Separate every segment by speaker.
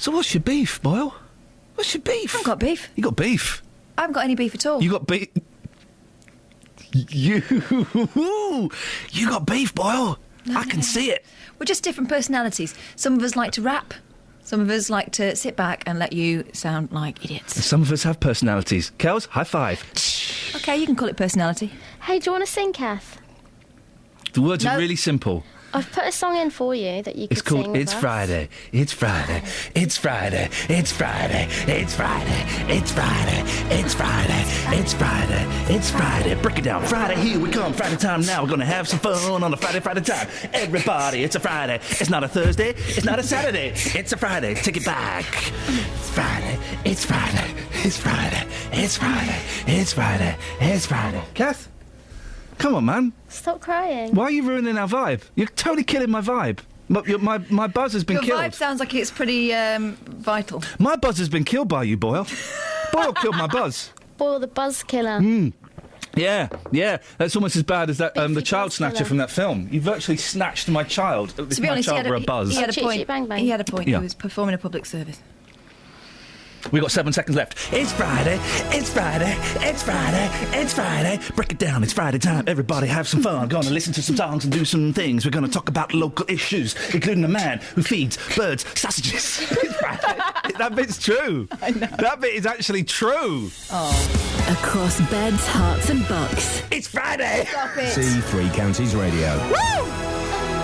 Speaker 1: So what's your beef, Boyle? What's your beef?
Speaker 2: I haven't got beef.
Speaker 1: You got beef?
Speaker 2: I haven't got any beef at all.
Speaker 1: You got beef? You got beef, Boyle. I can see it.
Speaker 2: We're just different personalities. Some of us like to rap. Some of us like to sit back and let you sound like idiots.
Speaker 1: Some of us have personalities. Kels, high five.
Speaker 2: Okay, you can call it personality.
Speaker 3: Hey, do you want to sing, Kath?
Speaker 1: The words are really simple.
Speaker 3: I've put a song in for you that you can
Speaker 1: It's called
Speaker 3: sing with
Speaker 1: It's
Speaker 3: us.
Speaker 1: Friday, It's Friday, It's Friday, It's Friday, It's Friday, It's Friday, It's Friday, It's Friday, It's Friday. Break it down. Friday, here we come. Friday time now. We're going to have some fun on a Friday time. Everybody, it's a Friday. It's not a Thursday. It's not a Saturday. It's a Friday. Take it back. It's Friday. It's Friday. It's Friday. It's Friday. It's Friday. It's Friday. Kath? Come on, man.
Speaker 3: Stop crying.
Speaker 1: Why are you ruining our vibe? You're totally killing my vibe. My buzz has been
Speaker 2: Your
Speaker 1: killed.
Speaker 2: vibe sounds like it's pretty vital.
Speaker 1: My buzz has been killed by you, Boyle. Boyle killed my buzz.
Speaker 3: Boyle the buzz killer.
Speaker 1: Yeah. That's almost as bad as that the
Speaker 3: Beefy
Speaker 1: child
Speaker 3: buzz
Speaker 1: snatcher
Speaker 3: killer.
Speaker 1: from that film. You virtually snatched my child. If
Speaker 2: To be
Speaker 1: my
Speaker 2: honest,
Speaker 1: child were a buzz.
Speaker 2: he had a
Speaker 3: Cheat,
Speaker 2: point.
Speaker 3: cheat, bang, bang.
Speaker 2: He had a point.
Speaker 1: Yeah.
Speaker 2: He was performing a public service.
Speaker 1: We got 7 seconds left. It's Friday. It's Friday. It's Friday. It's Friday. Break it down. It's Friday time. Everybody have some fun. Going to listen to some songs and do some things. We're going to talk about local issues, including a man who feeds birds sausages. It's Friday. That bit's true.
Speaker 2: I know.
Speaker 1: That bit is actually true.
Speaker 4: Across beds, hearts and bucks.
Speaker 1: It's Friday.
Speaker 2: Stop it.
Speaker 5: C3 Counties Radio.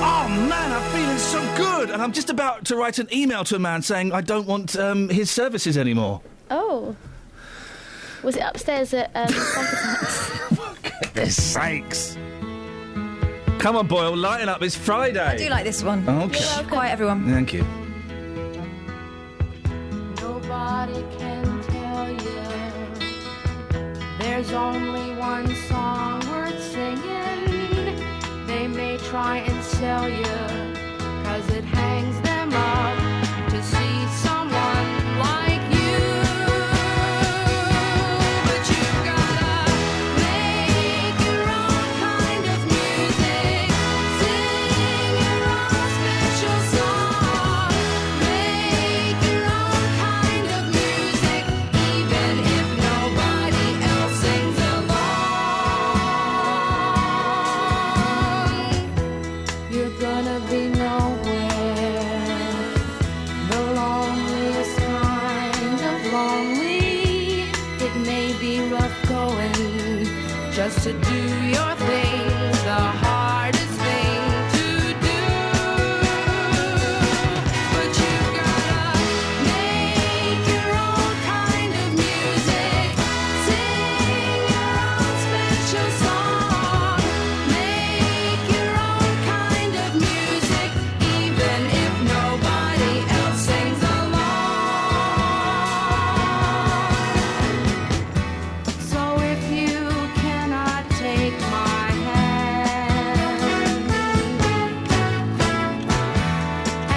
Speaker 1: Oh, man, I'm feeling so good. And I'm just about to write an email to a man saying I don't want his services anymore.
Speaker 3: Oh. Was it upstairs at For
Speaker 1: Goodness sakes. Come on, Boyle, lighten up. It's Friday.
Speaker 2: I do like this one.
Speaker 1: Okay.
Speaker 2: Quiet, everyone.
Speaker 1: Thank you.
Speaker 6: Nobody can tell you there's only one song worth singing. They may try and sell you, 'cause it hangs them up to see someone like you. But you've gotta make your own kind of music, sing your own special song, make your own kind of music, even if nobody else sings along. You're gonna be nowhere, the loneliest kind of lonely. It may be rough going just to do your thing, the hardest thing to do. But you've gotta make your own kind of music, sing your own special song, make your own kind of music, even if nobody else sings along. So if you cannot take my hand,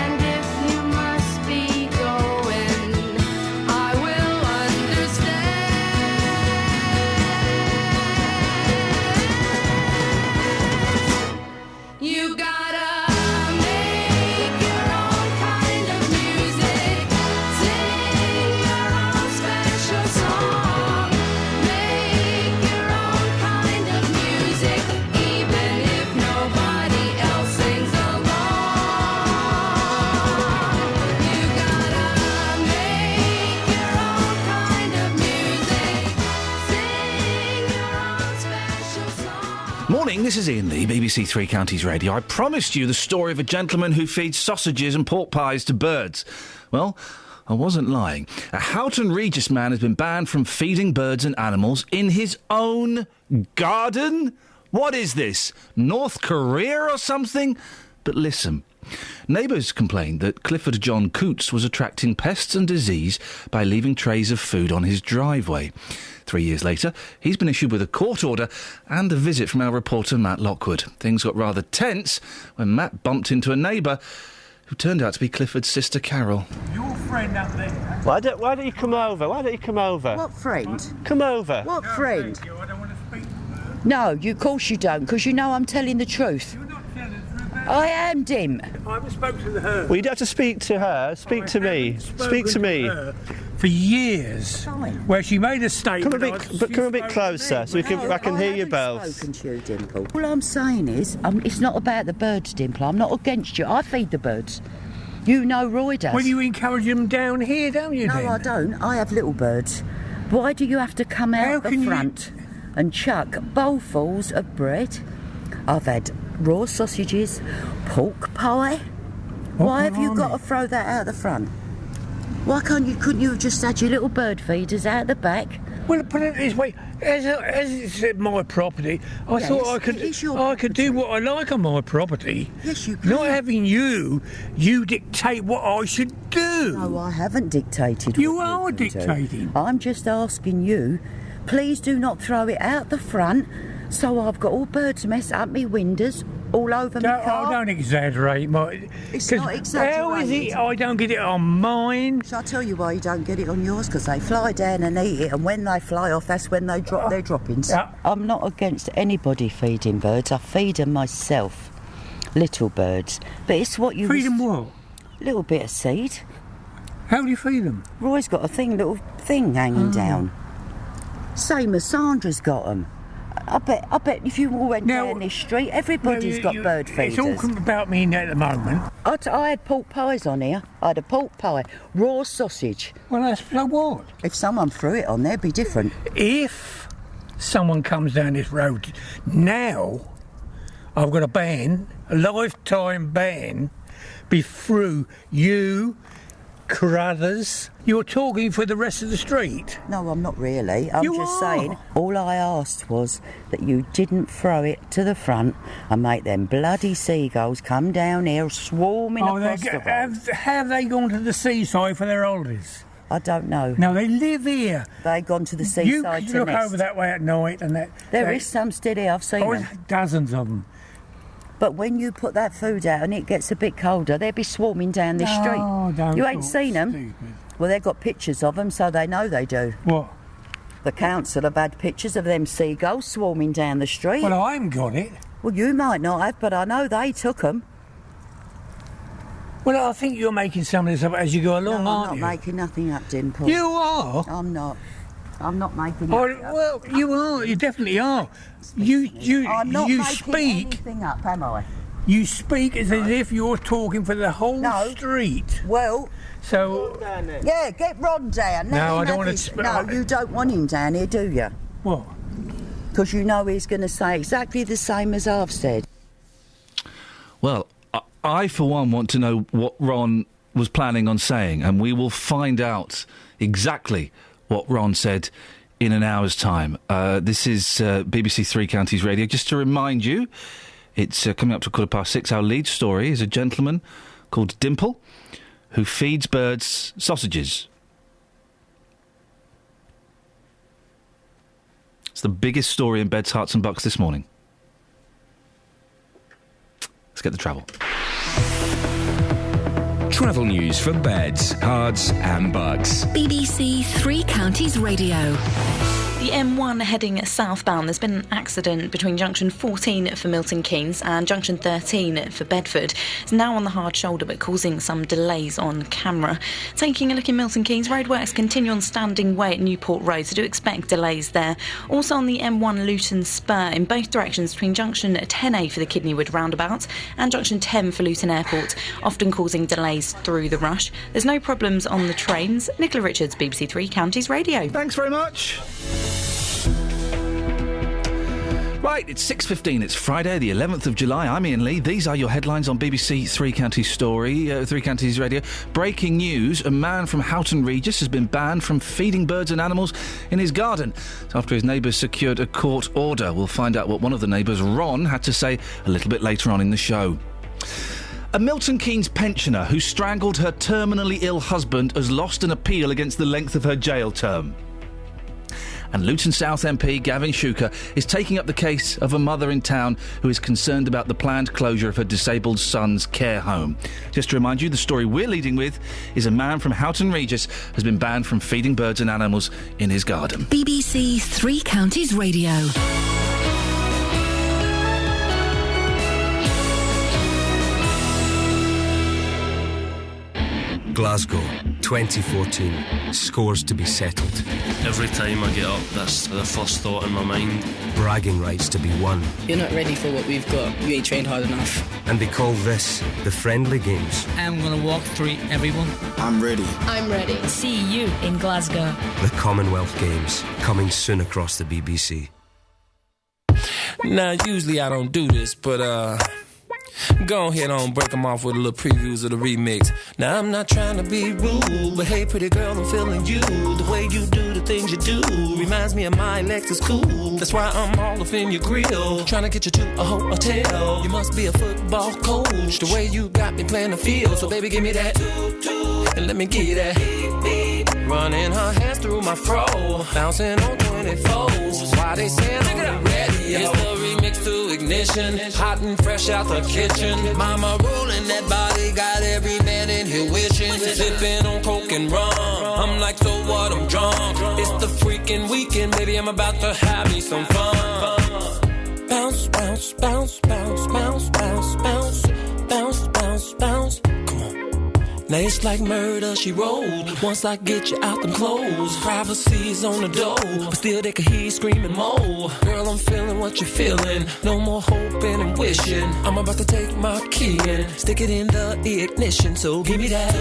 Speaker 6: and if you must be going, I will understand. You gotta make your own kind of music, sing your own special song, make your own kind of music, even if nobody else sings along. You gotta make your own kind of music, sing your own special song.
Speaker 1: Morning, this is Iain Lee, BBC Three Counties Radio. I promised you the story of a gentleman who feeds sausages and pork pies to birds. Well, I wasn't lying. A Houghton Regis man has been banned from feeding birds and animals in his own garden? What is this? North Korea or something? But listen. Neighbours complained that Clifford John Coots was attracting pests and disease by leaving trays of food on his driveway. 3 years later, he's been issued with a court order and a visit from our reporter Matt Lockwood. Things got rather tense when Matt bumped into a neighbour who turned out to be Clifford's sister Carol.
Speaker 7: Your friend up there.
Speaker 8: Why don't you come over? Why don't you come over?
Speaker 9: What friend?
Speaker 8: Come over.
Speaker 9: What friend?
Speaker 7: I don't want to speak to her.
Speaker 9: No, of course you don't, because you know I'm telling the truth.
Speaker 7: You're not telling the truth.
Speaker 5: I am dim.
Speaker 7: I haven't spoken to her.
Speaker 8: Well, you don't have to speak to her. Speak to me. Speak to me.
Speaker 7: Her for years.
Speaker 5: Fine.
Speaker 7: Where she made a statement.
Speaker 8: Come a bit closer so I can hear you both.
Speaker 5: Spoken to you, Dimple. All I'm saying is, it's not about the birds, Dimple. I'm not against you. I feed the birds. You know Roy does.
Speaker 7: Well, you encourage them down here, don't you,
Speaker 5: No,
Speaker 7: then?
Speaker 5: I don't. I have little birds. Why do you have to come out the front and chuck bowlfuls of bread? I've had raw sausages, pork pie. Why have you got to throw that out the front? Why couldn't you have just had your little bird feeders out the back?
Speaker 7: Well, put it this way, as it's my property, I thought I could do what I like on my property.
Speaker 5: Yes, you can.
Speaker 7: Not having you dictate what I should do.
Speaker 5: No, I haven't dictated.
Speaker 7: You
Speaker 5: what
Speaker 7: are
Speaker 5: can do.
Speaker 7: dictating.
Speaker 5: I'm just asking you, please do not throw it out the front, so I've got all birds' mess up me windows, all over my car.
Speaker 7: Oh, don't exaggerate.
Speaker 5: It's not exaggerated.
Speaker 7: How is it I don't get it on mine?
Speaker 5: Shall I tell you why you don't get it on yours? Because they fly down and eat it, and when they fly off, that's when they drop their droppings.
Speaker 7: Yeah.
Speaker 5: I'm not against anybody feeding birds. I feed them myself, little birds. But it's what you...
Speaker 7: Feed them what?
Speaker 5: Little bit of seed.
Speaker 7: How do you feed them?
Speaker 5: Roy's got a little thing hanging down. Same as Sandra's got them. I bet if you all went down this street, everybody's got bird feeders.
Speaker 7: It's all about me at the moment.
Speaker 5: I had pork pies on here. I had a pork pie, raw sausage.
Speaker 7: Well, that's so what?
Speaker 5: If someone threw it on there, it'd be different.
Speaker 7: If someone comes down this road now, I've got a lifetime ban, be through you, Carruthers. You're talking for the rest of the street.
Speaker 5: No, I'm not really. I'm just saying, all I asked was that you didn't throw it to the front and make them bloody seagulls come down here swarming across the road.
Speaker 7: Have they gone to the seaside for their holidays?
Speaker 5: I don't know.
Speaker 7: No, they live here.
Speaker 5: They've gone to the seaside
Speaker 7: You
Speaker 5: to
Speaker 7: look
Speaker 5: nest.
Speaker 7: over that way at night and that...
Speaker 5: There is some still here, I've seen them.
Speaker 7: Dozens of them.
Speaker 5: But when you put that food out and it gets a bit colder, they'll be swarming down this street.
Speaker 7: Don't
Speaker 5: You ain't
Speaker 7: talk
Speaker 5: seen them?
Speaker 7: stupid.
Speaker 5: Well, they've got pictures of them, so they know they do.
Speaker 7: What?
Speaker 5: The council have had pictures of them seagulls swarming down the street.
Speaker 7: Well, I haven't got it.
Speaker 5: Well, you might not have, but I know they took them.
Speaker 7: Well, I think you're making some of this up as you go along,
Speaker 5: No,
Speaker 7: aren't
Speaker 5: I'm
Speaker 7: you?
Speaker 5: not making nothing up, Dimple.
Speaker 7: You are?
Speaker 5: I'm not. I'm not making
Speaker 7: Oh,
Speaker 5: nothing up.
Speaker 7: well, you are. You definitely are.
Speaker 5: I'm not
Speaker 7: you
Speaker 5: making
Speaker 7: speak.
Speaker 5: anything up, am I?
Speaker 7: You speak as if you're talking for the whole street.
Speaker 5: Well...
Speaker 7: So...
Speaker 5: Yeah, get Ron down.
Speaker 7: No, I don't want to...
Speaker 5: No, you don't want him down here, do you?
Speaker 7: What?
Speaker 5: Because you know he's going to say exactly the same as I've said.
Speaker 9: Well, I, for one, want to know what Ron was planning on saying, and we will find out exactly what Ron said in an hour's time. This is BBC Three Counties Radio. Just to remind you, it's coming up to 6:15. Our lead story is a gentleman called Dimple who feeds birds sausages. It's the biggest story in Beds, Hearts and Bucks this morning. Let's get the travel.
Speaker 10: Travel news for beds, cards and bugs.
Speaker 4: BBC Three Counties Radio.
Speaker 11: The M1 heading southbound, there's been an accident between junction 14 for Milton Keynes and junction 13 for Bedford. It's now on the hard shoulder but causing some delays on camera. Taking a look in Milton Keynes, roadworks continue on Standing Way at Newport Road, so do expect delays there. Also on the M1 Luton Spur in both directions between junction 10A for the Kidneywood roundabout and junction 10 for Luton Airport, often causing delays through the rush. There's no problems on the trains. Nicola Richards, BBC Three Counties Radio.
Speaker 9: Thanks very much. Right, it's 6:15. It's Friday, the 11th of July. I'm Iain Lee. These are your headlines on BBC Three Counties Three Counties Radio. Breaking news: a man from Houghton Regis has been banned from feeding birds and animals in his garden after his neighbours secured a court order. We'll find out what one of the neighbours, Ron, had to say a little bit later on in the show. A Milton Keynes pensioner who strangled her terminally ill husband has lost an appeal against the length of her jail term. And Luton South MP Gavin Shuker is taking up the case of a mother in town who is concerned about the planned closure of her disabled son's care home. Just to remind you, the story we're leading with is a man from Houghton Regis has been banned from feeding birds and animals in his garden.
Speaker 4: BBC Three Counties Radio.
Speaker 12: Glasgow, 2014. Scores to be settled.
Speaker 13: Every time I get up, that's the first thought in my mind.
Speaker 12: Bragging rights to be won.
Speaker 14: You're not ready for what we've got. You ain't trained hard enough.
Speaker 12: And they call this the friendly games.
Speaker 14: I'm going to walk through everyone.
Speaker 12: I'm ready.
Speaker 3: I'm ready.
Speaker 4: See you in Glasgow.
Speaker 12: The Commonwealth Games, coming soon across the BBC.
Speaker 15: Now, usually I don't do this, but go ahead on, break them off with a little previews of the remix. Now, I'm not trying to be rude, but hey, pretty girl, I'm feeling you. The way you do the things you do reminds me of my Lexus cool. That's why I'm all up in your grill, trying to get you to a hotel. You must be a football coach, the way you got me playing the field. So baby, give me that, and let me get that. Running her hands through my fro, bouncing on 24s. Why they saying I'm ready? It's the remix to Ignition, hot and fresh out the kitchen. Mama rolling that body, got every man in here wishing. Sipping on coke and rum, I'm like, so what, I'm drunk. It's the freaking weekend, baby, I'm about to have me some fun. Bounce, bounce, bounce, bounce, bounce, bounce, bounce, bounce, bounce, bounce. Come on. Now it's like murder, she rolled. Once I get you out them clothes, privacy's on the door, but still they can hear you screaming more. Girl, I'm feeling what you're feeling. No more hoping and wishing. I'm about to take my key and stick it in the ignition. So give me that,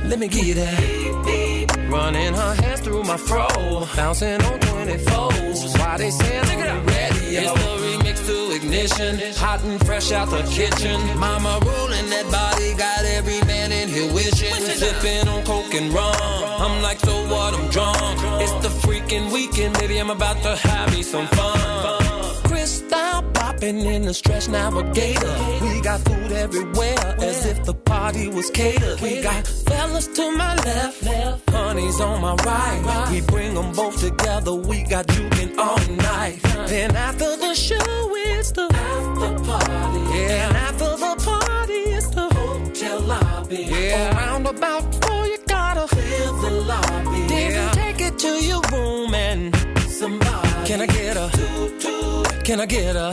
Speaker 15: let me get that. Running her hands through my fro, bouncing on 24s. Why they saying I'm ready? It's the remix to Ignition, hot and fresh out the kitchen. Mama rolling that body, got every man in here wishing. Sipping on coke and rum, I'm like, so what, I'm drunk. It's the freaking weekend, baby, I'm about to have me some fun. Crystal popping in the Stretch Navigator. We got food everywhere, as if the party was catered. We got fellas to my left, honey's on my right. We bring them both together, we got juking all night. Then after the show, it's the after party. Yeah, and after the party, it's the hotel lobby. Yeah, around about 4, you gotta clear the lobby. Then take it to your room and somebody. Can I get a can I get a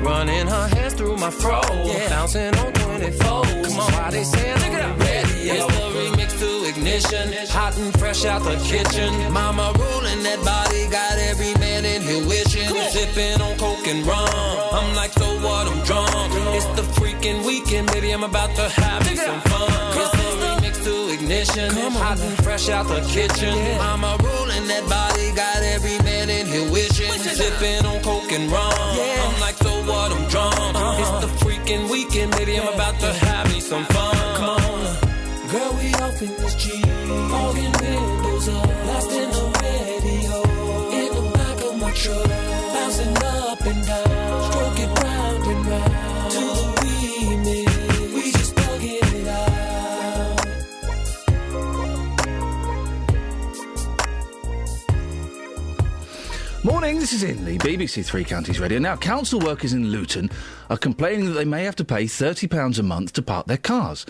Speaker 15: running her hands through my fro, bouncing on 24. Come on, why they saying I'm ready? It's the remix to Ignition, hot and fresh out the kitchen. Mama rolling that body, got every man in here wishing. Sipping on coke and rum, I'm like, so what, I'm drunk. It's the freaking weekend, baby, I'm about to have me some fun. It's the remix to Ignition, hot and fresh out the kitchen. Mama rolling that body, got every man in here wishing. Sipping on coke and rum, I'm like, so what, I'm drunk. It's the freaking weekend, baby, I'm about to have me some fun. Come on, girl, we off in this Jeep, fogging windows up, blasting the radio in the back of my truck, bouncing up and down, stroke it round and round to the remix. We just thugging it out.
Speaker 9: Morning, this is Iain, BBC Three Counties Radio. Now, council workers in Luton are complaining that they may have to pay £30 a month to park their cars.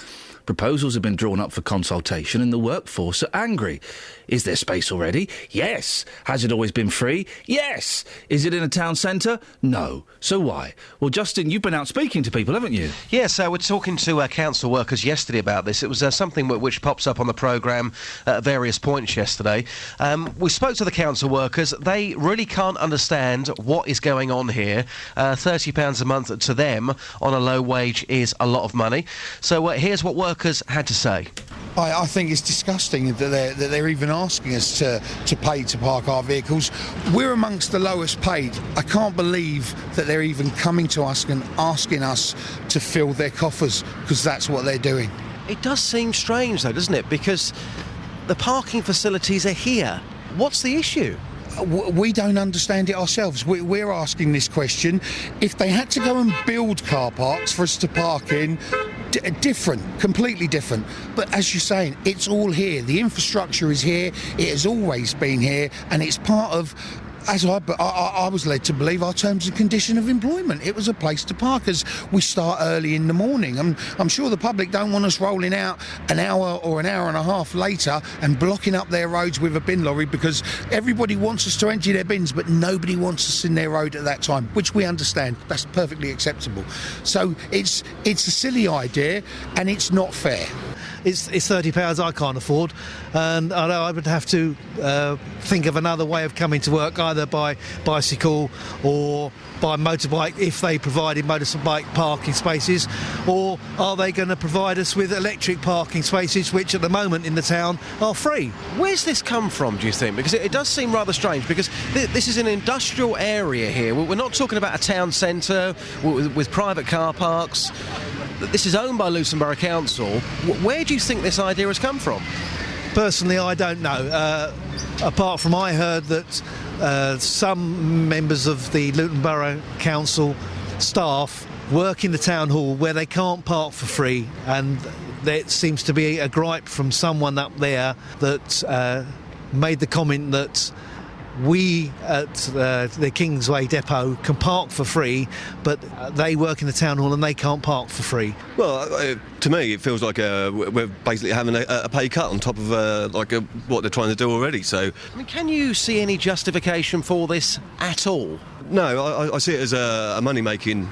Speaker 9: Proposals have been drawn up for consultation and the workforce are angry. Is there space already? Yes. Has it always been free? Yes. Is it in a town centre? No. So why? Well, Justin, you've been out speaking to people, haven't you?
Speaker 16: Yes, we're talking to council workers yesterday about this. It was something which pops up on the programme at various points yesterday. We spoke to the council workers. They really can't understand what is going on here. £30 a month to them on a low wage is a lot of money. So here's what workers had to say.
Speaker 17: I think it's disgusting that they're even asking us to pay to park our vehicles. We're amongst the lowest paid. I can't believe that they're even coming to us and asking us to fill their coffers, because that's what they're doing.
Speaker 16: It does seem strange, though, doesn't it? Because the parking facilities are here. What's the issue?
Speaker 17: We don't understand it ourselves. We're asking this question. If they had to go and build car parks for us to park in, different, completely different. But as you're saying, it's all here. The infrastructure is here. It has always been here, and it's part of, as I was led to believe, our terms and condition of employment. It was a place to park as we start early in the morning. I'm sure the public don't want us rolling out an hour or an hour and a half later and blocking up their roads with a bin lorry, because everybody wants us to empty their bins, but nobody wants us in their road at that time, which we understand. That's perfectly acceptable. So it's a silly idea, and it's not fair.
Speaker 18: it's £30 I can't afford, and I would have to think of another way of coming to work, either by bicycle or by motorbike if they provided motorbike parking spaces, or are they going to provide us with electric parking spaces, which at the moment in the town are free?
Speaker 16: Where's this come from, do you think? Because it does seem rather strange, because this is an industrial area here. We're not talking about a town centre with private car parks. This is owned by Luton Borough Council. Where do you think this idea has come from?
Speaker 18: Personally, I don't know. Apart from I heard that some members of the Luton Borough Council staff work in the town hall where they can't park for free, and there seems to be a gripe from someone up there that made the comment that we at the Kingsway Depot can park for free, but they work in the town hall and they can't park for free.
Speaker 19: Well, to me, it feels like we're basically having a pay cut on top of what they're trying to do already. So,
Speaker 16: I mean, can you see any justification for this at all?
Speaker 19: No, I see it as a money-making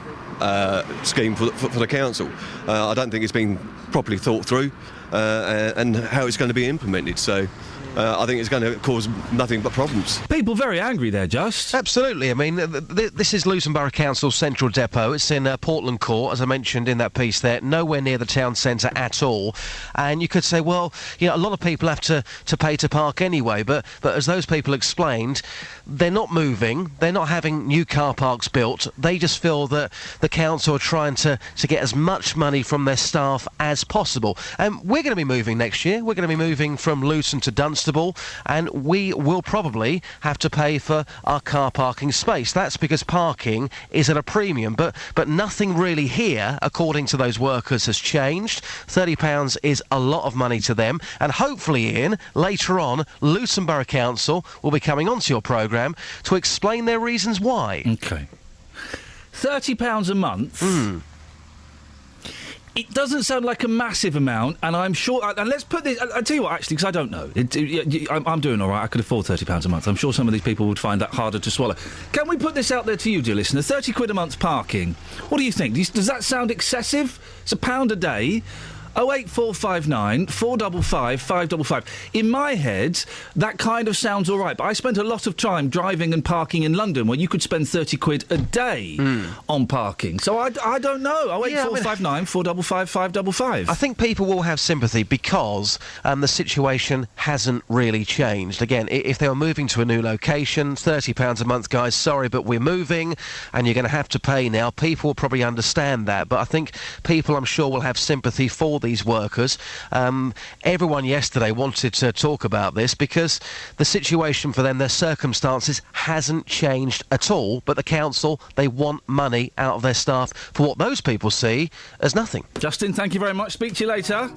Speaker 19: scheme for the council. I don't think it's been properly thought through and how it's going to be implemented. So. I think it's going to cause nothing but problems.
Speaker 9: People very angry there, Just.
Speaker 16: Absolutely. I mean, this is Luton Borough Council's central depot. It's in Portland Court, as I mentioned in that piece there, nowhere near the town centre at all. And you could say, well, you know, a lot of people have to pay to park anyway, but as those people explained, they're not moving, they're not having new car parks built. They just feel that the council are trying to get as much money from their staff as possible. And we're going to be moving next year. We're going to be moving from Luton to Dunstable, and we will probably have to pay for our car parking space. That's because parking is at a premium, but nothing really here, according to those workers, has changed. £30 is a lot of money to them, and hopefully, Iain, later on, Luton Borough Council will be coming onto your programme to explain their reasons why.
Speaker 9: OK. £30 a month. It doesn't sound like a massive amount, and I'm sure... And let's put this... I'll tell you what, actually, because I don't know. I'm doing all right. I could afford £30 a month. I'm sure some of these people would find that harder to swallow. Can we put this out there to you, dear listener? £30 a month parking. What do you think? Does that sound excessive? It's £1 a day. 08459 455 555. In my head, that kind of sounds all right, but I spent a lot of time driving and parking in London where you could spend £30 a day on parking. So I don't know. 08459 455 555.
Speaker 16: I think people will have sympathy because the situation hasn't really changed. Again, if they were moving to a new location, £30 a month, guys, sorry, but we're moving and you're going to have to pay now. People will probably understand that, but I think people, I'm sure, will have sympathy for these workers. Everyone yesterday wanted to talk about this because the situation for them, their circumstances, hasn't changed at all, but the council, they want money out of their staff for what those people see as nothing.
Speaker 9: Justin, thank you very much. Speak to you later.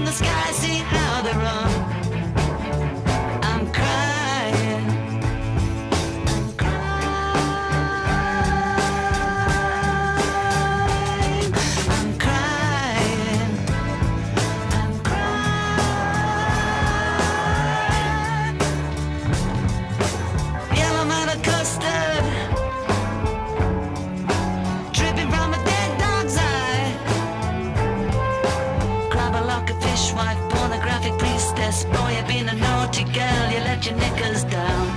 Speaker 6: Sky, see how they run. I'm crying. your knickers down.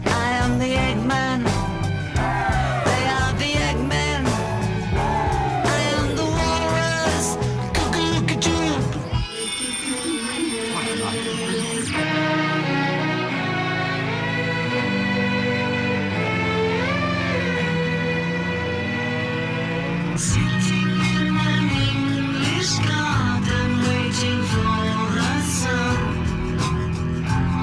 Speaker 6: I am the Eggman. They are the Eggmen. I am the walrus. Sitting in an English garden, waiting for the sun.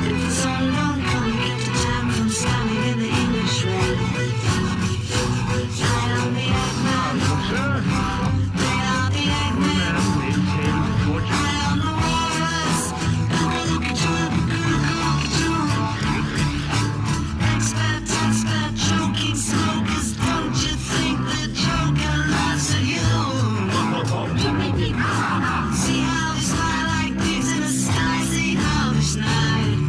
Speaker 6: If the sun don't come, get the jam from standing in the English rain. I am the Eggman. They are the Eggmen. I am the walrus. Expert, choking smokers. Don't you think the Joker laughs at you? See how they smile like pigs in a sky. See how they snide.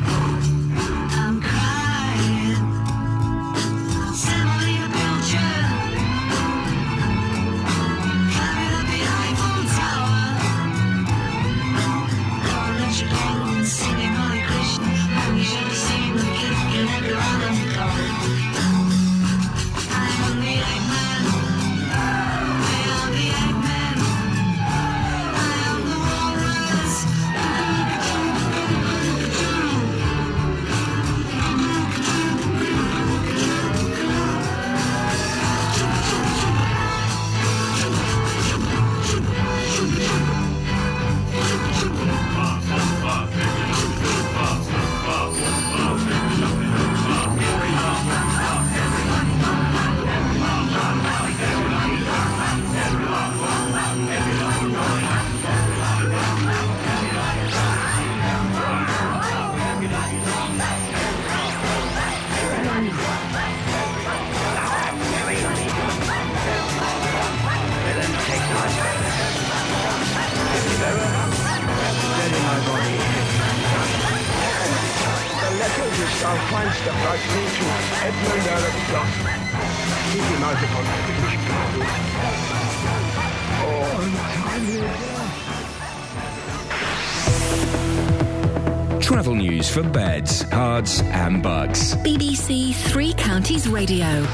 Speaker 6: I'm crying. Semolina Pilcher. Climbing up the Eiffel Tower. Don't let your penguin singing Hare Krishna. You should have seen the kid get around the cover. I am the Eggman. They are the Eggmen. I am the walrus.
Speaker 20: The letters are so fine stuff like Beatle, Edmund Earl keep your mouth upon the British people. Oh, I'm
Speaker 10: Travel news for beds, cards and bugs.
Speaker 4: BBC Three Counties Radio.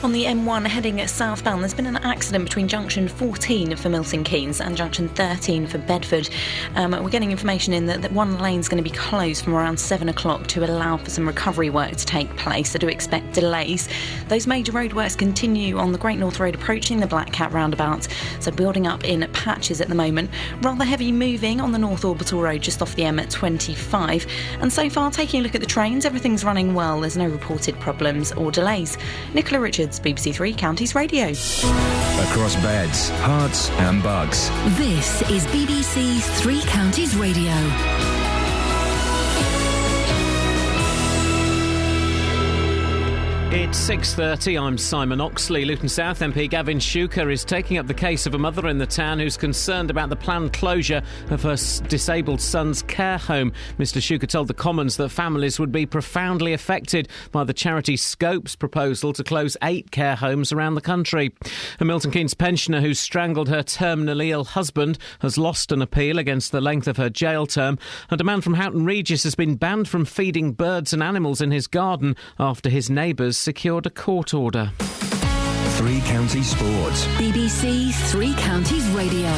Speaker 11: On the M1 heading southbound, there's been an accident between junction 14 for Milton Keynes and junction 13 for Bedford. We're getting information in that one lane's going to be closed from around 7 o'clock to allow for some recovery work to take place. I do expect delays. Those major roadworks continue on the Great North Road approaching the Black Cat roundabout, so building up in patches at the moment. Rather heavy moving on the North Orbital Road just off the M25. And so far, taking a look at the trains, everything's running well. There's no reported problems or delays. Nicola Richards, BBC Three Counties Radio.
Speaker 10: Across beds, hearts and bugs.
Speaker 4: This is BBC Three Counties Radio.
Speaker 21: It's 6:30. I'm Simon Oxley. Luton South MP Gavin Shuker is taking up the case of a mother in the town who's concerned about the planned closure of her disabled son's care home. Mr Shuker told the Commons that families would be profoundly affected by the charity Scope's proposal to close 8 care homes around the country. A Milton Keynes pensioner who strangled her terminally ill husband has lost an appeal against the length of her jail term, and a man from Houghton Regis has been banned from feeding birds and animals in his garden after his neighbours secured a court order.
Speaker 10: Three Counties Sports.
Speaker 4: BBC Three Counties Radio.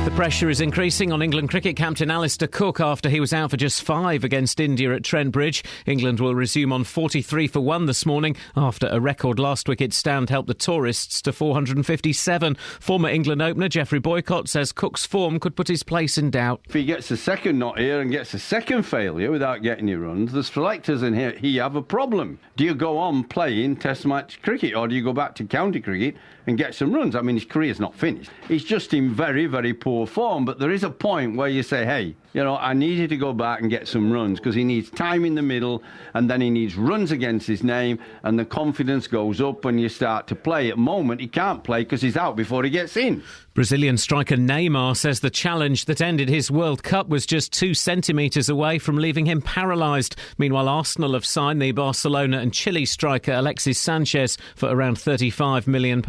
Speaker 21: The pressure is increasing on England cricket captain Alistair Cook after he was out for just 5 against India at Trent Bridge. England will resume on 43 for 1 this morning after a record last wicket stand helped the tourists to 457. Former England opener Geoffrey Boycott says Cook's form could put his place in doubt.
Speaker 22: If he gets a second not here and gets a second failure without getting any runs, the selectors in here have a problem. Do you go on playing Test match cricket or do you go back to county cricket and get some runs? I mean, his career's not finished. He's just in very, very poor form, but there is a point where you say, hey, you know, I need you to go back and get some runs because he needs time in the middle and then he needs runs against his name and the confidence goes up when you start to play. At the moment, he can't play because he's out before he gets in.
Speaker 21: Brazilian striker Neymar says the challenge that ended his World Cup was just 2 centimetres away from leaving him paralysed. Meanwhile, Arsenal have signed the Barcelona and Chile striker Alexis Sanchez for around £35 million.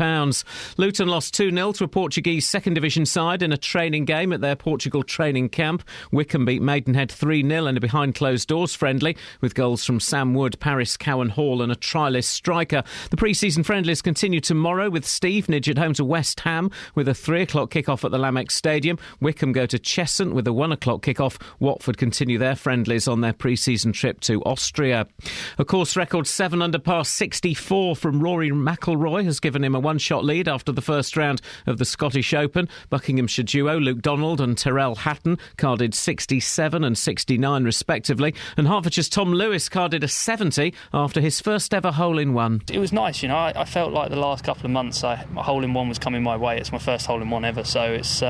Speaker 21: Luton lost 2-0 to a Portuguese second division side in a training game at their Portugal training camp. Wycombe beat Maidenhead 3-0 in a behind closed doors friendly with goals from Sam Wood, Paris Cowan Hall and a trialist striker. The pre-season friendlies continue tomorrow with Stevenage at home to West Ham with a 3:00 kick-off at the Lamex Stadium. Wycombe go to Cheshunt with a 1:00 kick-off. Watford continue their friendlies on their pre-season trip to Austria. A course record 7 under par 64 from Rory McIlroy has given him a one-shot lead after the first round of the Scottish Open. Buckinghamshire duo Luke Donald and Tyrrell Hatton carded 67 and 69 respectively, and Hertfordshire's Tom Lewis carded a 70 after his first ever hole-in-one.
Speaker 23: It was nice, I felt like the last couple of months my hole-in-one was coming my way. It's my first hole-in-one ever, so it's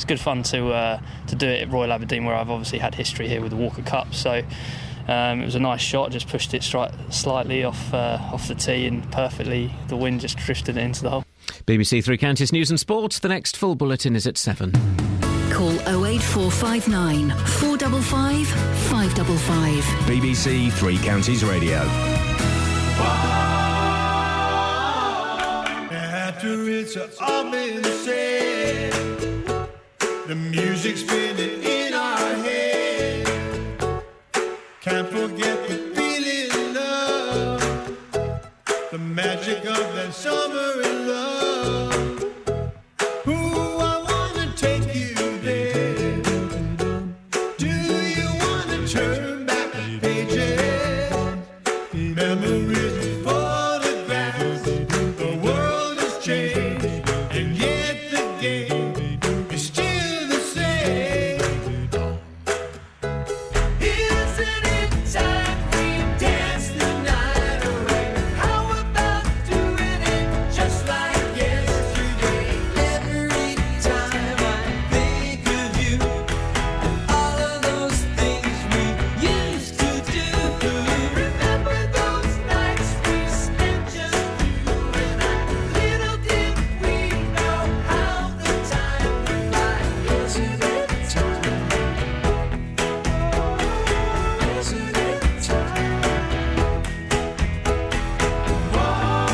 Speaker 23: good fun to do it at Royal Aberdeen, where I've obviously had history here with the Walker Cup. So it was a nice shot, just pushed it slightly off the tee and perfectly the wind just drifted it into the hole.
Speaker 21: BBC Three Counties News and Sport. The next full bulletin is at 7.
Speaker 4: Call 08459 455 555.
Speaker 10: BBC Three Counties Radio.
Speaker 1: After it's all been said, the music's spinning in our head. Can't forget the feeling of the magic of that summer in love. Ooh, I wanna take you there. Do you wanna turn back the pages? Memories and photographs. The world has changed, and yet the game is still the same. Isn't it time we dance the night away? How about doing it just like yesterday? Every time I think of you, all of those things we used to do. Remember those nights we spent just you and I? Little did we know how the time would fly. Isn't it time? Isn't it time? Whoa.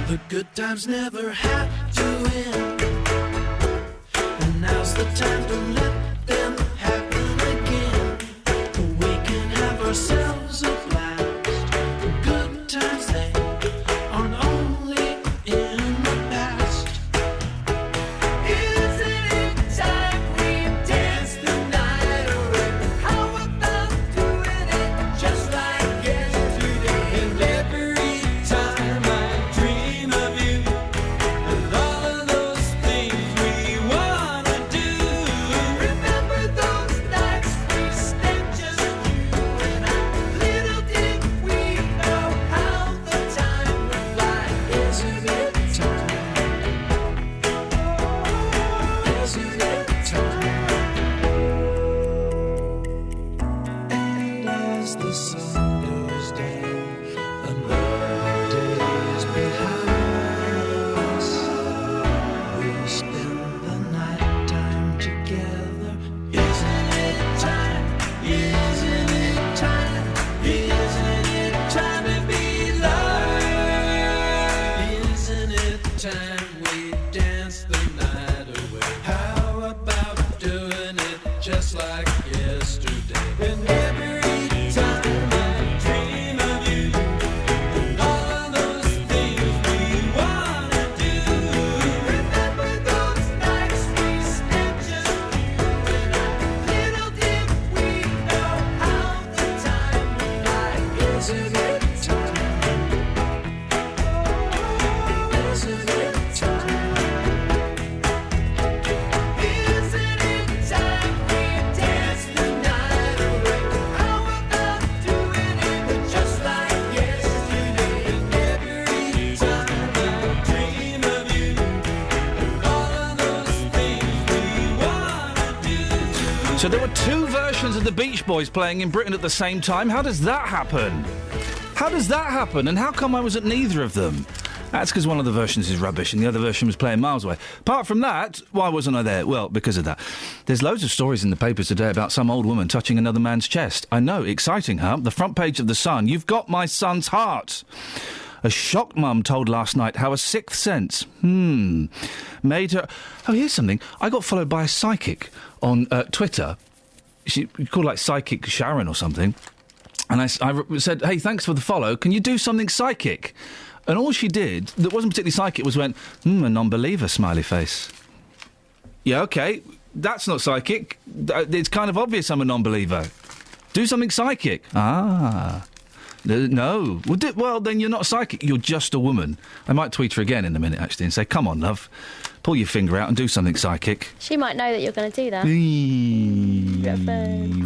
Speaker 1: The good times never have to end, and now's the time to let them happen again. We can have ourselves a blast. Good times, they aren't only in the past. Isn't it time we dance the night away? How about doing it just like yesterday? And every time I dream of you and all of those things we wanna do. Remember those nights we spent just you and I? Little did we know how the time would fly. Isn't it time? Isn't it time? And as the sun goes down, another day is behind us. We'll spend the night time together. Isn't it time? Isn't it time? Isn't it time to be loved? Isn't it time we dance the night away? How about doing it just like yesterday? And every time I dream of you and all of those things we wanna do. Remember those nights we spent just you and I? Little did we know how the time would fly. Isn't it time? Isn't it time? Isn't it time we dance the night away? How about doing it just like yesterday? And every time I dream of you and all of those things we wanna do.
Speaker 9: So there were 2 versions of the Beach Boys playing in Britain at the same time. How does that happen? How does that happen? And how come I was at neither of them? That's because one of the versions is rubbish and the other version was playing miles away. Apart from that, why wasn't I there? Well, because of that. There's loads of stories in the papers today about some old woman touching another man's chest. I know, exciting, huh? The front page of The Sun. You've got my son's heart. A shocked mum told last night how a sixth sense, made her... Oh, here's something. I got followed by a psychic on Twitter. She called, like, Psychic Sharon or something. And I said, hey, thanks for the follow. Can you do something psychic? And all she did, that wasn't particularly psychic, was went, a non-believer, smiley face. Yeah, OK, that's not psychic. It's kind of obvious I'm a non-believer. Do something psychic. Ah... No. Well, then you're not psychic. You're just a woman. I might tweet her again in a minute, actually, and say, come on, love. Pull your finger out and do something psychic.
Speaker 3: She might know that you're going to do that.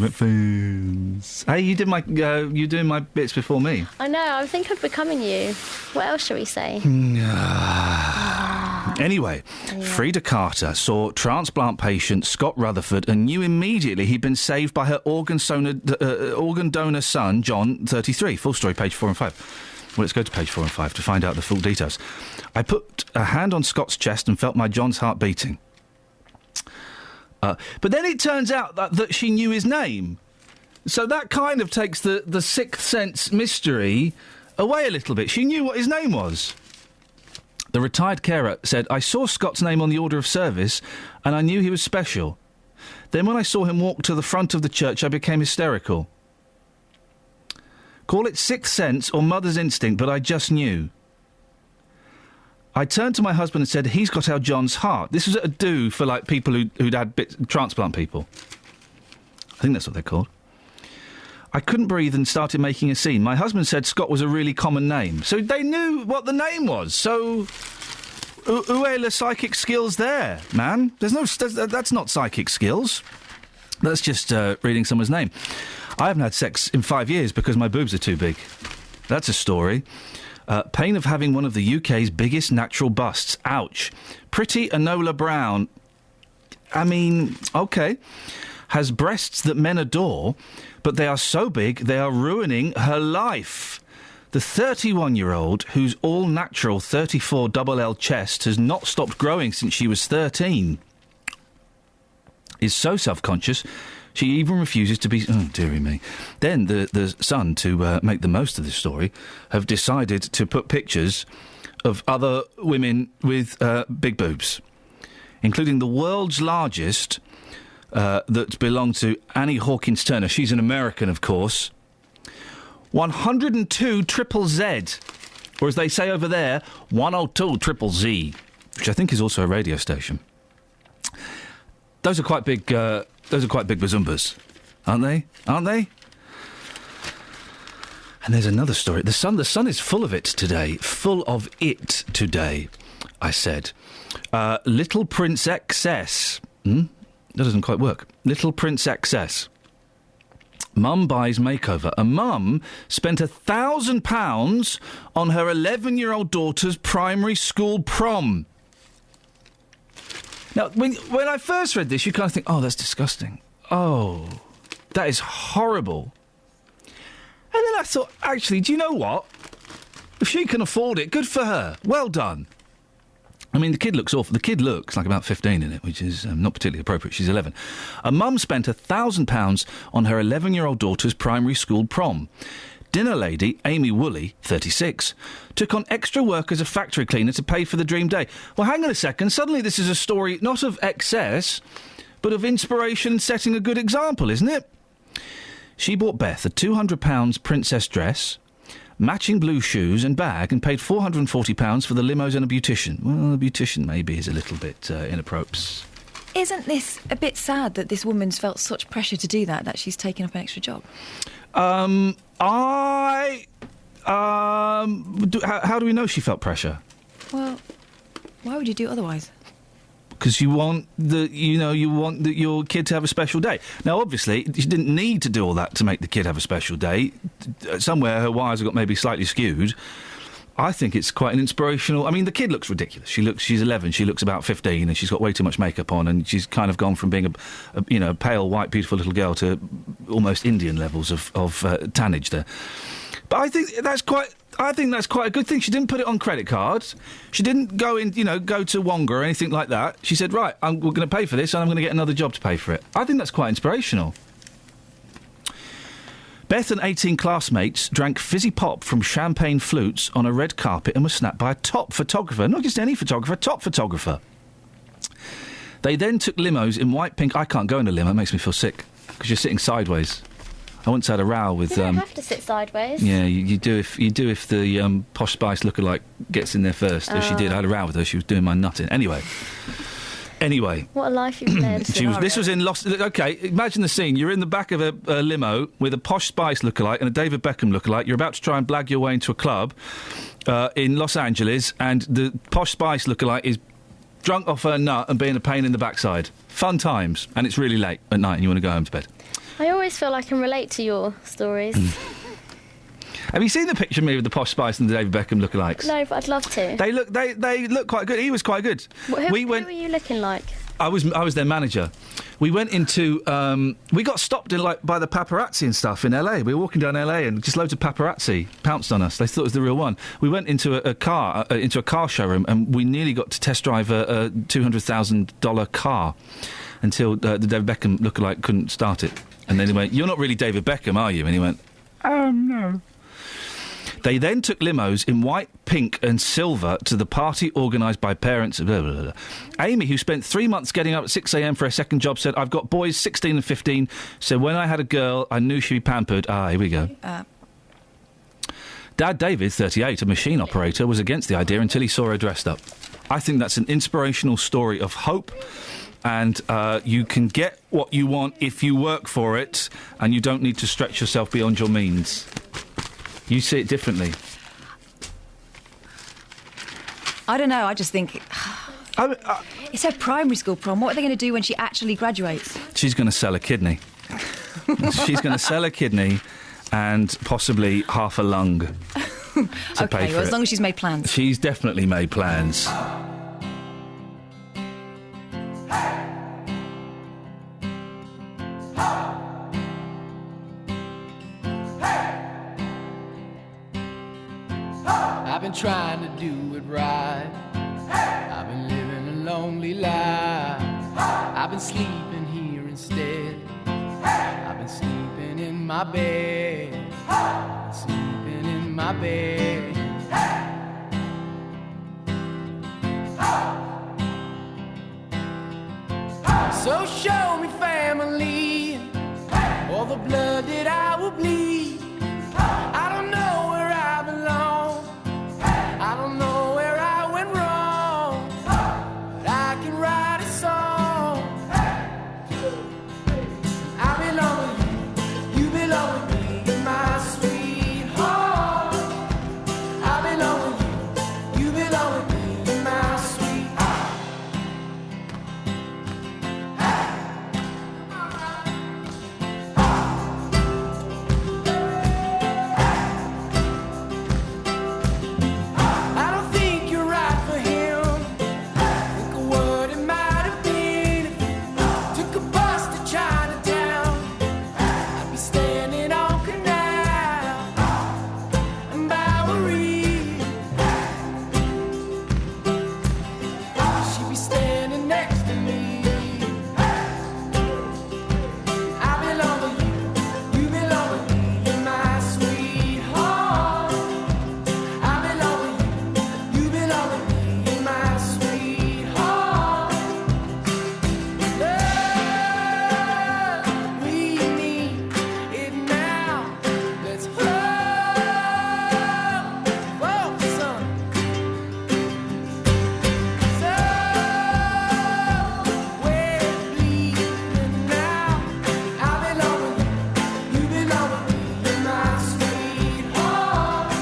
Speaker 9: Reference. Hey, you you're doing my bits before me.
Speaker 3: I know. I think of becoming you. What else shall we say?
Speaker 9: Anyway, Frida Carter saw transplant patient Scott Rutherford and knew immediately he'd been saved by her organ donor son, John, 33. Full story, page 4 and 5. Well, let's go to page 4 and 5 to find out the full details. I put a hand on Scott's chest and felt my John's heart beating. But then it turns out that she knew his name. So that kind of takes the sixth sense mystery away a little bit. She knew what his name was. The retired carer said, I saw Scott's name on the order of service and I knew he was special. Then when I saw him walk to the front of the church, I became hysterical. Call it sixth sense or mother's instinct, but I just knew. I turned to my husband and said, he's got our John's heart. This was a do for, like, people who'd had transplant people. I think that's what they're called. I couldn't breathe and started making a scene. My husband said Scott was a really common name. So they knew what the name was. So, uela psychic skills there, man. That's not psychic skills. That's just reading someone's name. I haven't had sex in 5 years because my boobs are too big. That's a story. Pain of having one of the UK's biggest natural busts. Ouch. Pretty Enola Brown. I mean, OK. Has breasts that men adore, but they are so big they are ruining her life. The 31-year-old, whose all-natural 34 double L chest has not stopped growing since she was 13, is so self-conscious she even refuses to be... Oh, dearie me. Then the Sun, to make the most of this story, have decided to put pictures of other women with big boobs, including the world's largest... that belonged to Annie Hawkins Turner. She's an American, of course. 102 triple Z, or as they say over there, 102 triple Z, which I think is also a radio station. Those are quite big. Those are quite big bazumbas, aren't they? Aren't they? And there's another story. The Sun is full of it today. Full of it today. I said, Little Prince XS. That doesn't quite work. Little Prince XS. Mum buys makeover. A mum spent £1,000 on her 11-year-old daughter's primary school prom. Now, when I first read this, you kind of think, oh, that's disgusting. Oh, that is horrible. And then I thought, actually, do you know what? If she can afford it, good for her. Well done. I mean, the kid looks awful. The kid looks like about 15 in it, which is not particularly appropriate. She's 11. A mum spent £1,000 on her 11-year-old daughter's primary school prom. Dinner lady, Amy Woolley, 36, took on extra work as a factory cleaner to pay for the dream day. Well, hang on a second. Suddenly this is a story not of excess, but of inspiration and setting a good example, isn't it? She bought Beth a £200 princess dress, matching blue shoes and bag, and paid £440 for the limos and a beautician. Well, a beautician maybe is a little bit inappropriate.
Speaker 2: Isn't this a bit sad that this woman's felt such pressure to do that she's taken up an extra job?
Speaker 9: How do we know she felt pressure?
Speaker 2: Well, why would you do otherwise?
Speaker 9: Because you want your kid to have a special day. Now, obviously, she didn't need to do all that to make the kid have a special day. Somewhere her wires have got maybe slightly skewed. I think it's quite an inspirational... I mean, the kid looks ridiculous. She's 11, she looks about 15, and she's got way too much makeup on, and she's kind of gone from being a pale, white, beautiful little girl to almost Indian levels of tannage there. But I think that's quite a good thing. She didn't put it on credit cards. She didn't go to Wonga or anything like that. She said, right, we're going to pay for this and I'm going to get another job to pay for it. I think that's quite inspirational. Beth and 18 classmates drank fizzy pop from champagne flutes on a red carpet and were snapped by a top photographer. Not just any photographer, a top photographer. They then took limos in white, pink... I can't go in a limo, it makes me feel sick, because you're sitting sideways. I once had a row with...
Speaker 3: You don't have to sit sideways.
Speaker 9: Yeah, you do if the Posh Spice lookalike gets in there first, as she did. I had a row with her, she was doing my nutting. Anyway.
Speaker 3: What a life you've led.
Speaker 9: This was in Los... OK, imagine the scene. You're in the back of a limo with a Posh Spice lookalike and a David Beckham lookalike. You're about to try and blag your way into a club in Los Angeles, and the Posh Spice lookalike is drunk off her nut and being a pain in the backside. Fun times. And it's really late at night and you want to go home to bed.
Speaker 3: I always feel I can relate to your stories.
Speaker 9: Have you seen the picture of me with the Posh Spice and the David Beckham lookalikes?
Speaker 3: No, but I'd love to.
Speaker 9: They look quite good. He was quite good.
Speaker 3: Who were you looking like?
Speaker 9: I was their manager. We went into... we got stopped by the paparazzi and stuff in LA. We were walking down LA and just loads of paparazzi pounced on us. They thought it was the real one. We went into a car showroom and we nearly got to test drive a $200,000 car until the David Beckham lookalike couldn't start it. And then he went, "You're not really David Beckham, are you?" And he went, "No." They then took limos in white, pink and silver to the party organised by parents. Blah, blah, blah. Amy, who spent 3 months getting up at 6 a.m. for her second job, said, "I've got boys 16 and 15, so when I had a girl, I knew she'd be pampered." Here we go. Dad David, 38, a machine operator, was against the idea until he saw her dressed up. I think that's an inspirational story of hope, and you can get what you want if you work for it, and you don't need to stretch yourself beyond your means. You see it differently.
Speaker 2: I don't know, I just think... it's her primary school prom. What are they going to do when she actually graduates?
Speaker 9: She's going to sell a kidney. She's going to sell a kidney and possibly half a lung to pay for
Speaker 2: well, as
Speaker 9: it.
Speaker 2: long as she's made plans.
Speaker 9: She's definitely made plans.
Speaker 1: I've been trying to do it right. I've been living a lonely life. I've been sleeping here instead. I've been sleeping in my bed. I've been sleeping in my bed. So show me family, all the blood that I will bleed. I don't know where I belong. I don't know where I went wrong. But I can write a song. I belong with you, you belong with me, my sweetheart. I belong with you, you belong with me, my sweetheart. I don't think you're right for him. Think of what it might have been if you took a bus to Chinatown. I'd be standing on Canal and Bowery. She'd be standing next to me. I belong with you, you belong with me, you're my sweetheart. I belong with you, you belong with me, you're my sweetheart. Love, we need it now. Let's hold for some. So we're bleeding now. I belong with you, you belong with me, you're my sweetheart.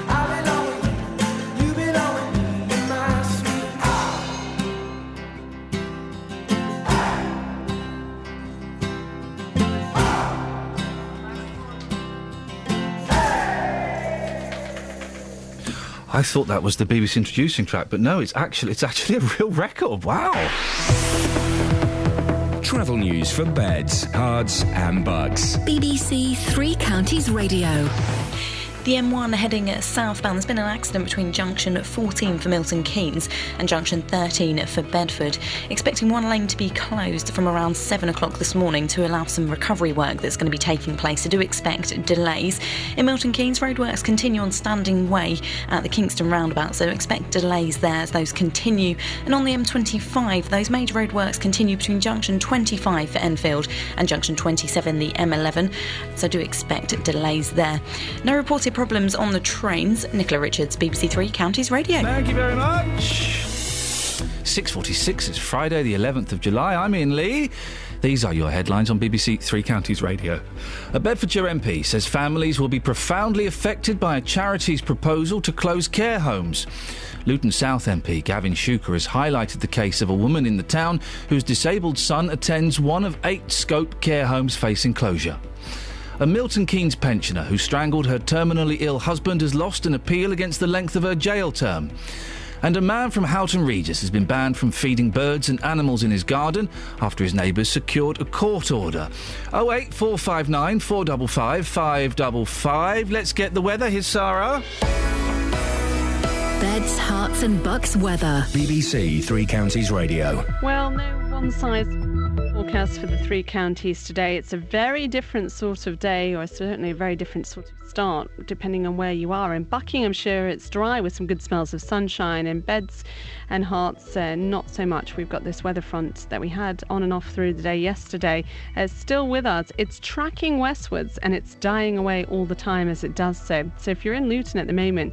Speaker 1: I belong with you, you belong with me, you're my sweetheart.
Speaker 9: I thought that was the BBC introducing track, but no, it's actually a real record. Wow.
Speaker 10: Travel news for beds, cards and bucks.
Speaker 4: BBC Three Counties Radio.
Speaker 11: The M1 heading southbound. There's been an accident between junction 14 for Milton Keynes and junction 13 for Bedford. Expecting one lane to be closed from around 7 o'clock this morning to allow some recovery work that's going to be taking place. So do expect delays. In Milton Keynes, roadworks continue on Standing Way at the Kingston roundabout, so expect delays there as those continue. And on the M25, those major roadworks continue between junction 25 for Enfield and junction 27, the M11, so do expect delays there. No reported problems on the trains. Nicola Richards, BBC Three Counties Radio.
Speaker 9: Thank you very much. 6:46, it's Friday the 11th of July. I'm Iain Lee. These are your headlines on BBC Three Counties Radio. A Bedfordshire MP says families will be profoundly affected by a charity's proposal to close care homes. Luton South MP Gavin Shuker has highlighted the case of a woman in the town whose disabled son attends one of 8 scope care homes facing closure. A Milton Keynes pensioner who strangled her terminally ill husband has lost an appeal against the length of her jail term. And a man from Houghton Regis has been banned from feeding birds and animals in his garden after his neighbours secured a court order. 08459 455 555. Let's get the weather. Here's Sarah.
Speaker 4: Beds, Hearts and Bucks weather.
Speaker 10: BBC Three Counties Radio.
Speaker 5: Well, no one-size forecast for the 3 counties today. It's a very different sort of day, or certainly a very different sort of start, depending on where you are. In Buckinghamshire, it's dry with some good smells of sunshine. In Beds and Hearts, not so much. We've got this weather front that we had on and off through the day yesterday. Still with us. It's tracking westwards and it's dying away all the time as it does so. So if you're in Luton at the moment,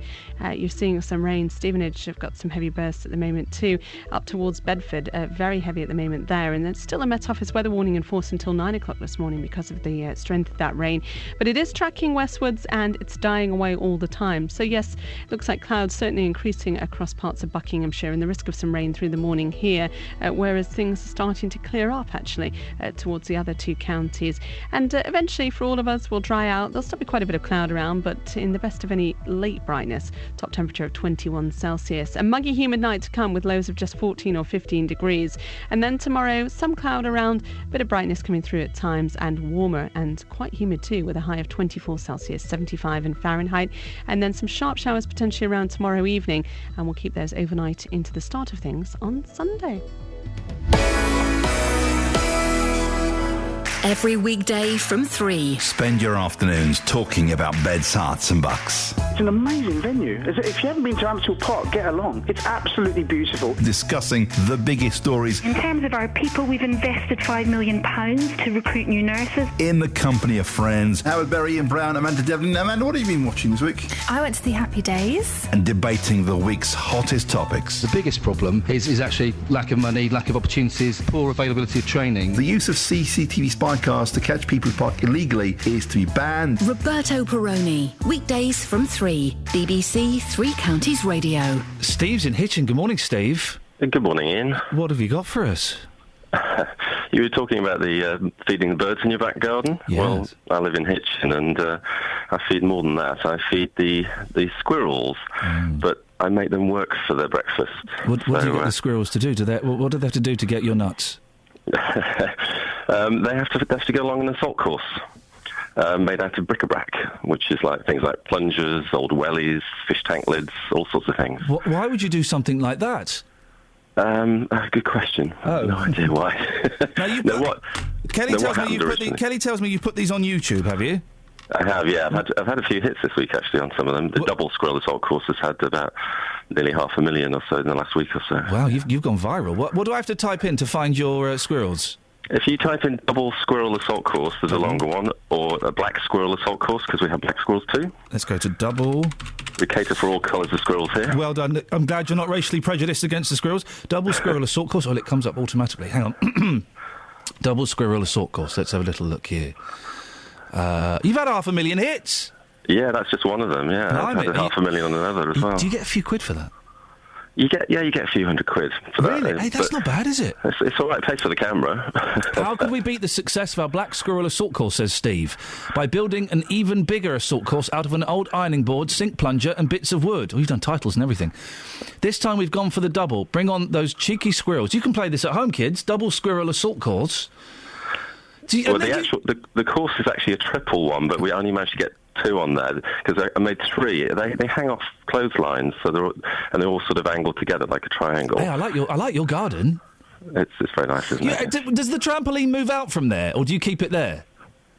Speaker 5: you're seeing some rain. Stevenage have got some heavy bursts at the moment too. Up towards Bedford, very heavy at the moment there. And there's still a Met Office weather warning in force until 9 o'clock this morning because of the strength of that rain. But it is tracking westwards and it's dying away all the time. So yes, it looks like clouds certainly increasing across parts of Buckinghamshire and the risk of some rain through the morning here, whereas things are starting to clear up actually towards the other 2 counties. And eventually for all of us will dry out. There'll still be quite a bit of cloud around, but in the best of any late brightness, top temperature of 21 Celsius. A muggy humid night to come with lows of just 14 or 15 degrees. And then tomorrow, some cloud around, bit of brightness coming through at times and warmer and quite humid too, with a high of 24 Celsius, 75 in Fahrenheit. And then some sharp showers potentially around tomorrow evening, and we'll keep those overnight into the start of things on Sunday.
Speaker 4: Every weekday from 3.
Speaker 7: Spend your afternoons talking about beds, hearts and bucks.
Speaker 8: It's an amazing venue. If you haven't been to Amstel Park, get along. It's absolutely beautiful.
Speaker 7: Discussing the biggest stories
Speaker 24: In terms of our people, we've invested £5 million to recruit new nurses.
Speaker 7: in the company of friends. Howard Berry, Ian Brown, Amanda Devlin. Amanda, what have you been watching this week?
Speaker 25: I went to the Happy Days.
Speaker 7: And debating the week's hottest topics.
Speaker 26: The biggest problem is actually lack of money, lack of opportunities, poor availability of training.
Speaker 7: The use of CCTV spy cars to catch people who park illegally is to be banned.
Speaker 4: Roberto Perroni, weekdays from 3. BBC Three Counties Radio.
Speaker 9: Steve's in Hitchin. Good morning, Steve.
Speaker 27: Good morning, Ian.
Speaker 9: What have you got for us?
Speaker 27: You were talking about the feeding the birds in your back garden.
Speaker 9: Yes.
Speaker 27: Well, I live in Hitchin, and I feed more than that. I feed the squirrels, but I make them work for their breakfast.
Speaker 9: What do you get the squirrels to do? What do they have to do to get your nuts?
Speaker 27: They have to go along an assault course made out of bric-a-brac, which is like things like plungers, old wellies, fish tank lids, all sorts of things.
Speaker 9: Why would you do something like that?
Speaker 27: Good question. I have no idea why.
Speaker 9: Now Kelly tells me you put these on YouTube, have you?
Speaker 27: I have, yeah. I've had a few hits this week, actually, on some of them. The double squirrel assault course has had about nearly 500,000 or so in the last week or so.
Speaker 9: Wow, you've gone viral. What do I have to type in to find your squirrels?
Speaker 27: If you type in double squirrel assault course, there's a longer one, or a black squirrel assault course, because we have black squirrels too.
Speaker 9: Let's go to double.
Speaker 27: We cater for all colours of squirrels here.
Speaker 9: Well done. I'm glad you're not racially prejudiced against the squirrels. Double squirrel assault course. Oh, it comes up automatically. Hang on. Double squirrel assault course. Let's have a little look here. You've had 500,000 hits.
Speaker 27: Yeah, that's just one of them, yeah. I've had 500,000 on another as well.
Speaker 9: Do you get a few quid for that?
Speaker 27: You get a few £100 for that.
Speaker 9: Really? Hey, that's not bad, is it?
Speaker 27: It's all right. It pays for the camera.
Speaker 9: How could we beat the success of our Black Squirrel assault course, says Steve? By building an even bigger assault course out of an old ironing board, sink plunger and bits of wood. Oh, you've done titles and everything. This time we've gone for the double. Bring on those cheeky squirrels. You can play this at home, kids. Double squirrel assault course.
Speaker 27: Well, the course is actually a triple one, but we only managed to get 2 on there because I made 3. They hang off clotheslines, so they're all sort of angled together like a triangle.
Speaker 9: Hey, I like your garden.
Speaker 27: It's very nice, isn't it?
Speaker 9: Does the trampoline move out from there, or do you keep it there?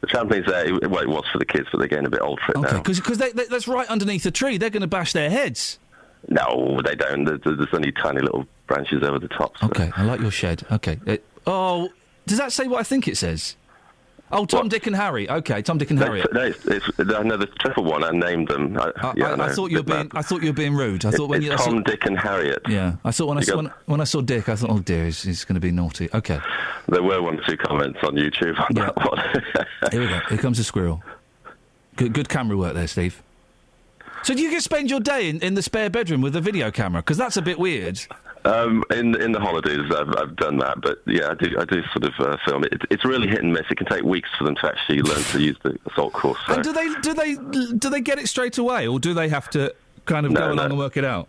Speaker 27: The trampoline's there. Well, it was for the kids, but they're getting a bit old for it now.
Speaker 9: Okay, because that's right underneath a tree. They're going to bash their heads.
Speaker 27: No, they don't. There's only tiny little branches over the top. So.
Speaker 9: Okay, I like your shed. Okay. Does that say what I think it says? Oh, Tom, Dick and Harry. Okay, Tom, Dick and Harry.
Speaker 27: No, it's the triple one. I named them.
Speaker 9: I thought you were being rude. I thought when
Speaker 27: it's Tom, Dick and Harriet.
Speaker 9: Yeah, I thought when I saw Dick, I thought, oh dear, he's going to be naughty. Okay.
Speaker 27: There were 1 or 2 comments on YouTube on that one.
Speaker 9: Here we go. Here comes a squirrel. Good camera work there, Steve. So do you just spend your day in the spare bedroom with a video camera? Because that's a bit weird.
Speaker 27: In the holidays, I've done that, but yeah, I do sort of film it. It's really hit and miss. It can take weeks for them to actually learn to use the assault course. So.
Speaker 9: And do they get it straight away, or do they have to kind of go along and work it out?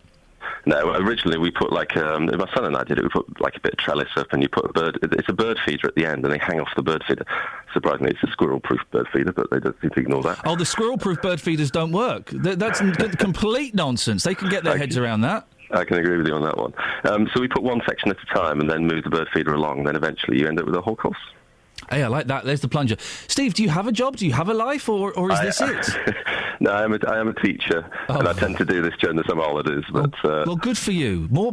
Speaker 27: No, originally we put my son and I did it, we put like a bit of trellis up and you put it's a bird feeder at the end and they hang off the bird feeder. Surprisingly, it's a squirrel-proof bird feeder, but they don't seem to ignore that.
Speaker 9: Oh, the squirrel-proof bird feeders don't work. That's complete nonsense. They can get their heads around that.
Speaker 27: I can agree with you on that one. So we put one section at a time and then move the bird feeder along, then eventually you end up with a whole course.
Speaker 9: Hey, I like that. There's the plunger. Steve, do you have a job? Do you have a life, or is this it?
Speaker 27: No, I am a teacher, and I tend to do this during the summer holidays. But
Speaker 9: well, good for you. More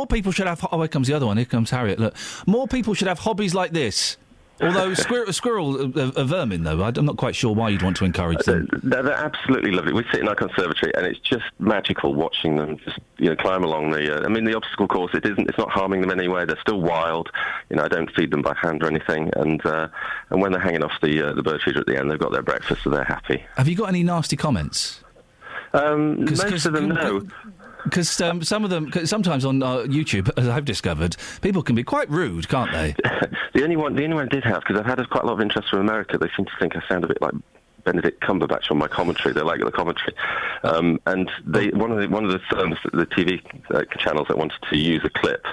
Speaker 9: people should have. Oh, here comes the other one. Here comes Harriet. Look, more people should have hobbies like this. Although squirrel are vermin, though. I'm not quite sure why you'd want to encourage them.
Speaker 27: They're absolutely lovely. We sit in our conservatory, and it's just magical watching them just climb along the obstacle course. It's not harming them anyway. They're still wild. I don't feed them by hand or anything. And when they're hanging off the bird feeder at the end, they've got their breakfast, so they're happy.
Speaker 9: Have you got any nasty comments?
Speaker 27: Most of them, no.
Speaker 9: Because some of them, sometimes on YouTube, as I've discovered, people can be quite rude, can't they?
Speaker 27: The only one I did have, because I've had quite a lot of interest from America, they seem to think I sound a bit like Benedict Cumberbatch on my commentary. They like the commentary, and one of the TV channels that wanted to use a clip.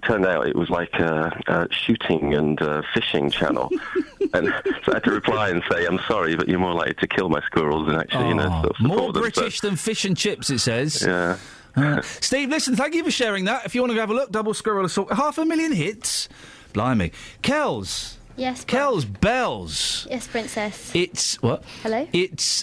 Speaker 27: Turned out it was like a shooting and fishing channel, and so I had to reply and say, "I'm sorry, but you're more likely to kill my squirrels than actually, sort of
Speaker 9: more British than fish and chips." It says.
Speaker 27: Yeah.
Speaker 9: Steve, listen, thank you for sharing that. If you want to have a look, Double Squirrel Assault, 500,000 hits. Blimey, Kells.
Speaker 3: Yes.
Speaker 9: Kells bells.
Speaker 3: Yes, Princess.
Speaker 9: It's what?
Speaker 3: Hello.
Speaker 9: It's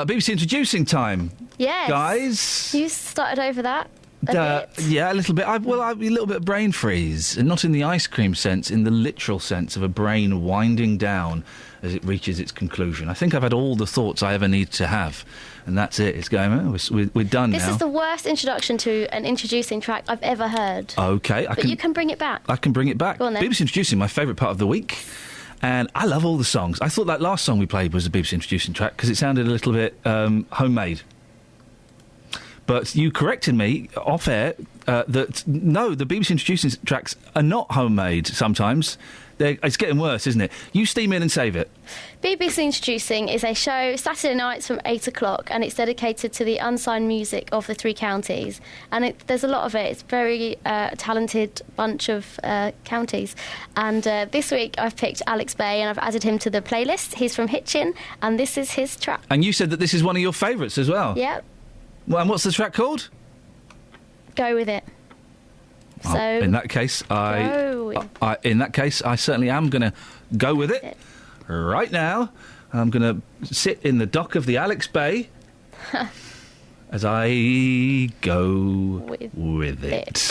Speaker 9: BBC Introducing time.
Speaker 3: Yes.
Speaker 9: Guys.
Speaker 3: You started over that. A bit.
Speaker 9: Yeah, a little bit. I've a little bit of brain freeze, and not in the ice cream sense, in the literal sense of a brain winding down as it reaches its conclusion. I think I've had all the thoughts I ever need to have, and that's it. It's going. We're done now.
Speaker 3: This is the worst introduction to an introducing track I've ever heard.
Speaker 9: Okay,
Speaker 3: but you can bring it back.
Speaker 9: I can bring it back.
Speaker 3: Go on then.
Speaker 9: BBC Introducing, my favourite part of the week. And I love all the songs. I thought that last song we played was a BBC Introducing track because it sounded a little bit homemade. But you corrected me off air that no, the BBC Introducing tracks are not homemade sometimes. It's getting worse, isn't it? You steam in and save it.
Speaker 3: BBC Introducing is a show Saturday nights from 8 o'clock, and it's dedicated to the unsigned music of the 3 counties. And there's a lot of it. It's a very talented bunch of counties. And this week I've picked Alex Bay, and I've added him to the playlist. He's from Hitchin, and this is his track.
Speaker 9: And you said that this is one of your favourites as well.
Speaker 3: Yep.
Speaker 9: Well, and what's the track called?
Speaker 3: Go with it. So
Speaker 9: in that case, I certainly am going to go with it right now. I'm going to sit in the dock of the Alex Bay as I go with it.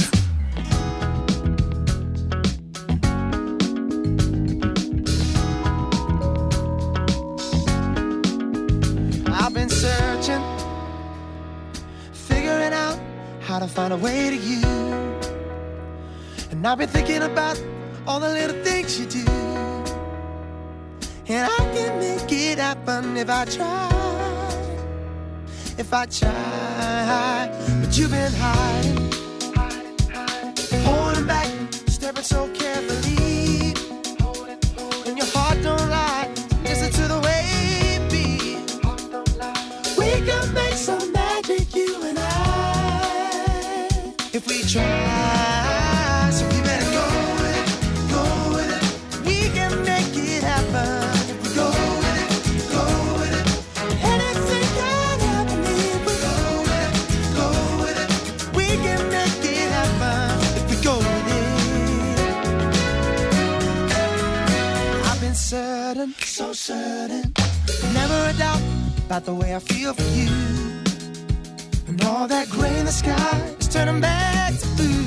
Speaker 1: I've been searching, figuring out how to find a way to you. And I've been thinking about all the little things you do. And I can make it happen if I try. if I try. But you've been hiding, holding back, stepping so carefully. And your heart don't lie, listen to the way it beats. We can make some magic, you and I, if we try. So we better go with it, go with it. We can make it happen. If we go with it, go with it. Anything can happen if we go with it, go with it. We can make it happen if we go with it. I've been certain, so certain, never a doubt about the way I feel for you. And all that gray in the sky is turning back to blue.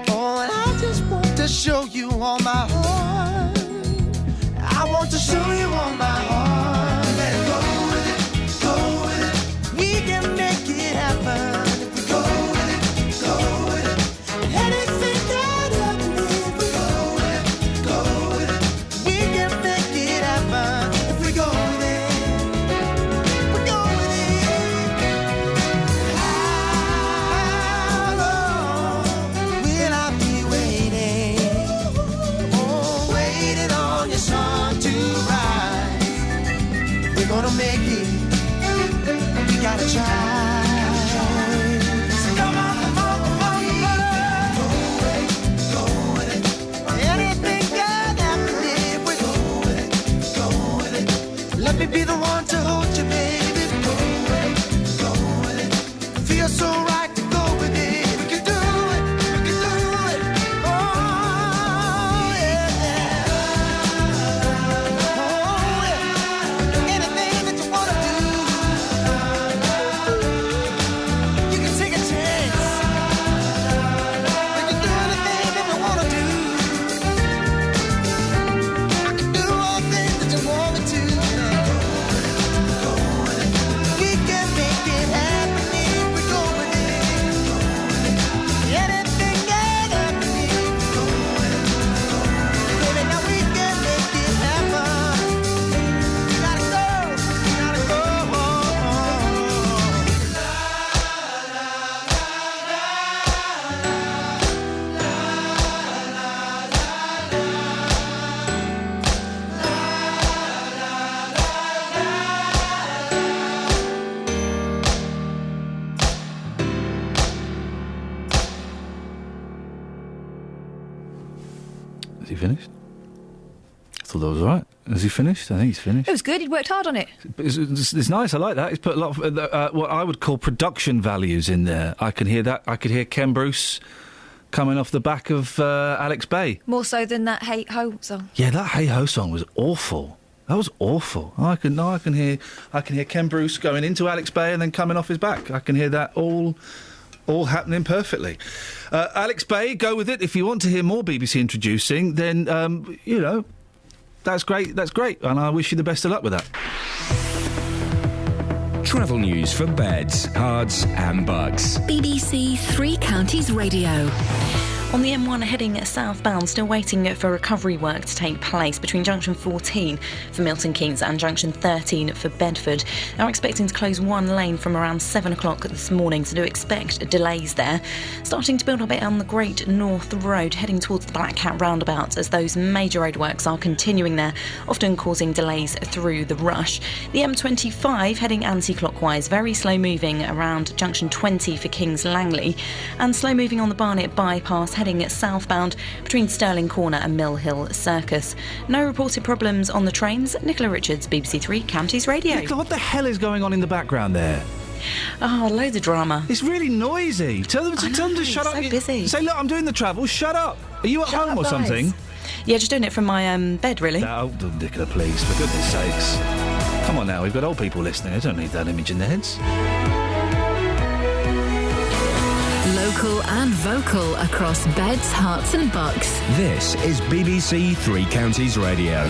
Speaker 1: Oh, and I just want to show you all my heart. I want to show you all my heart. Let it go with it, go with it. We can make it happen. If we go with it, go with it. Anything can happen if we go with it, go with it. We can make it happen if we go with it. We go with it. How long will I be waiting? Oh, waiting on your song to rise. We're gonna make it. We gotta try. So come on, come on, come on, come on. Go with it, anything can happen if we go with it, go with it. Let me be the one to hold you, baby. Go with it, go with it. Feels so right to go with it. We can do it, we can do it. Oh, yeah. Oh, yeah. Anything that you wanna do, you can take a chance. We can do anything that you wanna do. I can do all things that you want me to. Go with it. We can make it happen if we go with it. Anything can happen if we go with it. Baby, now we can make it happen. Gotta go, gotta go.
Speaker 9: Is he finished? I thought that was all right. Is he finished? I think he's finished.
Speaker 2: It was good. He'd worked hard on it.
Speaker 9: It's nice. I like that. He's put a lot of what I would call production values in there. I can hear that. I could hear Ken Bruce coming off the back of Alex Bay.
Speaker 2: More so than that Hey Ho song.
Speaker 9: Yeah, that Hey Ho song was awful. That was awful. I can hear Ken Bruce going into Alex Bay and then coming off his back. I can hear that all happening perfectly. Alex Bay, go with it. If you want to hear more BBC introducing, then that's great. That's great, and I wish you the best of luck with that.
Speaker 10: Travel news for beds, cards, and bugs.
Speaker 4: BBC Three Counties Radio.
Speaker 11: On the M1 heading southbound, still waiting for recovery work to take place between junction 14 for Milton Keynes and junction 13 for Bedford. Now expecting to close one lane from around 7 o'clock this morning, so do expect delays there. Starting to build up a bit on the Great North Road, heading towards the Black Cat roundabout as those major roadworks are continuing there, often causing delays through the rush. The M25 heading anti-clockwise, very slow moving around junction 20 for Kings Langley, and slow moving on the Barnet bypass heading southbound between Stirling Corner and Mill Hill Circus. No reported problems on the trains. Nicola Richards, BBC Three Counties Radio.
Speaker 9: Nicola, what the hell is going on in the background there?
Speaker 11: Oh, loads of drama.
Speaker 9: It's really noisy. Tell them to shut up.
Speaker 11: So busy.
Speaker 9: Say, look, I'm doing the travel. Shut up. Are you at home or something?
Speaker 11: Yeah, just doing it from my bed, really.
Speaker 9: No, Nicola, please, for goodness sakes. Come on now, we've got old people listening. They don't need that image in their heads.
Speaker 4: Local and vocal across beds, hearts and bucks.
Speaker 10: This is BBC Three Counties Radio.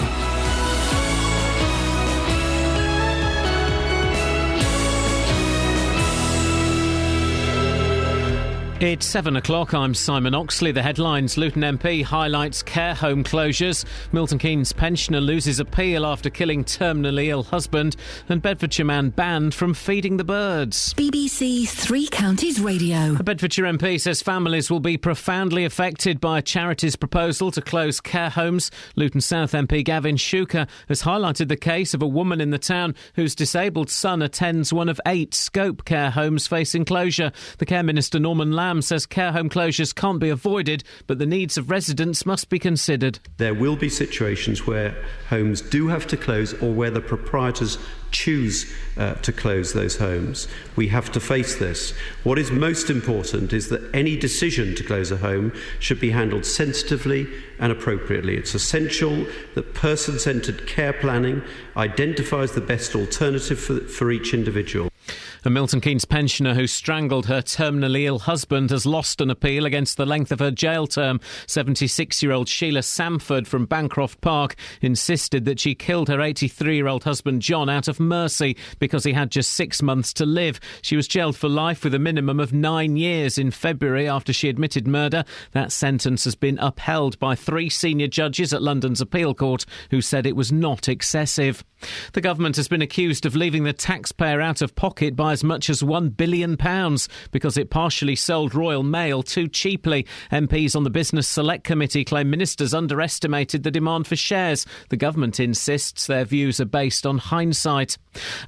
Speaker 21: It's 7 o'clock. I'm Simon Oxley. The headlines: Luton MP highlights care home closures, Milton Keynes pensioner loses appeal after killing terminally ill husband, and Bedfordshire man banned from feeding the birds.
Speaker 4: BBC Three Counties Radio.
Speaker 21: A Bedfordshire MP says families will be profoundly affected by a charity's proposal to close care homes. Luton South MP Gavin Shuker has highlighted the case of a woman in the town whose disabled son attends one of 8 scope care homes facing closure. The Care Minister Norman Lamb says care home closures can't be avoided, but the needs of residents must be considered.
Speaker 18: There will be situations where homes do have to close, or where the proprietors choose to close those homes. We have to face this. What is most important is that any decision to close a home should be handled sensitively and appropriately. It's essential that person-centred care planning identifies the best alternative for each individual.
Speaker 21: A Milton Keynes pensioner who strangled her terminally ill husband has lost an appeal against the length of her jail term. 76-year-old Sheila Samford from Bancroft Park insisted that she killed her 83-year-old husband John out of mercy because he had just 6 months to live. She was jailed for life with a minimum of 9 years in February after she admitted murder. That sentence has been upheld by 3 senior judges at London's appeal court who said it was not excessive. The government has been accused of leaving the taxpayer out of pocket by as much as £1 billion because it partially sold Royal Mail too cheaply. MPs on the Business Select Committee claim ministers underestimated the demand for shares. The government insists their views are based on hindsight.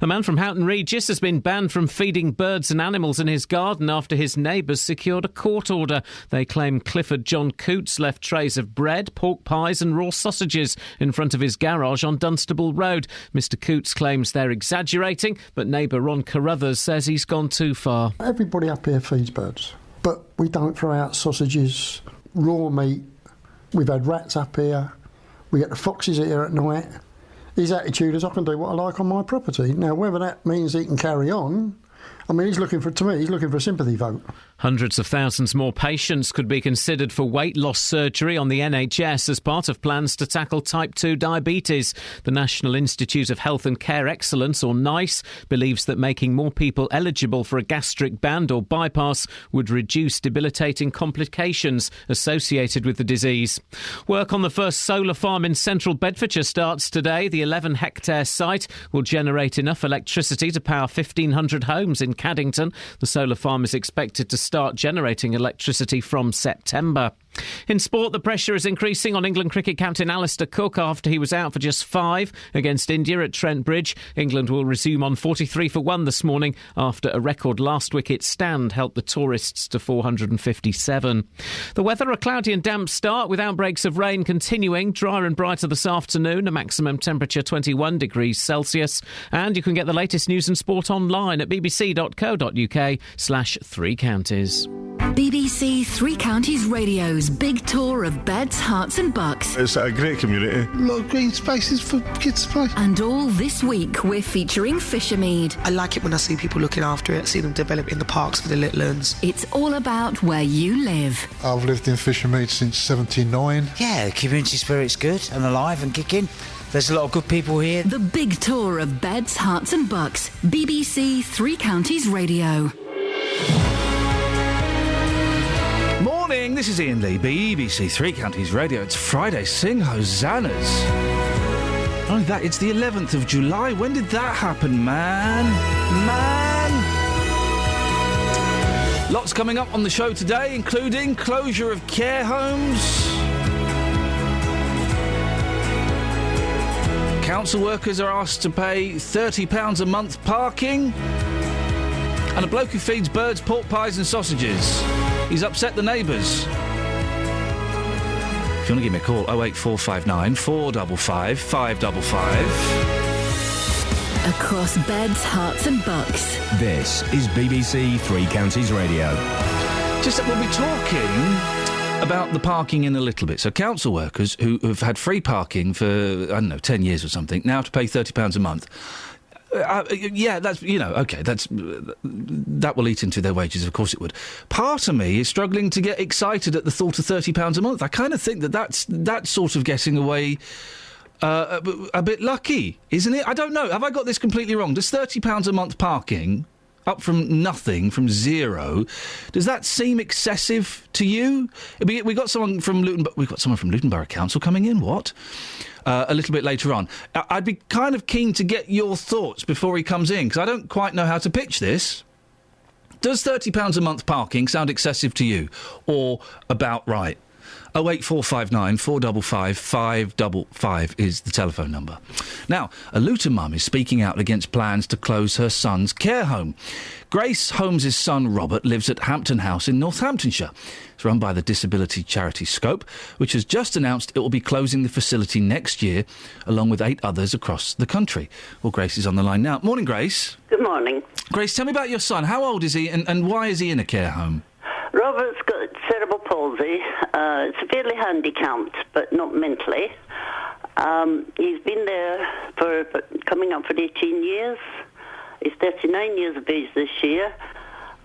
Speaker 21: A man from Houghton Regis has been banned from feeding birds and animals in his garden after his neighbours secured a court order. They claim Clifford John Coots left trays of bread, pork pies and raw sausages in front of his garage on Dunstable Road. Mr Coots claims they're exaggerating, but neighbour Ron Carruthers says he's gone too far.
Speaker 19: Everybody up here feeds birds, but we don't throw out sausages, raw meat. We've had rats up here. We get the foxes here at night. His attitude is, I can do what I like on my property. Now, whether that means he can carry on, I mean, he's looking for a sympathy vote.
Speaker 21: Hundreds of thousands more patients could be considered for weight loss surgery on the NHS as part of plans to tackle type 2 diabetes. The National Institute of Health and Care Excellence, or NICE, believes that making more people eligible for a gastric band or bypass would reduce debilitating complications associated with the disease. Work on the first solar farm in central Bedfordshire starts today. The 11-hectare site will generate enough electricity to power 1,500 homes in Caddington. The solar farm is expected to start generating electricity from September. In sport, the pressure is increasing on England cricket captain Alistair Cook after he was out for just 5 against India at Trent Bridge. England will resume on 43 for 1 this morning after a record last-wicket stand helped the tourists to 457. The weather, a cloudy and damp start with outbreaks of rain continuing. Drier and brighter this afternoon, a maximum temperature 21 degrees Celsius. And you can get the latest news and sport online at bbc.co.uk/3 counties.
Speaker 4: BBC Three Counties Radio's big tour of beds, hearts and bucks.
Speaker 12: It's a great community. A lot of green spaces for kids to play.
Speaker 4: And all this week we're featuring Fishermead.
Speaker 13: I like it when I see people looking after it, see them develop in the parks for the little uns.
Speaker 4: It's all about where you live.
Speaker 12: I've lived in Fishermead since '79.
Speaker 14: Yeah, the community spirit's good and alive and kicking. There's a lot of good people here.
Speaker 4: The big tour of beds, hearts and bucks. BBC Three Counties Radio.
Speaker 9: Morning, this is Iain Lee, BBC Three Counties Radio. It's Friday, sing hosannas. Oh, that, it's the 11th of July. When did that happen, man? Lots coming up on the show today, including closure of care homes. Council workers are asked to pay £30 a month parking. And a bloke who feeds birds pork pies and sausages. He's upset the neighbours. If you want to give me a call, 08459 455 555.
Speaker 4: Across beds, hearts and bucks.
Speaker 10: This is BBC Three Counties Radio.
Speaker 9: We'll be talking about the parking in a little bit. So council workers who have had free parking for, 10 years or something, now have to pay £30 a month. That will eat into their wages, of course it would. Part of me is struggling to get excited at the thought of £30 a month. I kind of think that's sort of getting away a bit lucky, isn't it? I don't know. Have I got this completely wrong? Does £30 a month parking up from nothing, from zero. Does that seem excessive to you? We got someone from Luton Borough Council coming in. What? A little bit later on. I'd be kind of keen to get your thoughts before he comes in, because I don't quite know how to pitch this. Does £30 a month parking sound excessive to you, or about right? 08459 455 555 is the telephone number. Now, a Luton mum is speaking out against plans to close her son's care home. Grace Holmes' son, Robert, lives at Hampton House in Northamptonshire. It's run by the disability charity Scope, which has just announced it will be closing the facility next year, along with 8 others across the country. Well, Grace is on the line now. Morning, Grace.
Speaker 20: Good morning.
Speaker 9: Grace, tell me about your son. How old is he, and why is he in a care home?
Speaker 20: Robert's got cerebral palsy, severely handicapped, but not mentally. He's been there for coming up for 18 years. He's 39 years of age this year.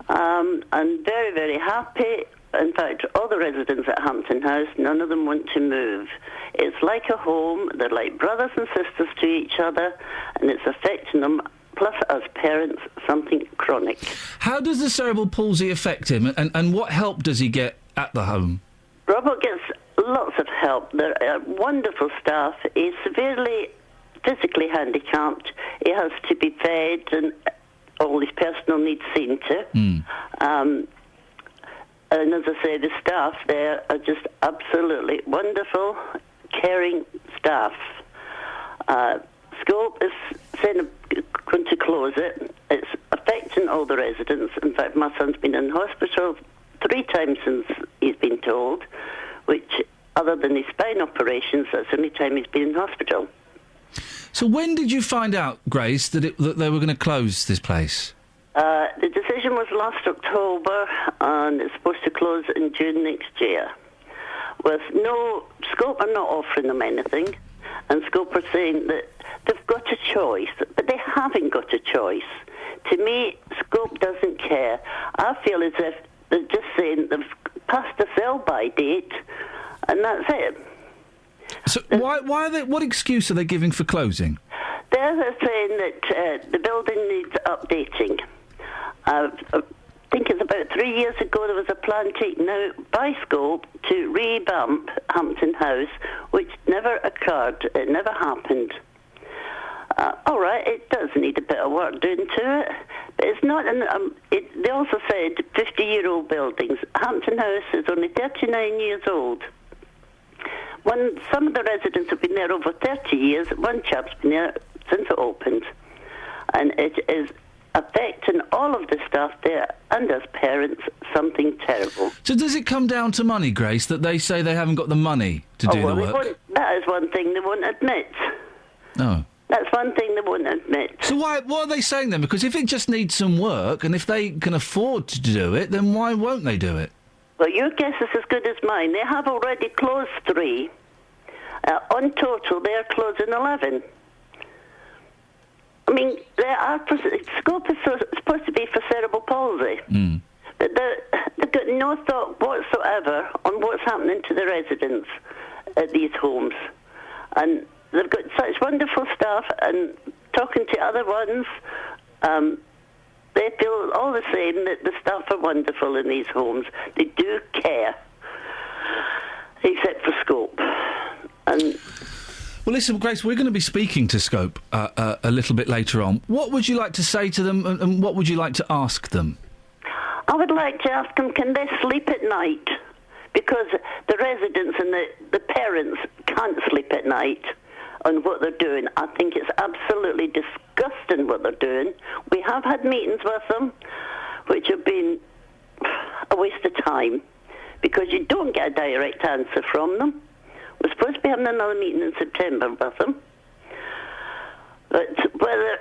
Speaker 20: I'm very, very happy. In fact, all the residents at Hampton House, none of them want to move. It's like a home. They're like brothers and sisters to each other, and it's affecting them, plus as parents, something chronic.
Speaker 9: How does the cerebral palsy affect him, and what help does he get at the home?
Speaker 20: Robert gets lots of help. They're wonderful staff. He's severely physically handicapped. He has to be fed and all his personal needs seen to. And as I say, the staff there are just absolutely wonderful, caring staff. Scope is saying going to close it. It's affecting all the residents. In fact, my son's been in hospital 3 times since he's been told, which, other than his spine operations, that's the only time he's been in hospital.
Speaker 9: So when did you find out, Grace, that they were going to close this place?
Speaker 20: The decision was last October, and it's supposed to close in June next year. With no Scope are not offering them anything, and Scope are saying that they've got a choice, but they haven't got a choice. To me, Scope doesn't care. I feel as if they're just saying they've passed the sell-by date, and that's it.
Speaker 9: So why are they? What excuse are they giving for closing?
Speaker 20: They're saying that the building needs updating. I think it's about 3 years ago there was a plan taken out by Scope to revamp Hampton House, which never occurred. It never happened. All right, it does need a bit of work doing to it, but it's not. They also said 50-year-old buildings. Hampton House is only 39 years old. Some of the residents have been there over 30 years. One chap's been there since it opened, and it is affecting all of the staff there and as parents something terrible.
Speaker 9: So does it come down to money, Grace, that they say they haven't got the money to do the work?
Speaker 20: That is one thing they won't admit.
Speaker 9: No.
Speaker 20: That's one thing they won't admit.
Speaker 9: So what are they saying then? Because if it just needs some work, and if they can afford to do it, then why won't they do it?
Speaker 20: Well, your guess is as good as mine. They have already closed 3. On total, they're closing 11. I mean, Scope is supposed to be for cerebral palsy. But they've got no thought whatsoever on what's happening to the residents at these homes. And they've got such wonderful staff, and talking to other ones, they feel all the same that the staff are wonderful in these homes. They do care, except for Scope. And
Speaker 9: well, listen, Grace, we're going to be speaking to Scope a little bit later on. What would you like to say to them, and what would you like to ask them?
Speaker 20: I would like to ask them, can they sleep at night? Because the residents and the parents can't sleep at night on what they're doing. I think it's absolutely disgusting what they're doing. We have had meetings with them, which have been a waste of time, because you don't get a direct answer from them. We're supposed to be having another meeting in September with them. But whether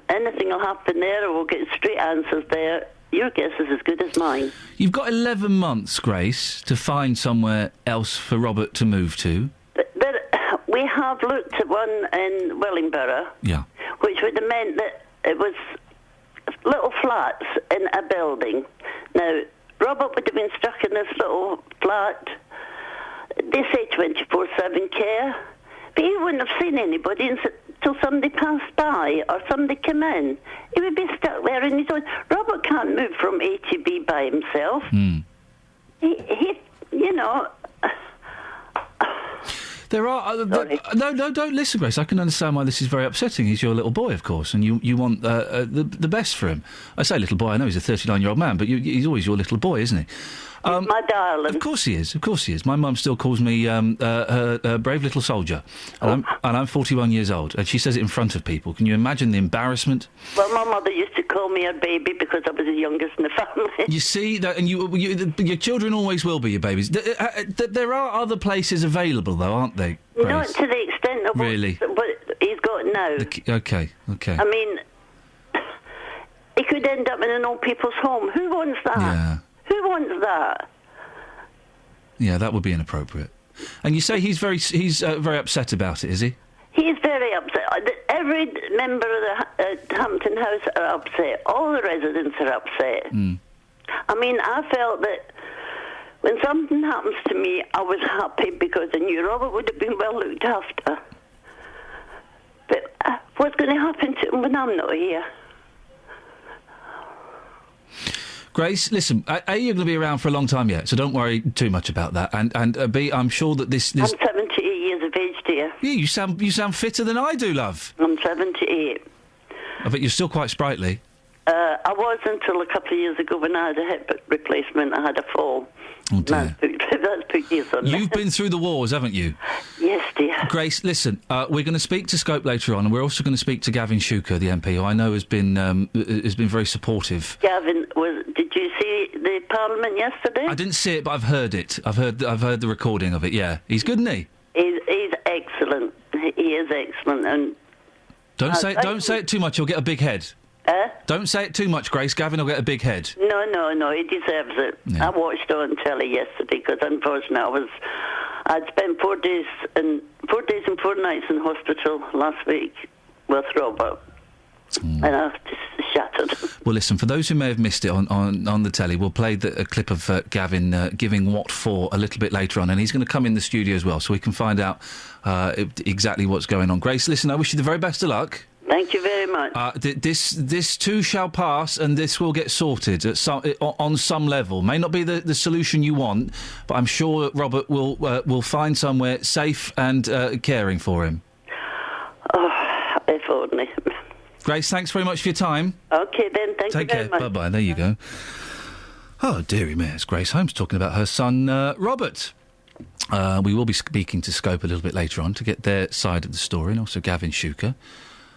Speaker 20: anything will happen there or we'll get straight answers there, your guess is as good as mine.
Speaker 9: You've got 11 months, Grace, to find somewhere else for Robert to move to.
Speaker 20: We have looked at one in Wellingborough, which would have meant that it was little flats in a building. Now, Robert would have been stuck in this little flat. They say 24/7 care, but he wouldn't have seen anybody till somebody passed by or somebody came in. He would be stuck there in his own. Robert can't move from A to B by himself. He you know...
Speaker 9: There are... no, don't listen, Grace. I can understand why this is very upsetting. He's your little boy, of course, and you want the best for him. I say little boy, I know he's a 39-year-old man, but he's always your little boy, isn't he?
Speaker 20: He's my darling.
Speaker 9: Of course he is, of course he is. My mum still calls me her brave little soldier, and I'm 41 years old, and she says it in front of people. Can you imagine the embarrassment?
Speaker 20: Well, my mother used to call me her baby because I was the youngest in the family.
Speaker 9: You see, that, and your children always will be your babies. There are other places available, though, aren't they, Grace?
Speaker 20: Not to the extent of
Speaker 9: really?
Speaker 20: what he's got now.
Speaker 9: Okay.
Speaker 20: I mean, he could end up in an old people's home. Who wants that?
Speaker 9: Yeah.
Speaker 20: Who wants that?
Speaker 9: Yeah, that would be inappropriate. And you say he's very upset about it, is he?
Speaker 20: He's very upset. Every member of the Hampton House are upset. All the residents are upset. I mean, I felt that when something happens to me, I was happy because I knew Robert would have been well looked after. But what's going to happen to him when I'm not here?
Speaker 9: Grace, listen, A, you're going to be around for a long time yet, so don't worry too much about that. And B, I'm sure that this...
Speaker 20: I'm 78 years of age, dear.
Speaker 9: Yeah, you sound fitter than I do, love.
Speaker 20: I'm 78.
Speaker 9: I bet you're still quite sprightly.
Speaker 20: I was until a couple of years ago when I had a hip replacement. I had a fall.
Speaker 9: Oh, dear.
Speaker 20: That's put years on
Speaker 9: You've been through the wars, haven't you?
Speaker 20: Yes, dear.
Speaker 9: Grace, listen, we're going to speak to Scope later on, and we're also going to speak to Gavin Shuker, the MP, who I know has been very supportive.
Speaker 20: Gavin, did you see the Parliament yesterday?
Speaker 9: I didn't see it, but I've heard it. I've heard the recording of it, yeah. He's good, isn't he?
Speaker 20: He's excellent. He is excellent. And
Speaker 9: Don't say it too much, you'll get a big head. Don't say it too much, Grace. Gavin will get a big head.
Speaker 20: No, he deserves it.
Speaker 9: Yeah.
Speaker 20: I watched on telly yesterday because unfortunately I'd spent 4 days and 4 nights in hospital last week with Robert. And I was just shattered.
Speaker 9: Well, listen, for those who may have missed it on the telly, we'll play a clip of Gavin giving what for a little bit later on, and he's going to come in the studio as well, so we can find out exactly what's going on. Grace, listen, I wish you the very best of luck.
Speaker 20: Thank you very much.
Speaker 9: This too shall pass, and this will get sorted on some level. May not be the solution you want, but I'm sure Robert will find somewhere safe and caring for him.
Speaker 20: Oh, if only.
Speaker 9: Grace, thanks very much for your time.
Speaker 20: Okay, then. Thank you very much.
Speaker 9: Take care. Bye-bye. There you go. Oh, dearie me, it's Grace Holmes talking about her son, Robert. We will be speaking to Scope a little bit later on to get their side of the story, and also Gavin Shuker.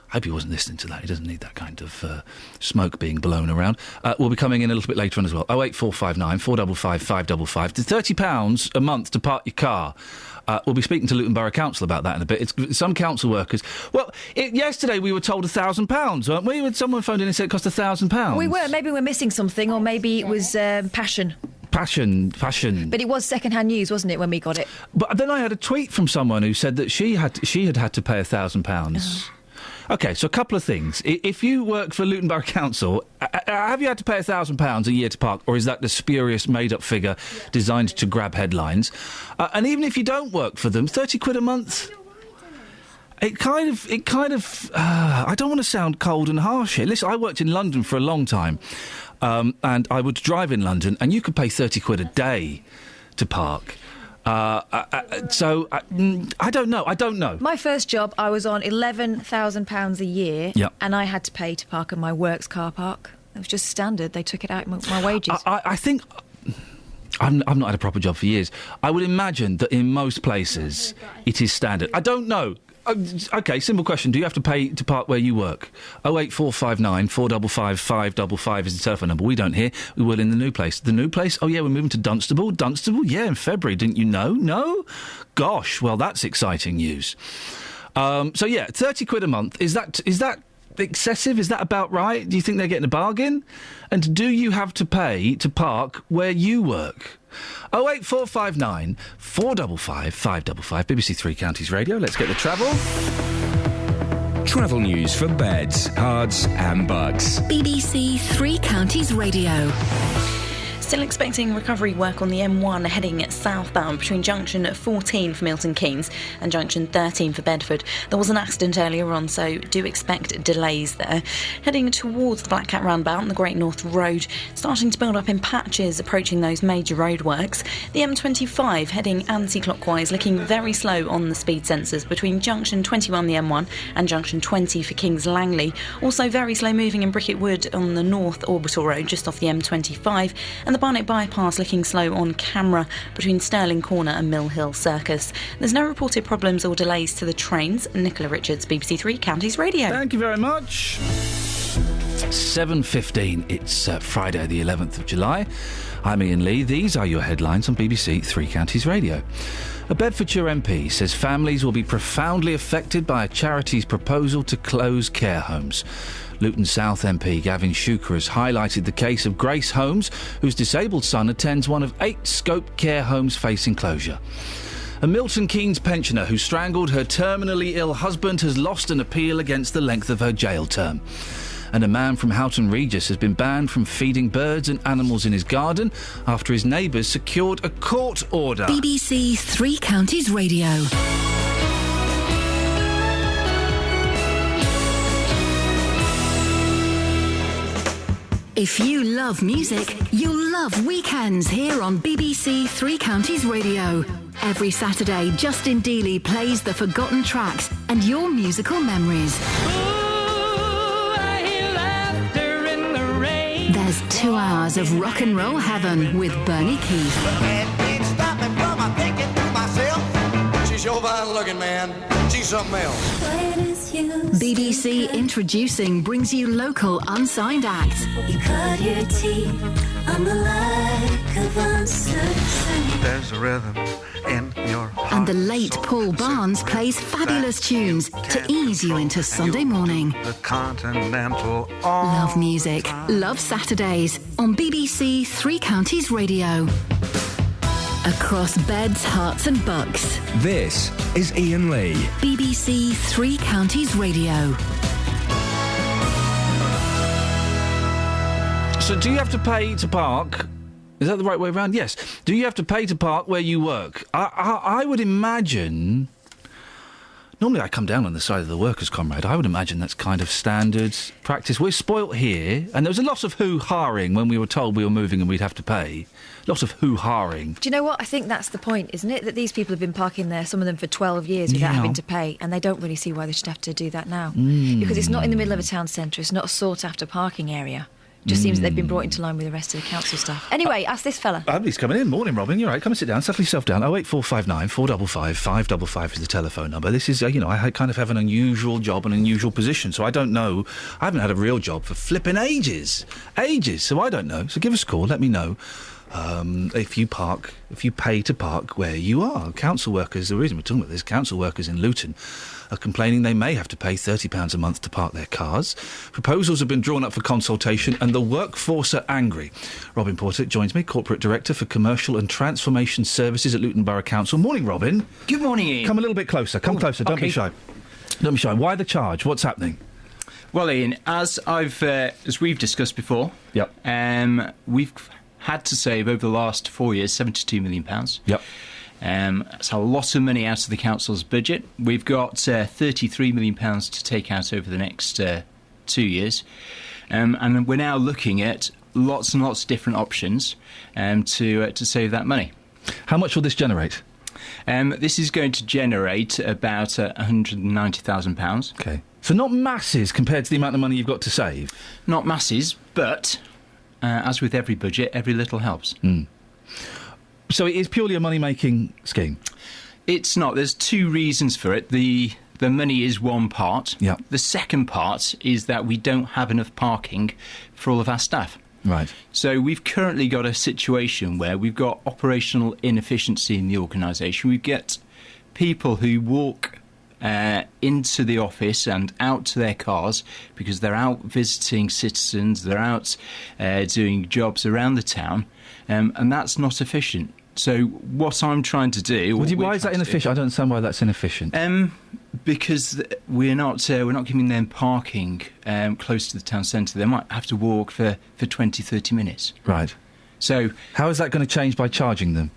Speaker 9: I hope he wasn't listening to that. He doesn't need that kind of smoke being blown around. We'll be coming in a little bit later on as well. 08459 455 555. To £30 a month to park your car. We'll be speaking to Luton Borough Council about that in a bit. Some council workers... Well, yesterday we were told £1,000, weren't we? Someone phoned in and said it cost £1,000.
Speaker 2: We were. Maybe we're missing something, or maybe it was passion.
Speaker 9: Passion.
Speaker 2: But it was second-hand news, wasn't it, when we got it?
Speaker 9: But then I had a tweet from someone who said that she had to pay £1,000. OK, so a couple of things. If you work for Luton Borough Council, have you had to pay £1,000 a year to park, or is that the spurious made-up figure designed to grab headlines? And even if you don't work for them, £30 a month... It kind of... I don't want to sound cold and harsh here. Listen, I worked in London for a long time, and I would drive in London, and you could pay £30 a day to park. So I don't know.
Speaker 2: My first job, I was on £11,000 a year, and I had to pay to park in my works car park. It was just standard. They took it out of my wages.
Speaker 9: I think... I've not had a proper job for years. I would imagine that in most places it is standard. I don't know. OK, simple question. Do you have to pay to park where you work? 08459 455 555 is the telephone number. We don't hear. We will in the new place. The new place? Oh, yeah, we're moving to Dunstable. Dunstable? Yeah, in February. Didn't you know? No? Gosh, well, that's exciting news. So, yeah, £30 a month. Is that excessive? Is that about right? Do you think they're getting a bargain? And do you have to pay to park where you work? 08459 455 555 BBC Three Counties Radio. Let's get the travel.
Speaker 10: Travel news for beds, cards and bugs.
Speaker 4: BBC Three Counties Radio.
Speaker 11: Still expecting recovery work on the M1 heading southbound between junction 14 for Milton Keynes and junction 13 for Bedford. There was an accident earlier on, so do expect delays there. Heading towards the Black Cat roundabout and the Great North Road, starting to build up in patches approaching those major roadworks. The M25 heading anti-clockwise, looking very slow on the speed sensors between junction 21 the M1 and junction 20 for Kings Langley. Also very slow moving in Bricket Wood on the North Orbital Road just off the M25, and the Barnet Bypass looking slow on camera between Stirling Corner and Mill Hill Circus. There's no reported problems or delays to the trains. Nicola Richards, BBC Three Counties Radio.
Speaker 9: Thank you very much. 7:15. It's Friday the 11th of July. I'm Iain Lee. These are your headlines on BBC Three Counties Radio. A Bedfordshire MP says families will be profoundly affected by a charity's proposal to close care homes. Luton South MP Gavin Shuker has highlighted the case of Grace Holmes, whose disabled son attends one of 8 Scope care homes facing closure. A Milton Keynes pensioner who strangled her terminally ill husband has lost an appeal against the length of her jail term. And a man from Houghton Regis has been banned from feeding birds and animals in his garden after his neighbours secured a court order.
Speaker 4: BBC Three Counties Radio. If you love music, you'll love weekends here on BBC Three Counties Radio. Every Saturday, Justin Dealey plays the forgotten tracks and your musical memories. There's 2 hours of rock and roll heaven with Bernie Keith.
Speaker 1: She's your fine looking, man. She's something else.
Speaker 4: BBC Introducing brings you local unsigned acts.
Speaker 1: You cut your teeth on the like of uncertain.
Speaker 23: There's a rhythm in your heart.
Speaker 4: And the late Paul Barnes plays fabulous tunes to ease you into Sunday morning.
Speaker 23: The continental
Speaker 4: Love music, love Saturdays on BBC Three Counties Radio. Across beds, hearts and bucks.
Speaker 10: This is Iain Lee.
Speaker 4: BBC Three Counties Radio.
Speaker 9: So do you have to pay to park? Is that the right way around? Yes. Do you have to pay to park where you work? I would imagine... Normally I come down on the side of the workers' comrade. I would imagine that's kind of standard practice. We're spoilt here, and there was a lot of hoo-haring when we were told we were moving and we'd have to pay. Lots of hoo-haring.
Speaker 2: Do you know what? I think that's the point, isn't it? That these people have been parking there, some of them for 12 years without having to pay, and they don't really see why they should have to do that now. Because it's not in the middle of a town centre, it's not a sought-after parking area. It just seems that they've been brought into line with the rest of the council staff. Anyway, ask this fella.
Speaker 9: He's coming in. Morning, Robin. You're right. Come and sit down. Settle yourself down. 08459 455 555 is the telephone number. This is, I kind of have an unusual job, an unusual position, so I don't know. I haven't had a real job for flipping ages. So I don't know. So give us a call. Let me know. If you pay to park where you are. Council workers, the reason we're talking about this, council workers in Luton are complaining they may have to pay £30 a month to park their cars. Proposals have been drawn up for consultation and the workforce are angry. Robin Porter joins me, Corporate Director for Commercial and Transformation Services at Luton Borough Council. Morning, Robin.
Speaker 5: Good morning, Iain.
Speaker 9: Come a little bit closer. Come closer. Don't be shy. Don't be shy. Why the charge? What's happening?
Speaker 5: Well, Iain, as we've discussed before, we've had to save over the last 4 years £72 million.
Speaker 9: Yep.
Speaker 5: That's a lot of money out of the council's budget. We've got £33 million to take out over the next 2 years. And we're now looking at lots and lots of different options to save that money.
Speaker 9: How much will this generate?
Speaker 5: This is going to generate about £190,000.
Speaker 9: Okay. So not masses compared to the amount of money you've got to save?
Speaker 5: Not masses, but as with every budget, every little helps.
Speaker 9: So it is purely a money-making scheme?
Speaker 5: It's not. There's 2 reasons for it. The money is one part.
Speaker 9: Yeah.
Speaker 5: The second part is that we don't have enough parking for all of our staff.
Speaker 9: Right.
Speaker 5: So we've currently got a situation where we've got operational inefficiency in the organisation. We get people who walk into the office and out to their cars because they're out visiting citizens, they're out doing jobs around the town, and that's not efficient. So what I'm trying to do...
Speaker 9: Why is that inefficient? I don't understand why that's inefficient.
Speaker 5: Because we're not giving them parking close to the town centre. They might have to walk for 20, 30 minutes.
Speaker 9: Right.
Speaker 5: So
Speaker 9: how is that going to change by charging them?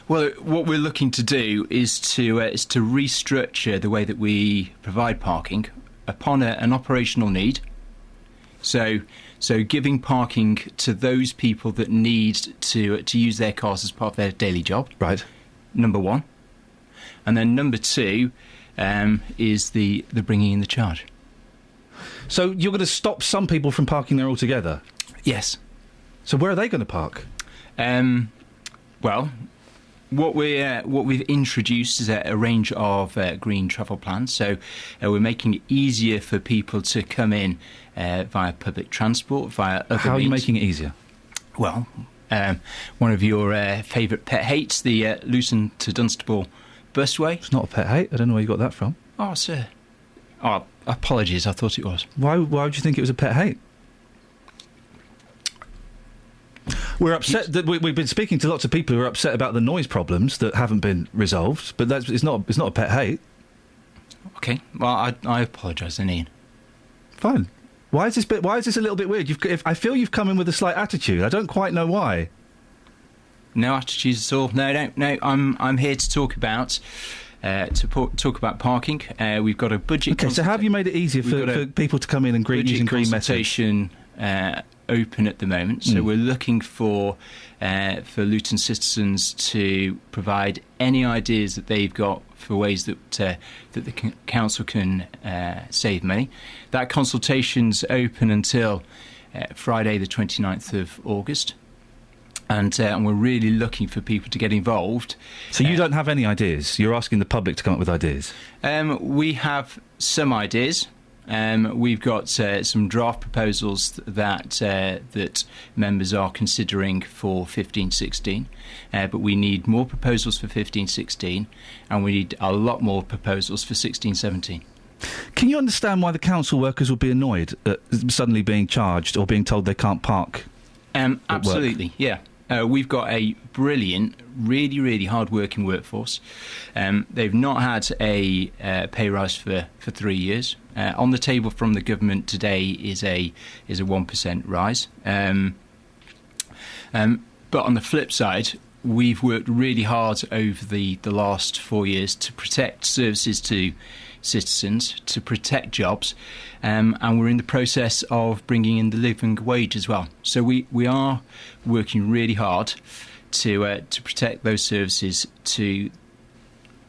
Speaker 5: Well, what we're looking to do is to restructure the way that we provide parking upon an operational need. So giving parking to those people that need to use their cars as part of their daily job.
Speaker 9: Right.
Speaker 5: Number one. And then number two is the bringing in the charge.
Speaker 9: So you're going to stop some people from parking there altogether?
Speaker 5: Yes.
Speaker 9: So where are they going to park?
Speaker 5: Well, what we've introduced is a range of green travel plans. So we're making it easier for people to come in via public transport, via other
Speaker 9: How are you
Speaker 5: means.
Speaker 9: making it easier?
Speaker 5: Well, one of your favourite pet hates, the Luton to Dunstable busway.
Speaker 9: It's not a pet hate. I don't know where you got that from.
Speaker 5: Oh, sir. Oh, apologies. I thought it was.
Speaker 9: Why would you think it was a pet hate? We're upset that we've been speaking to lots of people who are upset about the noise problems that haven't been resolved, but it's not a pet hate.
Speaker 5: Okay. Well, I apologise, then, Ian.
Speaker 9: Fine. Why is this a little bit weird? I feel you've come in with a slight attitude. I don't quite know why.
Speaker 5: No attitudes at all. No. I'm here to talk about talk about parking. We've got a budget.
Speaker 9: Okay, so how have you made it easier for people to come in and using green methods?
Speaker 5: Consultation open at the moment, so we're looking for Luton citizens to provide any ideas that they've got for ways that the council can save money. That consultation's open until Friday the 29th of August. And we're really looking for people to get involved.
Speaker 9: So you don't have any ideas? You're asking the public to come up with ideas?
Speaker 5: We have some ideas. We've got some draft proposals that members are considering for 15-16, but we need more proposals for 15-16, and we need a lot more proposals for 16-17.
Speaker 9: Can you understand why the council workers would be annoyed at suddenly being charged or being told they can't park?
Speaker 5: Absolutely, yeah. We've got a brilliant, really, really hard-working workforce. They've not had a pay rise for 3 years. On the table from the government today is a 1% rise. But on the flip side, we've worked really hard over the last 4 years to protect services to citizens, to protect jobs, and we're in the process of bringing in the living wage as well. So we are working really hard to protect those services to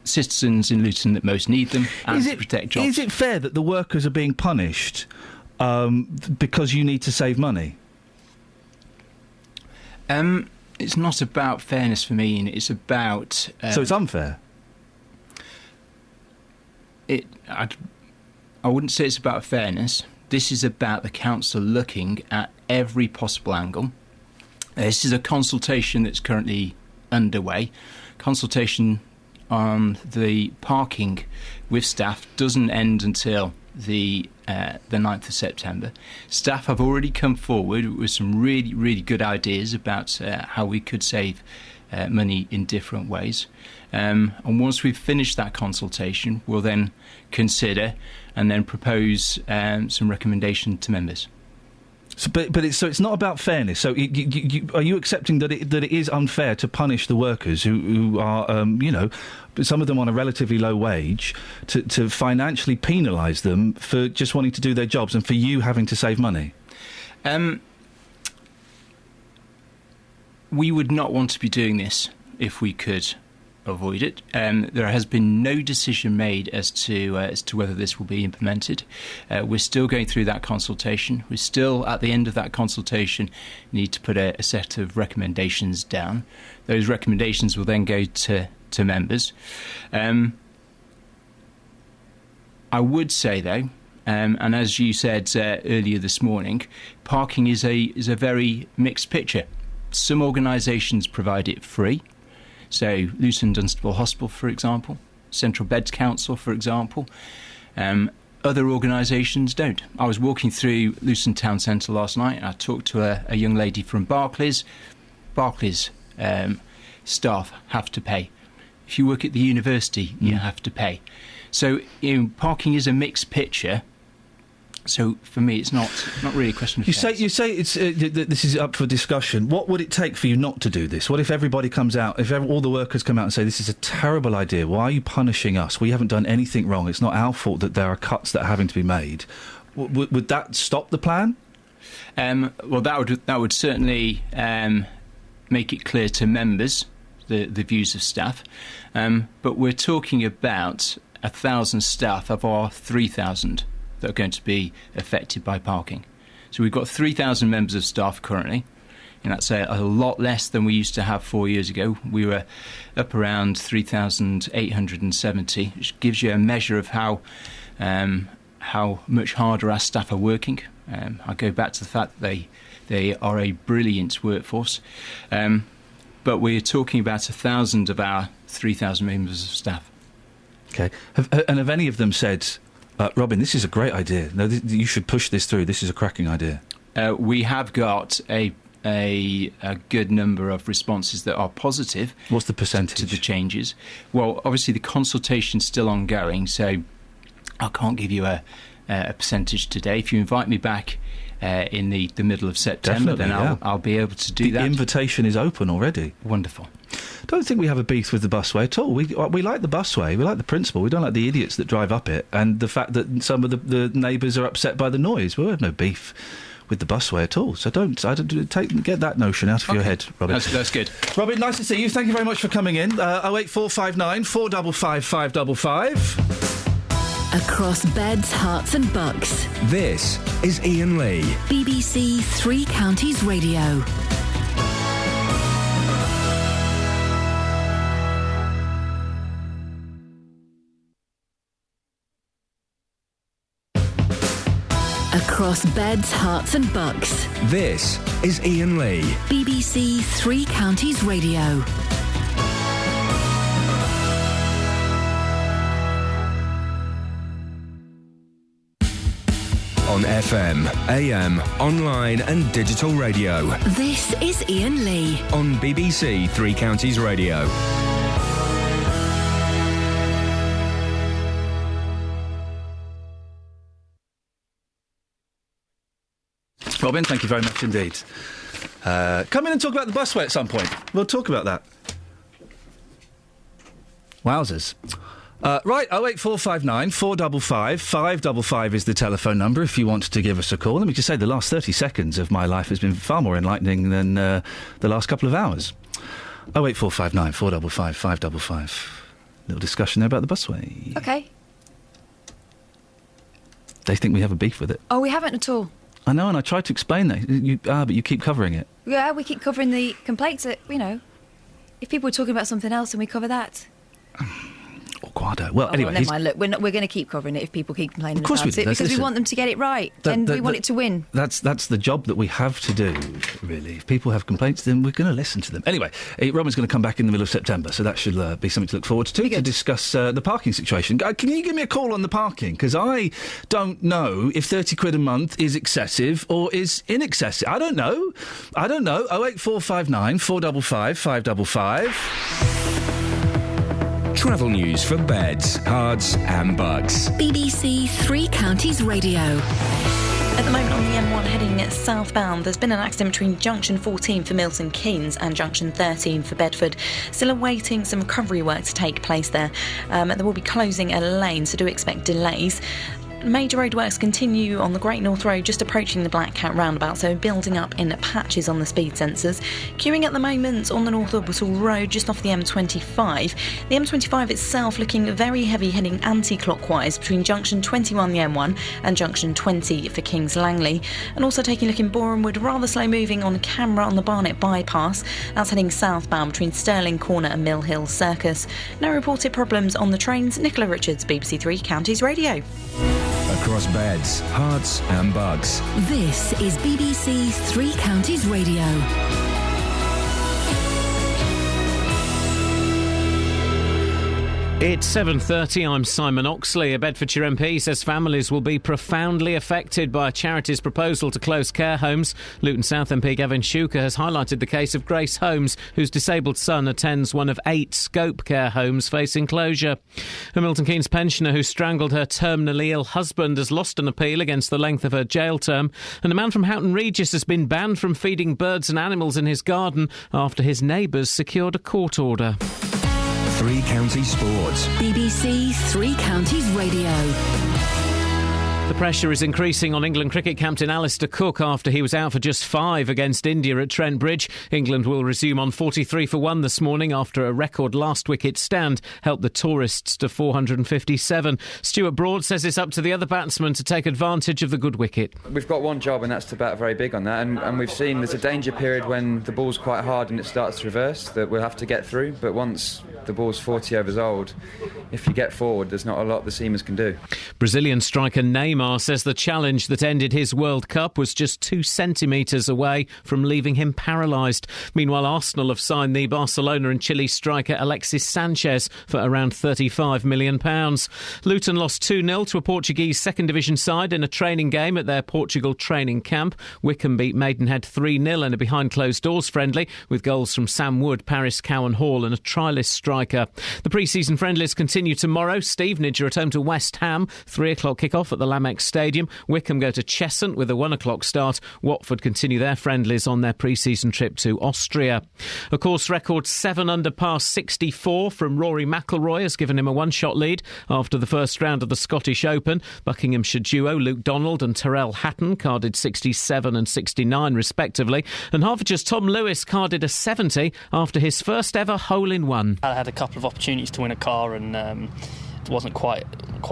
Speaker 5: citizens in Luton that most need them, and to protect jobs.
Speaker 9: Is it fair that the workers are being punished because you need to save money?
Speaker 5: It's not about fairness for me, and it's about...
Speaker 9: so it's unfair?
Speaker 5: I wouldn't say it's about fairness. This is about the council looking at every possible angle. This is a consultation that's currently underway. Consultation on the parking with staff doesn't end until the 9th of September. Staff have already come forward with some really, really good ideas about how we could save money in different ways. And once we've finished that consultation, we'll then consider and then propose some recommendation to members.
Speaker 9: So, but it's not about fairness. So, are you accepting that it is unfair to punish the workers who are, some of them on a relatively low wage, to financially penalise them for just wanting to do their jobs and for you having to save money?
Speaker 5: We would not want to be doing this if we could avoid it. There has been no decision made as to whether this will be implemented. We're still going through that consultation. We're still at the end of that consultation need to put a set of recommendations down. Those recommendations will then go to members. I would say though, and as you said earlier this morning, parking is a very mixed picture. Some organisations provide it free. So Luton Dunstable Hospital, for example, Central Beds Council, for example. Other organisations don't. I was walking through Luton Town Centre last night and I talked to a young lady from Barclays. Barclays staff have to pay. If you work at the university, you have to pay. So parking is a mixed picture. So for me, it's not really a question of
Speaker 9: You say it's this is up for discussion. What would it take for you not to do this? What if everybody comes out, if all the workers come out and say this is a terrible idea? Why are you punishing us? We haven't done anything wrong. It's not our fault that there are cuts that are having to be made. Would that stop the plan?
Speaker 5: Well, that would certainly make it clear to members the views of staff. But we're talking about 1,000 staff of our 3,000 that are going to be affected by parking. So we've got 3,000 members of staff currently, and that's a lot less than we used to have 4 years ago. We were up around 3,870, which gives you a measure of how much harder our staff are working. I go back to the fact that they are a brilliant workforce, but we're talking about 1,000 of our 3,000 members of staff.
Speaker 9: Okay, have any of them said, Robin, this is a great idea. No, you should push this through. This is a cracking idea.
Speaker 5: We have got a good number of responses that are positive.
Speaker 9: What's the percentage
Speaker 5: to the changes? Well, obviously the consultation's still ongoing, so I can't give you a percentage today. If you invite me back in the middle of September, then I'll be able to do that.
Speaker 9: The invitation is open already.
Speaker 5: Wonderful.
Speaker 9: Don't think we have a beef with the busway at all. We like the busway. We like the principle. We don't like the idiots that drive up it, and the fact that some of the neighbours are upset by the noise. We have no beef with the busway at all. So get that notion out of your head, Robin.
Speaker 5: That's good.
Speaker 9: Robin, nice to see you. Thank you very much for coming in. 08459 455 555.
Speaker 4: Across beds, hearts and bucks.
Speaker 10: This is Iain Lee.
Speaker 4: BBC Three Counties Radio. Across beds, hearts and bucks.
Speaker 10: This is Iain Lee.
Speaker 4: BBC Three Counties Radio.
Speaker 10: On FM, AM, online and digital radio.
Speaker 4: This is Iain Lee.
Speaker 10: On BBC Three Counties Radio.
Speaker 9: Robin, thank you very much indeed. Come in and talk about the busway at some point. We'll talk about that. Wowzers. Right, 08459 455 555 is the telephone number if you want to give us a call. Let me just say the last 30 seconds of my life has been far more enlightening than the last couple of hours. 08459 455 555. Little discussion there about the busway.
Speaker 2: OK.
Speaker 9: They think we have a beef with it.
Speaker 2: Oh, we haven't at all.
Speaker 9: I know, and I tried to explain that. But you keep covering it.
Speaker 2: Yeah, we keep covering the complaints that, if people were talking about something else and we cover that.
Speaker 9: Guardo. Well, anyway,
Speaker 2: never mind. Look, we're going to keep covering it if people keep complaining
Speaker 9: about
Speaker 2: it because we want them to get it right and we want it to win.
Speaker 9: That's the job that we have to do, really. If people have complaints, then we're going to listen to them. Anyway, Robin's going to come back in the middle of September, so that should be something to look forward to discuss the parking situation. Can you give me a call on the parking? Because I don't know if 30 quid a month is excessive or is inexcessive. I don't know. 08459 455 555.
Speaker 10: Travel news for beds, cards and bugs.
Speaker 4: BBC Three Counties Radio.
Speaker 11: At the moment on the M1 heading southbound, there's been an accident between junction 14 for Milton Keynes and junction 13 for Bedford. Still awaiting some recovery work to take place there. They will be closing a lane, so do expect delays. Major roadworks continue on the Great North Road, just approaching the Black Cat roundabout, so building up in patches on the speed sensors. Queuing at the moment on the North Orbital Road, just off the M25. The M25 itself looking very heavy, heading anti-clockwise between junction 21, the M1, and junction 20 for Kings Langley. And also taking a look in Borehamwood, rather slow moving on camera on the Barnet bypass. That's heading southbound between Stirling Corner and Mill Hill Circus. No reported problems on the trains. Nicola Richards, BBC Three Counties Radio.
Speaker 10: Across beds, hearts and bugs.
Speaker 4: This is BBC Three Counties Radio.
Speaker 21: It's 7:30. I'm Simon Oxley. A Bedfordshire MP says families will be profoundly affected by a charity's proposal to close care homes. Luton South MP Gavin Shuker has highlighted the case of Grace Holmes, whose disabled son attends one of 8 Scope care homes facing closure. A Milton Keynes pensioner who strangled her terminally ill husband has lost an appeal against the length of her jail term. And a man from Houghton Regis has been banned from feeding birds and animals in his garden after his neighbours secured a court order.
Speaker 10: Three Counties Sports.
Speaker 4: BBC Three Counties Radio.
Speaker 21: The pressure is increasing on England cricket captain Alistair Cook after he was out for just 5 against India at Trent Bridge. England will resume on 43 for 1 this morning after a record last-wicket stand helped the tourists to 457. Stuart Broad says it's up to the other batsmen to take advantage of the good wicket.
Speaker 6: We've got one job, and that's to bat very big on that, and we've seen there's a danger period when the ball's quite hard and it starts to reverse that we'll have to get through, but once the ball's 40 overs old, if you get forward, there's not a lot the seamers can do.
Speaker 21: Brazilian striker Neymar says the challenge that ended his World Cup was just 2 centimetres away from leaving him paralysed. Meanwhile, Arsenal have signed the Barcelona and Chile striker Alexis Sanchez for around £35 million. Luton lost 2-0 to a Portuguese second division side in a training game at their Portugal training camp. Wycombe beat Maidenhead 3-0 in a behind closed doors friendly with goals from Sam Wood, Paris Cowan Hall and a trialist striker. The pre-season friendlies continue tomorrow. Stevenage are at home to West Ham, 3 o'clock kick-off at the Lamex Stadium. Wycombe go to Cheshunt with a 1 o'clock start. Watford continue their friendlies on their pre-season trip to Austria. A course record 7 under par 64 from Rory McIlroy has given him a 1-shot lead after the first round of the Scottish Open. Buckinghamshire duo Luke Donald and Tyrrell Hatton carded 67 and 69 respectively, and Hertfordshire's Tom Lewis carded a 70 after his first ever hole-in-one.
Speaker 8: I had a couple of opportunities to win a car and it wasn't quite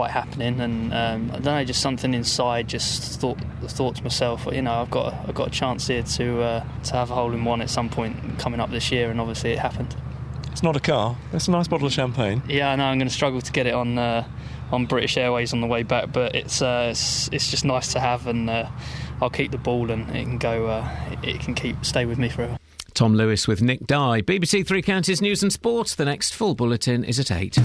Speaker 8: happening, and I don't know, just something inside just thought to myself, you know, I've got a chance here to have a hole-in-one at some point coming up this year, and obviously it happened.
Speaker 15: It's not a car, it's a nice bottle of champagne.
Speaker 8: Yeah, I know I'm going to struggle to get it on British Airways on the way back, but it's just nice to have, and I'll keep the ball and it can go. It can stay with me forever.
Speaker 21: Tom Lewis with Nick Dye. BBC Three Counties News and Sport. The next full bulletin is at 8.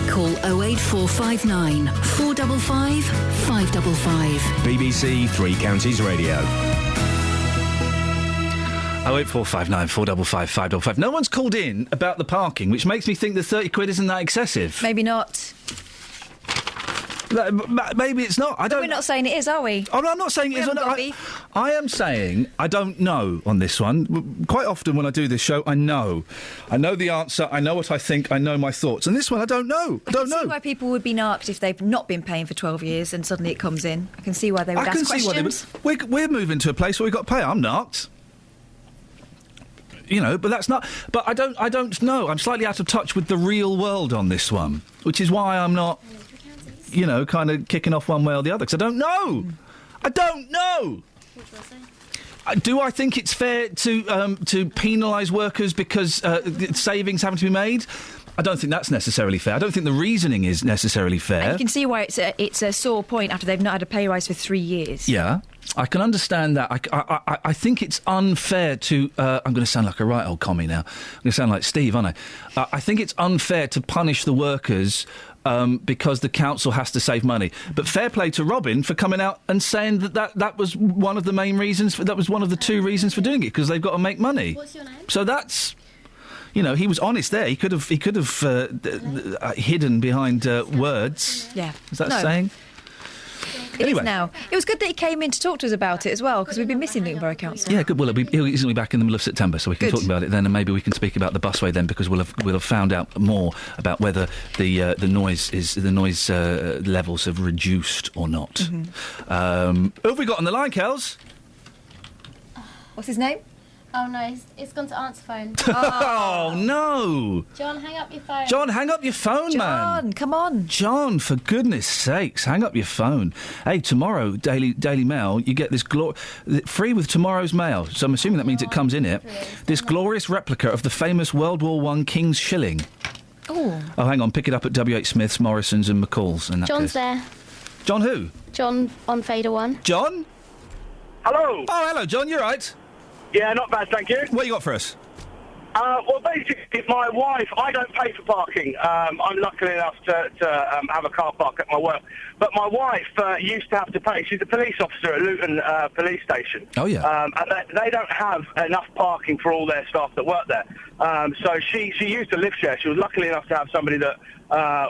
Speaker 4: Call 08459 455 555.
Speaker 10: BBC Three Counties Radio.
Speaker 9: 08459 455 555. No one's called in about the parking, which makes me think that 30 quid isn't that excessive.
Speaker 2: Maybe not.
Speaker 9: Maybe it's not.
Speaker 2: We're not saying it is, are we?
Speaker 9: I'm not saying it is. I am saying I don't know on this one. Quite often when I do this show, I know the answer. I know what I think. I know my thoughts. And this one, I don't know. I don't know.
Speaker 2: I can see why people would be narked if they've not been paying for 12 years and suddenly it comes in. I can see why they would ask questions.
Speaker 9: We're moving to a place where we've got to pay. I'm narked. You know, but that's not. But I don't know. I'm slightly out of touch with the real world on this one, which is why I'm not, you know, kind of kicking off one way or the other, because I don't know. I don't know. Do I think it's fair to penalise workers because savings having to be made? I don't think that's necessarily fair. I don't think the reasoning is necessarily fair.
Speaker 2: And you can see why it's a sore point after they've not had a pay rise for 3 years.
Speaker 9: Yeah, I can understand that. I think it's unfair to... I'm going to sound like a right old commie now. I'm going to sound like Steve, aren't I? I think it's unfair to punish the workers because the council has to save money. But fair play to Robin for coming out and saying that was one of the main reasons... that was one of the 2 reasons for doing it, because they've got to make money. What's your name? So that's... You know, he was honest there. He could have hidden behind words.
Speaker 2: Yeah.
Speaker 9: Is that saying?
Speaker 2: It is now. It was good that he came in to talk to us about it as well, because we've been missing Luton Borough Council.
Speaker 9: Yeah, good. Well, he's going to be back in the middle of September, so we can talk about it then, and maybe we can speak about the busway then, because we'll have found out more about whether the noise levels have reduced or not. Mm-hmm. Who have we got on the line, Kels?
Speaker 2: What's his name?
Speaker 3: Oh no, it's gone to answer phone.
Speaker 9: Oh no!
Speaker 3: John, hang up your phone.
Speaker 9: John, hang up your phone, man.
Speaker 2: John, come on.
Speaker 9: John, for goodness sakes, hang up your phone. Hey, tomorrow, Daily Mail, you get this free with tomorrow's mail. So I'm assuming that means it comes in it. This glorious replica of the famous World War I King's Shilling.
Speaker 2: Oh,
Speaker 9: hang on, pick it up at W.H. Smith's, Morrison's and McCall's. In that
Speaker 3: John's
Speaker 9: case.
Speaker 3: there.
Speaker 9: John who?
Speaker 3: John on Fader 1.
Speaker 9: John?
Speaker 16: Hello.
Speaker 9: Oh, hello, John, you right?
Speaker 16: Yeah, not bad, thank you.
Speaker 9: What you got for us?
Speaker 7: Well, basically, my wife, I don't pay for parking. I'm lucky enough to have a car park at my work. But my wife used to have to pay. She's a police officer at Luton Police Station.
Speaker 9: Oh, yeah.
Speaker 7: And they don't have enough parking for all their staff that work there. So she used a lift share. She was lucky enough to have somebody that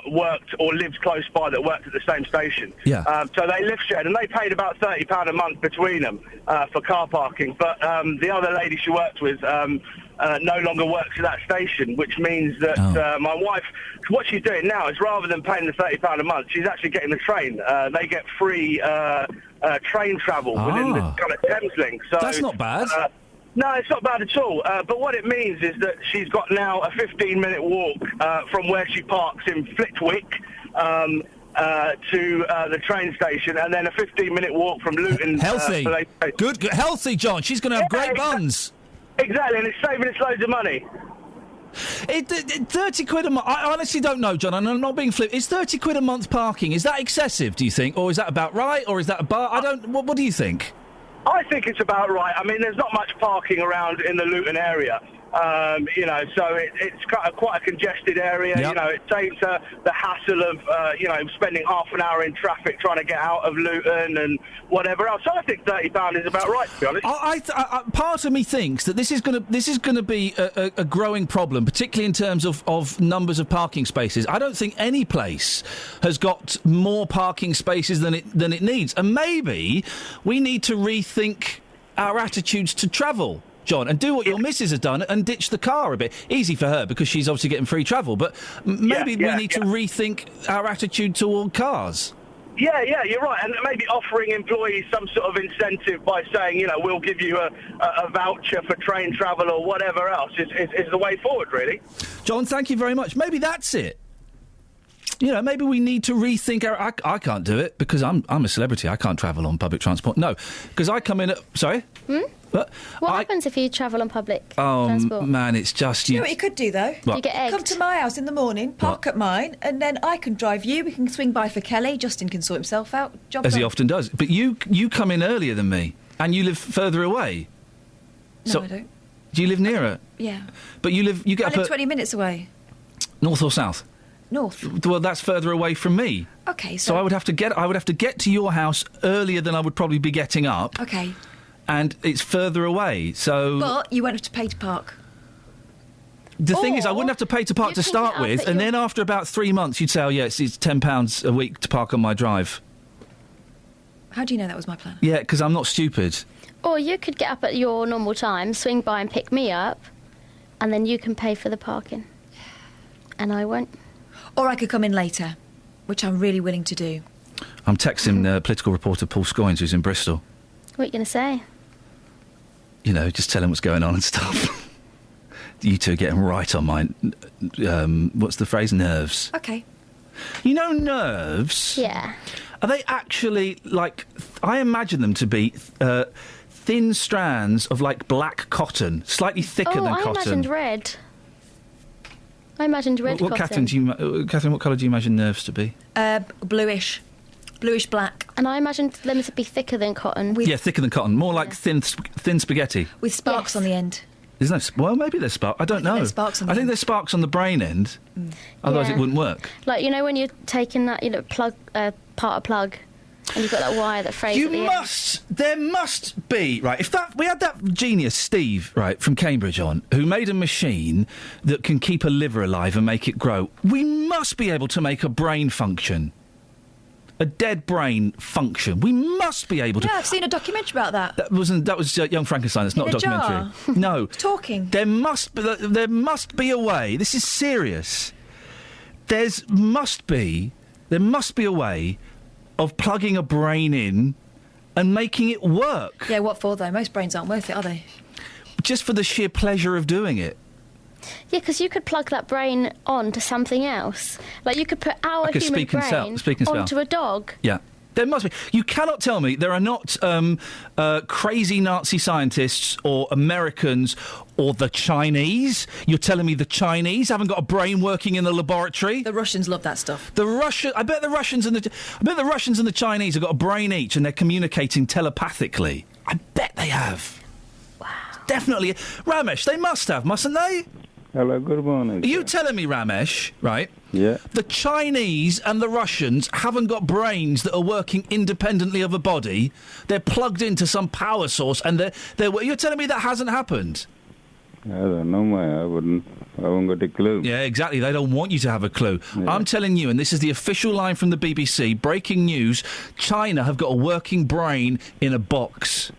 Speaker 7: worked or lived close by that worked at the same station.
Speaker 9: Yeah.
Speaker 7: So they lift shared, and they paid about £30 a month between them for car parking. But the other lady she worked with no longer works at that station, which means that my wife, what she's doing now is rather than paying the £30 a month, she's actually getting the train. They get free train travel within the kind of Thames link. So
Speaker 9: that's not bad.
Speaker 7: No, it's not bad at all. But what it means is that she's got now a 15-minute walk from where she parks in Flitwick to the train station, and then a 15-minute walk from Luton.
Speaker 9: Healthy. Good. Healthy, John. She's going to have great buns.
Speaker 7: Exactly, and it's saving us loads of money.
Speaker 9: 30 quid a month. I honestly don't know, John, and I'm not being flip. Is 30 quid a month parking? Is that excessive, do you think? Or is that about right? Or is that what do you think?
Speaker 7: I think it's about right. I mean, there's not much parking around in the Luton area. So it's quite a congested area.
Speaker 9: Yep.
Speaker 7: It saves the hassle of, spending half an hour in traffic trying to get out of Luton and whatever else. So I think £30 is about right, to be honest.
Speaker 9: Part of me thinks that this is going to be a growing problem, particularly in terms of numbers of parking spaces. I don't think any place has got more parking spaces than it needs, and maybe we need to rethink our attitudes to travel, John, and do what your missus has done and ditch the car a bit. Easy for her because she's obviously getting free travel, but maybe we need to rethink our attitude toward cars.
Speaker 7: Yeah, you're right. And maybe offering employees some sort of incentive by saying, we'll give you a voucher for train travel or whatever else is the way forward, really.
Speaker 9: John, thank you very much. Maybe that's it. Maybe we need to rethink our... I can't do it because I'm a celebrity. I can't travel on public transport. No, because I come in at... Sorry?
Speaker 3: What happens if you travel on public transport?
Speaker 9: Oh, man, it's just...
Speaker 2: You know what you could do, though?
Speaker 9: What?
Speaker 3: You get egged.
Speaker 2: Come to my house in the morning, park at mine, and then I can drive you. We can swing by for Kelly. Justin can sort himself out. Job
Speaker 9: As
Speaker 2: done.
Speaker 9: he often does. But you come in earlier than me, and you live further away.
Speaker 2: No, I don't.
Speaker 9: Do you live nearer?
Speaker 2: Yeah.
Speaker 9: But you get
Speaker 2: I
Speaker 9: up
Speaker 2: live
Speaker 9: at
Speaker 2: 20 minutes away.
Speaker 9: north or south?
Speaker 2: North.
Speaker 9: Well, that's further away from me.
Speaker 2: Okay,
Speaker 9: So I would have to get to your house earlier than I would probably be getting up.
Speaker 2: Okay.
Speaker 9: And it's further away, so...
Speaker 2: But you won't have to pay to park.
Speaker 9: The thing is, I wouldn't have to pay to park to start with, and then after about 3 months, you'd say, oh, yeah, it's £10 a week to park on my drive.
Speaker 2: How do you know that was my plan?
Speaker 9: Yeah, because I'm not stupid.
Speaker 3: Or you could get up at your normal time, swing by and pick me up, and then you can pay for the parking. And I won't.
Speaker 2: Or I could come in later, which I'm really willing to do.
Speaker 9: I'm texting political reporter Paul Scoynes, who's in Bristol.
Speaker 3: What are you going to say?
Speaker 9: Just tell him what's going on and stuff. You two are getting right on my... what's the phrase? Nerves.
Speaker 2: Okay.
Speaker 9: Nerves?
Speaker 3: Yeah.
Speaker 9: Are they actually, I imagine them to be thin strands of, black cotton, slightly thicker than cotton.
Speaker 3: I imagined red.
Speaker 9: What, Catherine, what colour do you imagine nerves to be?
Speaker 2: Bluish black.
Speaker 3: And I imagined them to be thicker than cotton.
Speaker 9: Yeah, thicker than cotton. More like thin spaghetti.
Speaker 2: With sparks on the end.
Speaker 9: Well, maybe there's sparks. I don't know.
Speaker 2: there's sparks on the
Speaker 9: I think
Speaker 2: end.
Speaker 9: there's sparks on the brain end. Otherwise it wouldn't work.
Speaker 3: Like, when you're taking that, part of plug, and you've got that wire that frays at the end.
Speaker 9: There must be, right, we had that genius, Steve, right, from Cambridge on, who made a machine that can keep a liver alive and make it grow. We must be able to make a brain function. A dead brain function. We must be able to...
Speaker 2: Yeah, I've seen a documentary about that.
Speaker 9: That was Young Frankenstein. It's not a documentary.
Speaker 2: Jar.
Speaker 9: No.
Speaker 2: Talking.
Speaker 9: There must be a way. This is serious. There must be a way of plugging a brain in and making it work.
Speaker 2: Yeah, what for, though? Most brains aren't worth it, are they?
Speaker 9: Just for the sheer pleasure of doing it.
Speaker 3: Yeah, because you could plug that brain on to something else. Like, you could put our human brain onto a dog.
Speaker 9: Yeah. There must be. You cannot tell me there are not crazy Nazi scientists or Americans or the Chinese. You're telling me the Chinese haven't got a brain working in the laboratory?
Speaker 2: The Russians love that stuff.
Speaker 9: I bet the Russians and the Chinese have got a brain each and they're communicating telepathically. I bet they have.
Speaker 3: Wow.
Speaker 9: definitely... Ramesh, they must have, mustn't they?
Speaker 16: Hello, good morning.
Speaker 9: Are you telling me, Ramesh, right?
Speaker 16: Yeah.
Speaker 9: The Chinese and the Russians haven't got brains that are working independently of a body. They're plugged into some power source, and you're telling me that hasn't happened?
Speaker 16: I don't know, I haven't got a clue.
Speaker 9: Yeah, exactly. They don't want you to have a clue.
Speaker 16: Yeah.
Speaker 9: I'm telling you, and this is the official line from the BBC, breaking news, China have got a working brain in a box.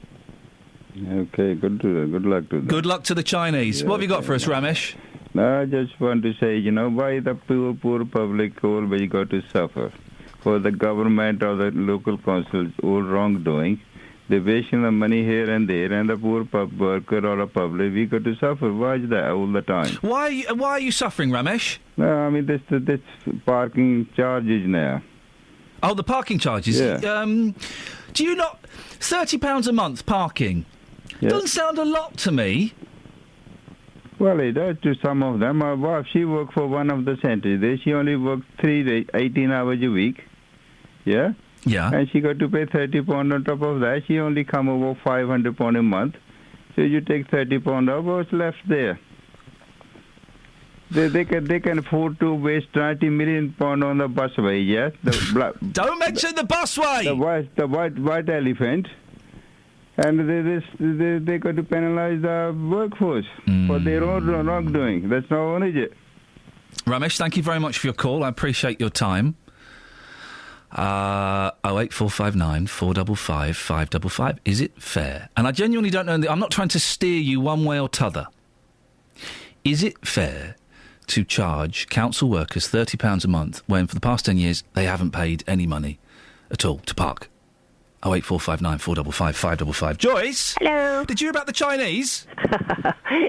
Speaker 16: Okay, good luck to them.
Speaker 9: Good luck to the Chinese.
Speaker 16: Yeah,
Speaker 9: what have you got for us, Ramesh?
Speaker 16: No, I just want to say, why the poor public always got to suffer? For the government or the local councils, all wrongdoing, they're wasting the money here and there, and the poor worker or the public, we got to suffer. Why is that all the time?
Speaker 9: Why are you suffering, Ramesh?
Speaker 16: No, I mean, this parking charges now.
Speaker 9: Oh, the parking charges?
Speaker 16: Yeah.
Speaker 9: Do you not... £30 a month parking?
Speaker 16: Yeah.
Speaker 9: Doesn't sound a lot to me.
Speaker 16: Well, it does to some of them. My wife, she worked for one of the centres there. She only worked 3 days, 18 hours a week. Yeah?
Speaker 9: Yeah.
Speaker 16: And she got to pay £30 on top of that. She only come over £500 a month. So you take £30 off, what's left there? They can afford to waste £90 million on the busway, yes?
Speaker 9: Don't mention the busway!
Speaker 16: The white elephant. And they got to penalise the workforce for their own wrongdoing. That's not only it.
Speaker 9: Ramesh, thank you very much for your call. I appreciate your time. 08459 455 555. Is it fair? And I genuinely don't know. I'm not trying to steer you one way or t'other. Is it fair to charge council workers £30 a month when for the past 10 years they haven't paid any money at all to park? 08459 455 555. Joyce?
Speaker 17: Hello.
Speaker 9: Did you hear about the Chinese?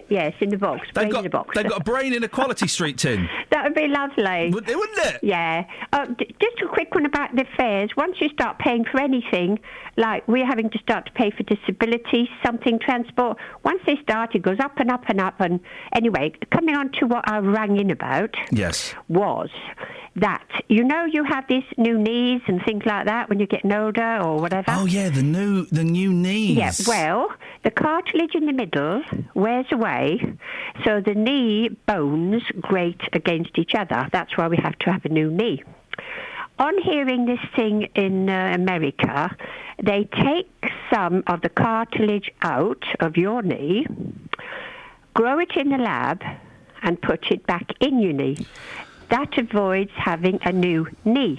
Speaker 17: Yes, in the box.
Speaker 9: They've
Speaker 17: in the box.
Speaker 9: got a brain in a Quality Street tin.
Speaker 17: That would be lovely.
Speaker 9: Wouldn't it?
Speaker 17: Yeah. Just a quick one about the fares. Once you start paying for anything, like we're having to start to pay for disability, something, transport, once they start, it goes up and up and up. And anyway, coming on to what I rang in about was that, you have these new knees and things like that when you're getting older or whatever.
Speaker 9: Oh, yeah, the new knees.
Speaker 17: Yeah, well, the cartilage in the middle wears away, so the knee bones grate against each other. That's why we have to have a new knee. On hearing this thing in America, they take some of the cartilage out of your knee, grow it in the lab, and put it back in your knee. That avoids having a new knee.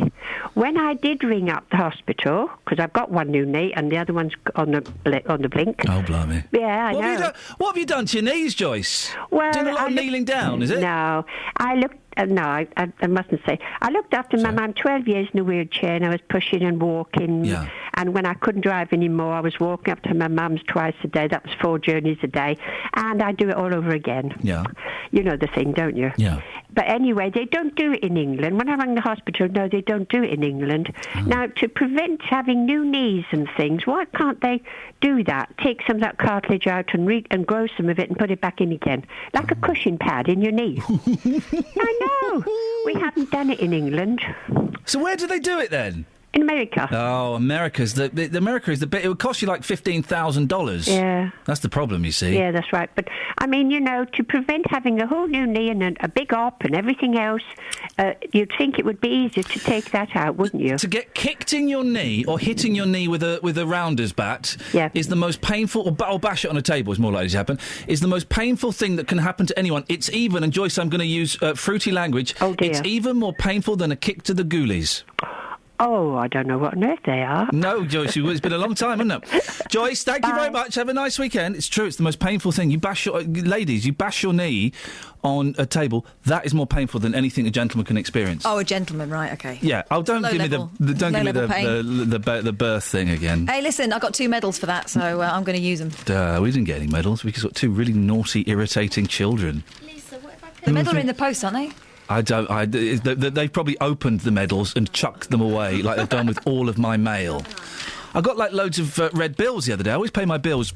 Speaker 17: When I did ring up the hospital, because I've got one new knee and the other one's on the blink.
Speaker 9: Oh, blimey.
Speaker 17: Yeah, I know.
Speaker 9: What have you done to your knees, Joyce?
Speaker 17: Well,
Speaker 9: doing a lot of kneeling down, is it?
Speaker 17: No, I looked. No, I mustn't say. I looked after my mum 12 years in a wheelchair, and I was pushing and walking.
Speaker 9: Yeah.
Speaker 17: And when I couldn't drive anymore, I was walking up to my mum's twice a day. That was 4 journeys a day. And I do it all over again.
Speaker 9: Yeah.
Speaker 17: You know the thing, don't you?
Speaker 9: Yeah.
Speaker 17: But anyway, they don't do it in England. When I rang the hospital, no, they don't do it in England. Now, to prevent having new knees and things, why can't they do that? Take some of that cartilage out and grow some of it and put it back in again. Like a cushion pad in your knee. I know. We haven't done it in England.
Speaker 9: So where do they do it then?
Speaker 17: In America.
Speaker 9: Oh, America's America is the bit. It would cost you like $15,000.
Speaker 17: Yeah.
Speaker 9: That's the problem, you see.
Speaker 17: Yeah, that's right. But I mean, to prevent having a whole new knee and a big op and everything else, you'd think it would be easier to take that out, wouldn't you?
Speaker 9: To get kicked in your knee or hitting your knee with a rounder's bat is the most painful, or bash it on a table is more likely to happen, is the most painful thing that can happen to anyone. It's even, and Joyce, I'm going to use fruity language, it's even more painful than a kick to the ghoulies.
Speaker 17: Oh, I don't know what on earth they are.
Speaker 9: No, Joyce, it's been a long time, hasn't it? Joyce, thank you very much. Have a nice weekend. It's true, it's the most painful thing. You bash your knee on a table. That is more painful than anything a gentleman can experience.
Speaker 2: Oh, a gentleman, right? Okay.
Speaker 9: Yeah. Oh, don't give me the birth thing again.
Speaker 2: Hey, listen, I got 2 medals for that, so I'm going to use them.
Speaker 9: We didn't get any medals. We just got 2 really naughty, irritating children.
Speaker 2: Lisa, what if the medals are in the post, aren't they?
Speaker 9: They've probably opened the medals and chucked them away like they've done with all of my mail. I got like loads of red bills the other day. I always pay my bills,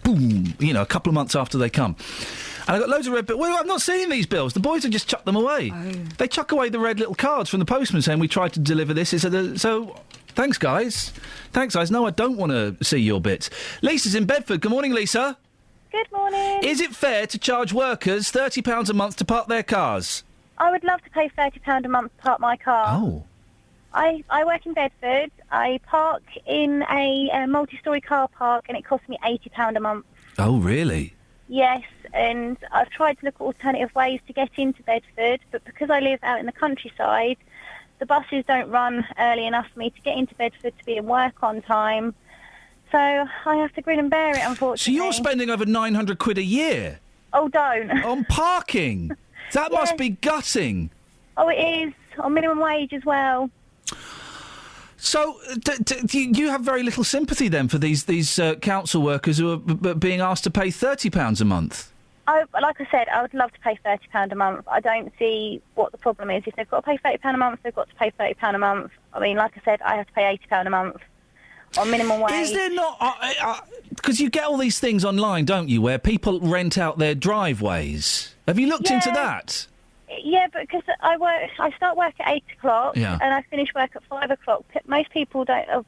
Speaker 9: boom, a couple of months after they come. And I got loads of red bills. Well, I'm not seeing these bills. The boys have just chucked them away. Oh. They chuck away the red little cards from the postman saying we tried to deliver this. So, thanks, guys. No, I don't want to see your bits. Lisa's in Bedford. Good morning, Lisa.
Speaker 18: Good morning.
Speaker 9: Is it fair to charge workers £30 a month to park their cars?
Speaker 18: I would love to pay £30 a month to park my car.
Speaker 9: Oh.
Speaker 18: I work in Bedford. I park in a multi-storey car park and it costs me £80 a month.
Speaker 9: Oh, really?
Speaker 18: Yes, and I've tried to look at alternative ways to get into Bedford, but because I live out in the countryside, the buses don't run early enough for me to get into Bedford to be in work on time. So I have to grin and bear it, unfortunately.
Speaker 9: So you're spending over £900 a year?
Speaker 18: Oh, don't.
Speaker 9: On parking? That must be gutting.
Speaker 18: Oh, it is. On minimum wage as well.
Speaker 9: So, you have very little sympathy then for these council workers who are being asked to pay £30 a month?
Speaker 18: Like I said, I would love to pay £30 a month. I don't see what the problem is. If they've got to pay £30 a month, they've got to pay £30 a month. I mean, like I said, I have to pay £80 a month on minimum wage.
Speaker 9: Is there not... Because you get all these things online, don't you, where people rent out their driveways. Have you looked into that?
Speaker 18: Yeah, because I start work at 8 o'clock
Speaker 9: Yeah.
Speaker 18: and I finish work at 5 o'clock. Most people are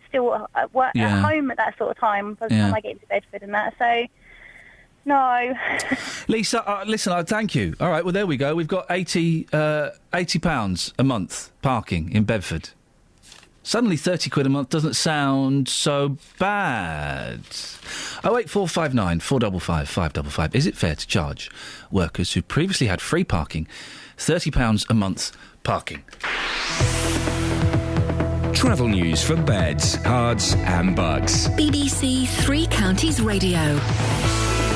Speaker 18: still at work at home at that sort of time by the time I get into Bedford and that. So, no.
Speaker 9: Lisa, listen, thank you. All right, well, there we go. We've got £80 a month parking in Bedford. Suddenly £30 a month doesn't sound so bad. 08459 455 555. Is it fair to charge workers who previously had free parking £30 a month parking?
Speaker 10: Travel news for beds, cards and bugs.
Speaker 4: BBC Three Counties Radio.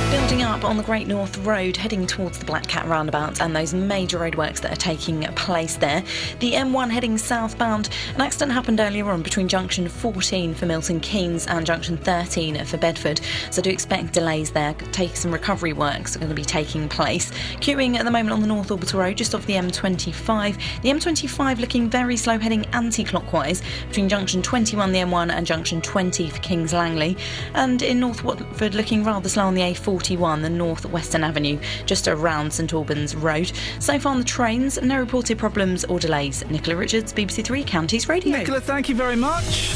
Speaker 11: Building up on the Great North Road, heading towards the Black Cat roundabout and those major roadworks that are taking place there. The M1 heading southbound. An accident happened earlier on between junction 14 for Milton Keynes and junction 13 for Bedford. So do expect delays there. Some recovery works are going to be taking place. Queuing at the moment on the North Orbital Road, just off the M25. The M25 looking very slow, heading anti-clockwise between junction 21, the M1, and junction 20 for Kings Langley. And in North Watford, looking rather slow on the A41, the North Western Avenue, just around St Albans Road. So far on the trains, no reported problems or delays. Nicola Richards, BBC Three Counties Radio.
Speaker 9: Nicola, thank you very much.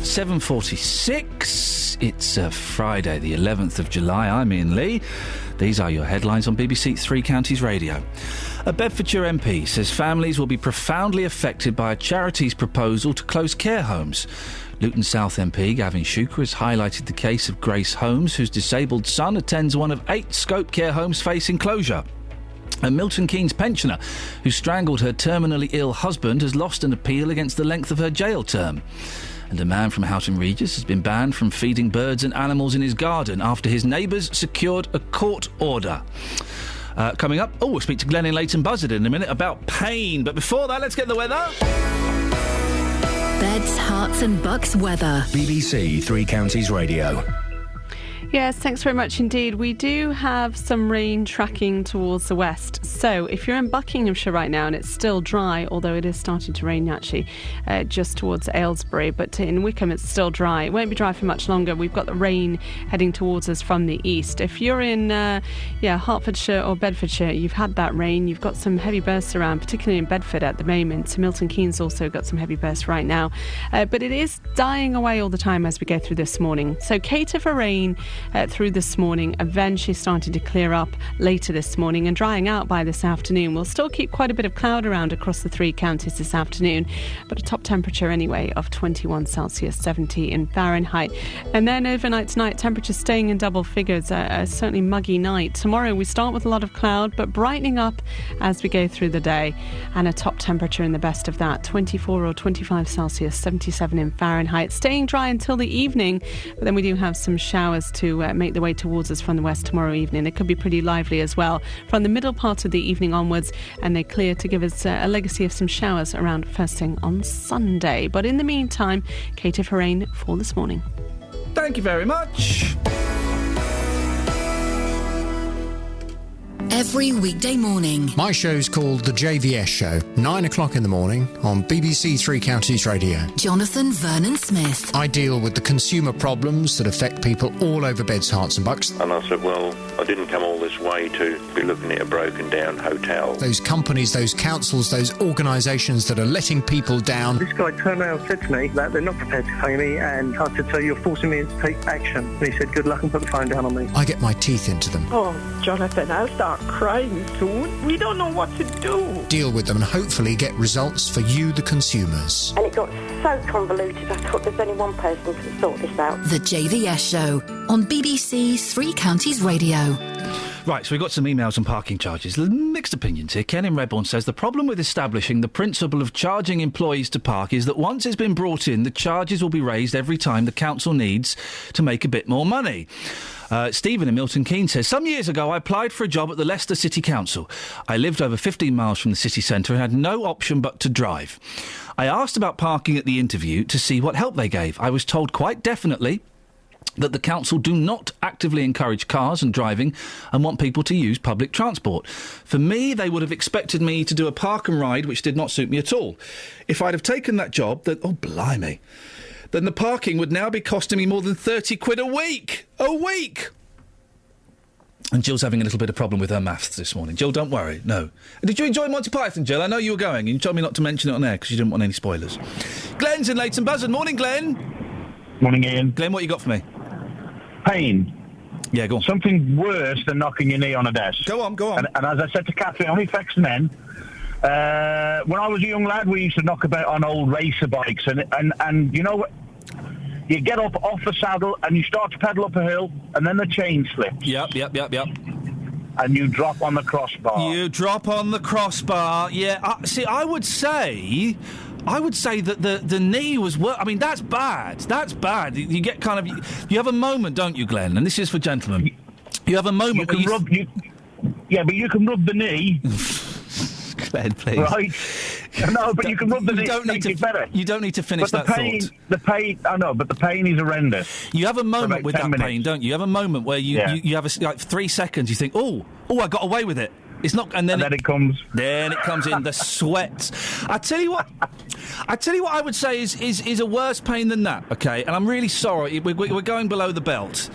Speaker 9: 7:46. It's Friday, the 11th of July. I'm Iain Lee. These are your headlines on BBC Three Counties Radio. A Bedfordshire MP says families will be profoundly affected by a charity's proposal to close care homes. Luton South MP Gavin Shuker has highlighted the case of Grace Holmes, whose disabled son attends one of 8 Scope care homes facing closure. A Milton Keynes pensioner who strangled her terminally ill husband has lost an appeal against the length of her jail term. And a man from Houghton Regis has been banned from feeding birds and animals in his garden after his neighbours secured a court order. Coming up, we'll speak to Glenn in Leighton Buzzard in a minute about pain. But before that, let's get the weather.
Speaker 4: Beds, Hearts and Bucks weather.
Speaker 10: BBC Three Counties Radio.
Speaker 19: Yes, thanks very much indeed. We do have some rain tracking towards the west. So if you're in Buckinghamshire right now and it's still dry, although it is starting to rain actually, just towards Aylesbury, but in Wickham it's still dry. It won't be dry for much longer. We've got the rain heading towards us from the east. If you're in Hertfordshire or Bedfordshire, you've had that rain. You've got some heavy bursts around, particularly in Bedford at the moment. Milton Keynes also got some heavy bursts right now. But it is dying away all the time as we go through this morning. So cater for rain through this morning, eventually starting to clear up later this morning and drying out by this afternoon. We'll still keep quite a bit of cloud around across the three counties this afternoon, but a top temperature anyway of 21 Celsius, 70 in Fahrenheit. And then overnight tonight, temperatures staying in double figures, a certainly muggy night. Tomorrow we start with a lot of cloud, but brightening up as we go through the day, and a top temperature in the best of that, 24 or 25 Celsius, 77 in Fahrenheit. Staying dry until the evening, but then we do have some showers to make the way towards us from the west tomorrow evening. It could be pretty lively as well from the middle part of the evening onwards, and they clear to give us a legacy of some showers around first thing on Sunday. But in the meantime, cater for rain for this morning.
Speaker 9: Thank you very much.
Speaker 4: every weekday morning.
Speaker 12: My show's called The JVS Show, 9 o'clock in the morning on BBC Three Counties Radio.
Speaker 4: Jonathan Vernon Smith.
Speaker 12: I deal with the consumer problems that affect people all over Beds, Herts and Bucks.
Speaker 13: And I said, well, I didn't come all this way to be looking at a broken down hotel.
Speaker 12: Those companies, those councils, those organisations that are letting people down.
Speaker 22: This guy turned around and said to me that they're not prepared to pay me, and I said, so you're forcing me to take action. And he said, good luck, and put the phone down on me.
Speaker 12: I get my teeth into them.
Speaker 24: Oh, Jonathan, I'll start crying soon. We don't know what to do.
Speaker 12: Deal with them and hopefully get results for you, the consumers.
Speaker 25: And it got so convoluted, I thought there's only one person to sort this out.
Speaker 4: The JVS Show on BBC Three Counties Radio.
Speaker 9: Right, so we've got some emails on parking charges. Mixed opinions here. Ken in Redbourne says the problem with establishing the principle of charging employees to park is that once it's been brought in, the charges will be raised every time the council needs to make a bit more money. Stephen in Milton Keynes says, some years ago I applied for a job at the Leicester City Council. I lived over 15 miles from the city centre and had no option but to drive. I asked about parking at the interview to see what help they gave. I was told quite definitely that the council do not actively encourage cars and driving and want people to use public transport. For me, they would have expected me to do a park and ride, which did not suit me at all. If I'd have taken that job, then, oh, blimey, then the parking would now be costing me more than 30 quid a week. A week! And Jill's having a little bit of problem with her maths this morning. Jill, don't worry, no. Did you enjoy Monty Python, Jill? I know you were going. You told me not to mention it on air because you didn't want any spoilers. Glenn's in Leighton Buzzard. Morning, Glenn.
Speaker 26: Morning, Ian.
Speaker 9: Glenn, what you got for me?
Speaker 26: Pain.
Speaker 9: Yeah, go on.
Speaker 26: Something worse than knocking your knee on a desk.
Speaker 9: Go on, go on.
Speaker 26: And as I said to Catherine, it only affects men. When I was a young lad, we used to knock about on old racer bikes, and you know what? You get up off the saddle and you start to pedal up a hill, and then the chain slips.
Speaker 9: Yep.
Speaker 26: And you drop on the crossbar.
Speaker 9: You drop on the crossbar, yeah. See, I would say that the knee was I mean, that's bad. That's bad. You get kind of... You have a moment, don't you, Glenn? And this is for gentlemen. You have a moment where
Speaker 26: yeah, but you can rub the knee.
Speaker 9: Glenn, please.
Speaker 26: Right? No, but you can rub the knee.
Speaker 9: You don't need to finish
Speaker 26: but
Speaker 9: that thought.
Speaker 26: The pain, I know, but the pain is horrendous.
Speaker 9: You have a moment with that pain, don't you? You have a moment where you have like 3 seconds, you think, oh, I got away with it. It's not, and then
Speaker 26: it comes.
Speaker 9: Then it comes in the sweat. I tell you what I would say is a worse pain than that. Okay, and I'm really sorry. We're going below the belt.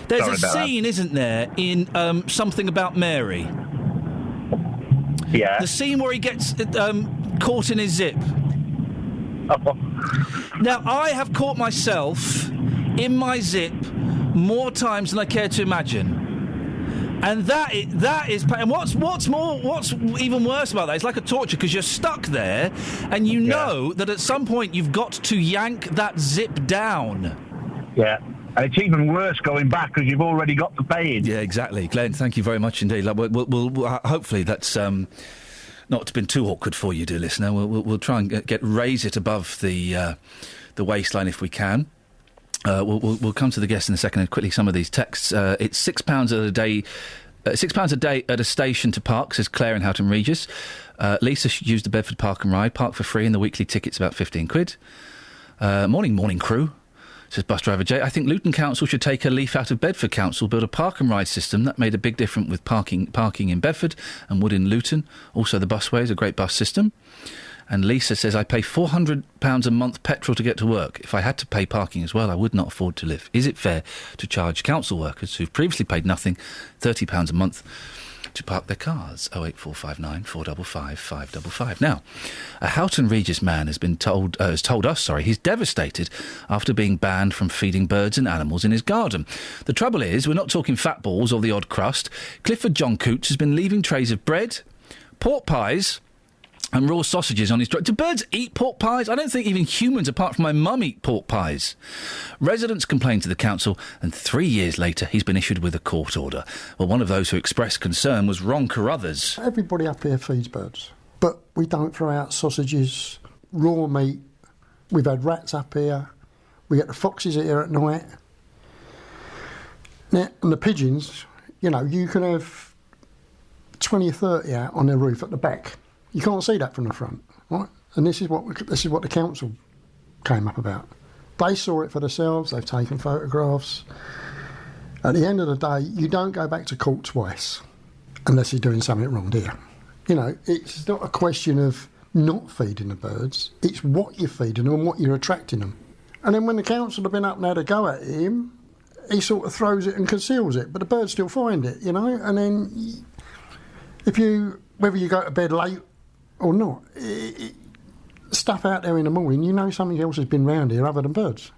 Speaker 9: There's a scene, isn't there, in Something About Mary?
Speaker 26: Yeah.
Speaker 9: The scene where he gets caught in his zip. Now, I have caught myself in my zip more times than I care to imagine. And that is and what's even worse about that, it's like a torture because you're stuck there and you know that at some point you've got to yank that zip down.
Speaker 26: Yeah. And it's even worse going back because you've already got the pain.
Speaker 9: Yeah, exactly. Glenn, thank you very much indeed. We'll hopefully that's not been too awkward for you, dear listener. We'll try and raise it above the waistline if we can. We'll come to the guests in a second and quickly some of these texts. It's £6 a day. £6 a day at a station to park, says Claire in Houghton Regis. Lisa used the Bedford Park and Ride, park for free, and the weekly ticket's about 15 quid. Morning crew, says bus driver Jay. I think Luton Council should take a leaf out of Bedford Council, build a park and ride system. That made a big difference with parking in Bedford and would in Luton. Also, the busway is a great bus system. And Lisa says, I pay £400 a month petrol to get to work. If I had to pay parking as well, I would not afford to live. Is it fair to charge council workers who've previously paid nothing £30 a month to park their cars? 08459 455 555. Now, a Houghton Regis man has told us he's devastated after being banned from feeding birds and animals in his garden. The trouble is, we're not talking fat balls or the odd crust. Clifford John Coots has been leaving trays of bread, pork pies and raw sausages on his truck. Do birds eat pork pies? I don't think even humans, apart from my mum, eat pork pies. Residents complained to the council, and 3 years later, he's been issued with a court order. Well, one of those who expressed concern was Ron Carruthers.
Speaker 27: Everybody up here feeds birds, but we don't throw out sausages, raw meat. We've had rats up here. We get the foxes here at night. Now, and the pigeons, you can have 20 or 30 out on their roof at the back. You can't see that from the front, right? And this is what the council came up about. They saw it for themselves. They've taken photographs. At the end of the day, you don't go back to court twice. unless he's doing something wrong, dear. You know, it's not a question of not feeding the birds. It's what you're feeding them and what you're attracting them. And then when the council have been up and had a go at him, he sort of throws it and conceals it, but the birds still find it, you know. And then whether you go to bed late or not, stuff out there in the morning, you know something else has been round here other than birds.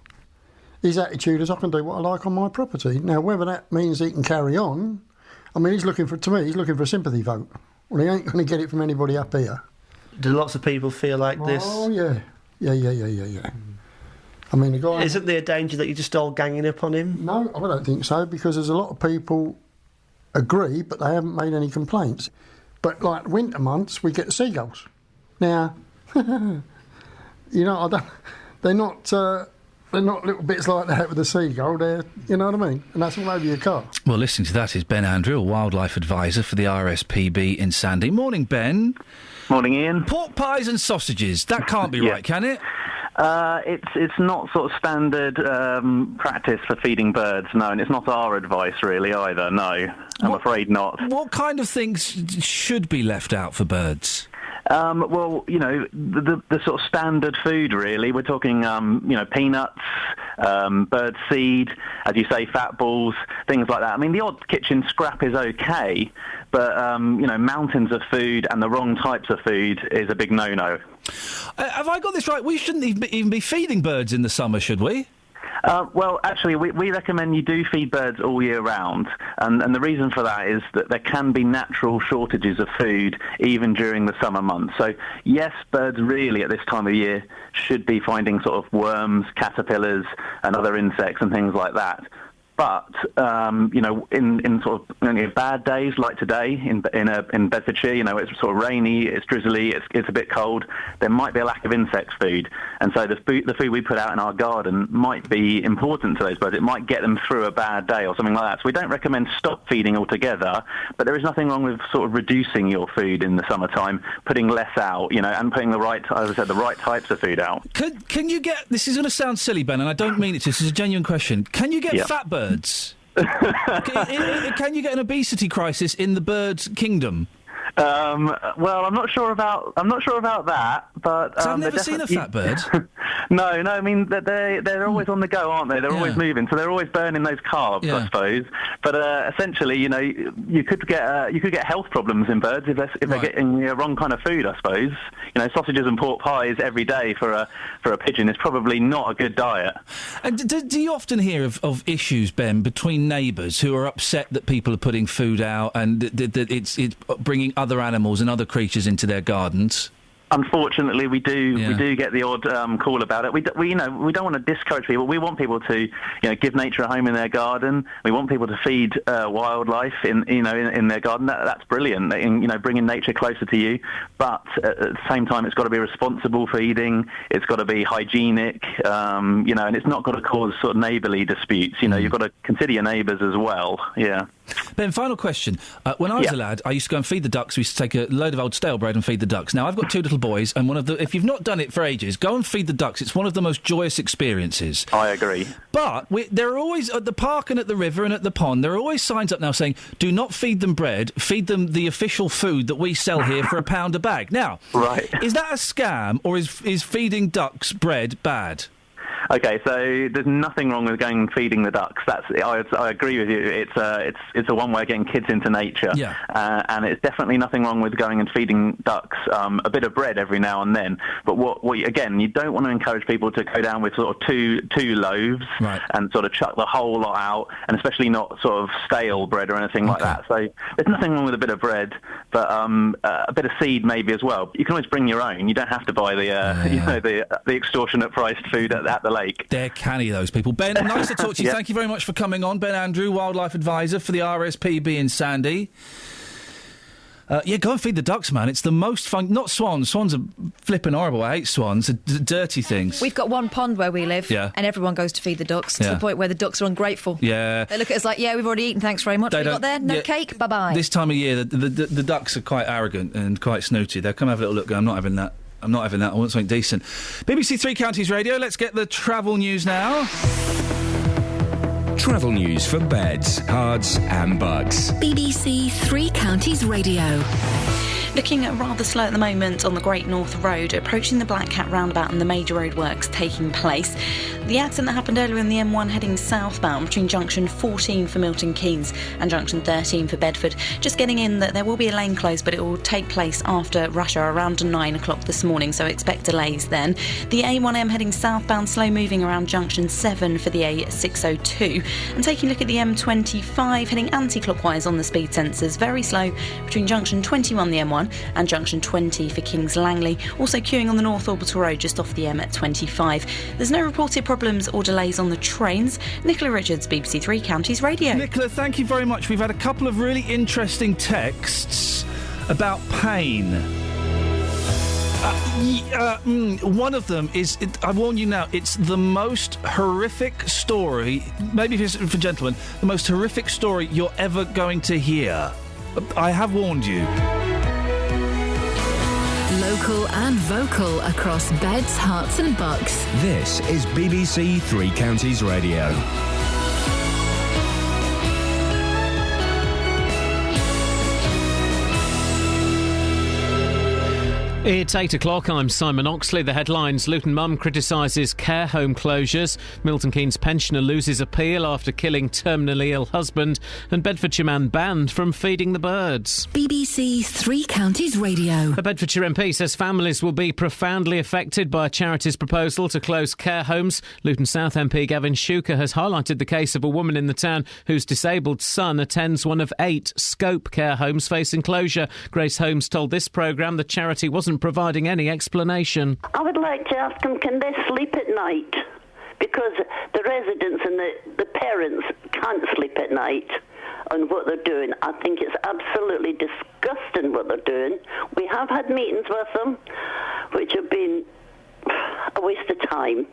Speaker 27: His attitude is, I can do what I like on my property. Now, whether that means he can carry on, I mean, he's looking for a sympathy vote. Well, he ain't going to get it from anybody up here.
Speaker 20: Do lots of people feel like this?
Speaker 27: Oh, yeah. Yeah. I mean, the guy...
Speaker 20: Isn't there a danger that you're just all ganging up on him?
Speaker 27: No, I don't think so, because there's a lot of people agree, but they haven't made any complaints. But, like, winter months, we get seagulls. Now, you know, they're not little bits like that with a seagull. They're, you know what I mean? And that's all over your car.
Speaker 9: Well, listening to that is Ben Andrew, a wildlife advisor for the RSPB in Sandy. Morning, Ben.
Speaker 23: Morning, Ian.
Speaker 9: Pork pies and sausages. That can't be right, can it?
Speaker 23: It's not sort of standard practice for feeding birds, no, and it's not our advice really either, no. I'm afraid not.
Speaker 9: What kind of things should be left out for birds?
Speaker 23: Well, you know, the sort of standard food, really. We're talking, you know, peanuts, bird seed, as you say, fat balls, things like that. I mean, the odd kitchen scrap is okay, but, you know, mountains of food and the wrong types of food is a big no-no.
Speaker 9: Have I got this right? We shouldn't even be feeding birds in the summer, should we?
Speaker 23: Well, actually, we recommend you do feed birds all year round, and the reason for that is that there can be natural shortages of food even during the summer months. So, yes, birds really at this time of year should be finding sort of worms, caterpillars, and other insects and things like that. But, you know, in sort of bad days like today in Bedfordshire, you know, it's sort of rainy, it's drizzly, it's a bit cold, there might be a lack of insect food. And so the food we put out in our garden might be important to those birds. It might get them through a bad day or something like that. So we don't recommend stop feeding altogether, but there is nothing wrong with sort of reducing your food in the summertime, putting less out, you know, and putting the right types of food out.
Speaker 9: Can you get, this is going to sound silly, Ben, and I don't mean it to, this is a genuine question, can you get fat birds? Can you get an obesity crisis in the bird kingdom?
Speaker 23: Well, I'm not sure about that, but
Speaker 9: I've never seen a fat bird.
Speaker 23: No. I mean, they're always on the go, aren't they? They're always moving, so they're always burning those carbs, I suppose. But essentially, you know, you could get health problems in birds if they're getting the wrong kind of food. I suppose, you know, sausages and pork pies every day for a pigeon is probably not a good diet.
Speaker 9: And do you often hear of issues, Ben, between neighbours who are upset that people are putting food out and that it's bringing other animals and other creatures into their gardens?
Speaker 23: Unfortunately, we do get the odd call about it. We don't want to discourage people. We want people to, you know, give nature a home in their garden. We want people to feed wildlife in their garden. That's brilliant. You know, bringing nature closer to you. But at the same time, it's got to be responsible feeding. It's got to be hygienic. You know, and it's not got to cause sort of neighbourly disputes. You know, you've got to consider your neighbours as well. Yeah.
Speaker 9: Ben, final question. When I was a lad, I used to go and feed the ducks. We used to take a load of old stale bread and feed the ducks. Now, I've got two little boys, and if you've not done it for ages, go and feed the ducks. It's one of the most joyous experiences.
Speaker 23: I agree.
Speaker 9: But there are always, at the park and at the river and at the pond, there are always signs up now saying, do not feed them bread, feed them the official food that we sell here for £1 a bag. Now, is that a scam, or is feeding ducks bread bad?
Speaker 23: Okay, so there's nothing wrong with going and feeding the ducks. I agree with you. It's a one way of getting kids into nature. Yeah. And it's definitely nothing wrong with going and feeding ducks a bit of bread every now and then. But again, you don't want to encourage people to go down with sort of two loaves and sort of chuck the whole lot out, and especially not sort of stale bread or anything like that. So there's nothing wrong with a bit of bread, but a bit of seed maybe as well. You can always bring your own. You don't have to buy the extortionate priced food at the lake.
Speaker 9: They're canny, those people. Ben, nice to talk to you. Thank you very much for coming on. Ben Andrew, wildlife advisor for the RSPB in Sandy. Go and feed the ducks, man. It's the most fun. Not swans. Swans are flipping horrible. I hate swans. They're dirty things.
Speaker 2: We've got one pond where we live, and everyone goes to feed the ducks to the point where the ducks are ungrateful. Yeah. They look at us like, we've already eaten, thanks very much. What you got there? No cake? Bye-bye.
Speaker 9: This time of year, the ducks are quite arrogant and quite snooty. They'll come have a little look. I'm not having that. I want something decent. BBC Three Counties Radio, let's get the travel news now.
Speaker 10: Travel news for beds, cards and bugs.
Speaker 4: BBC Three Counties Radio.
Speaker 11: Looking rather slow at the moment on the Great North Road, approaching the Black Cat roundabout and the major roadworks taking place. The accident that happened earlier in the M1 heading southbound between junction 14 for Milton Keynes and junction 13 for Bedford. Just getting in that there will be a lane close, but it will take place after rush hour around 9 o'clock this morning, so expect delays then. The A1M heading southbound, slow moving around junction 7 for the A602. And taking a look at the M25 heading anti-clockwise on the speed sensors, very slow between junction 21 the M1 and junction 20 for Kings Langley. Also queuing on the North Orbital Road just off the M25. There's no reported problems or delays on the trains. Nicola Richards, BBC Three Counties Radio.
Speaker 9: Nicola, thank you very much. We've had a couple of really interesting texts about pain. One of them is, I warn you now, it's the most horrific story, maybe for gentlemen, the most horrific story you're ever going to hear. I have warned you.
Speaker 4: Local and vocal across beds, hearts and bucks.
Speaker 10: This is BBC Three Counties Radio.
Speaker 21: It's 8 o'clock. I'm Simon Oxley. The headlines: Luton mum criticises care home closures, Milton Keynes pensioner loses appeal after killing terminally ill husband, and Bedfordshire man banned from feeding the birds.
Speaker 4: BBC Three Counties Radio.
Speaker 21: A Bedfordshire MP says families will be profoundly affected by a charity's proposal to close care homes. Luton South MP Gavin Shuker has highlighted the case of a woman in the town whose disabled son attends one of 8 Scope care homes facing closure. Grace Holmes told this programme the charity wasn't providing any explanation.
Speaker 25: I would like to ask them, can they sleep at night? Because the residents and the parents can't sleep at night on what they're doing. I think it's absolutely disgusting what they're doing. We have had meetings with them, which have been a waste of time,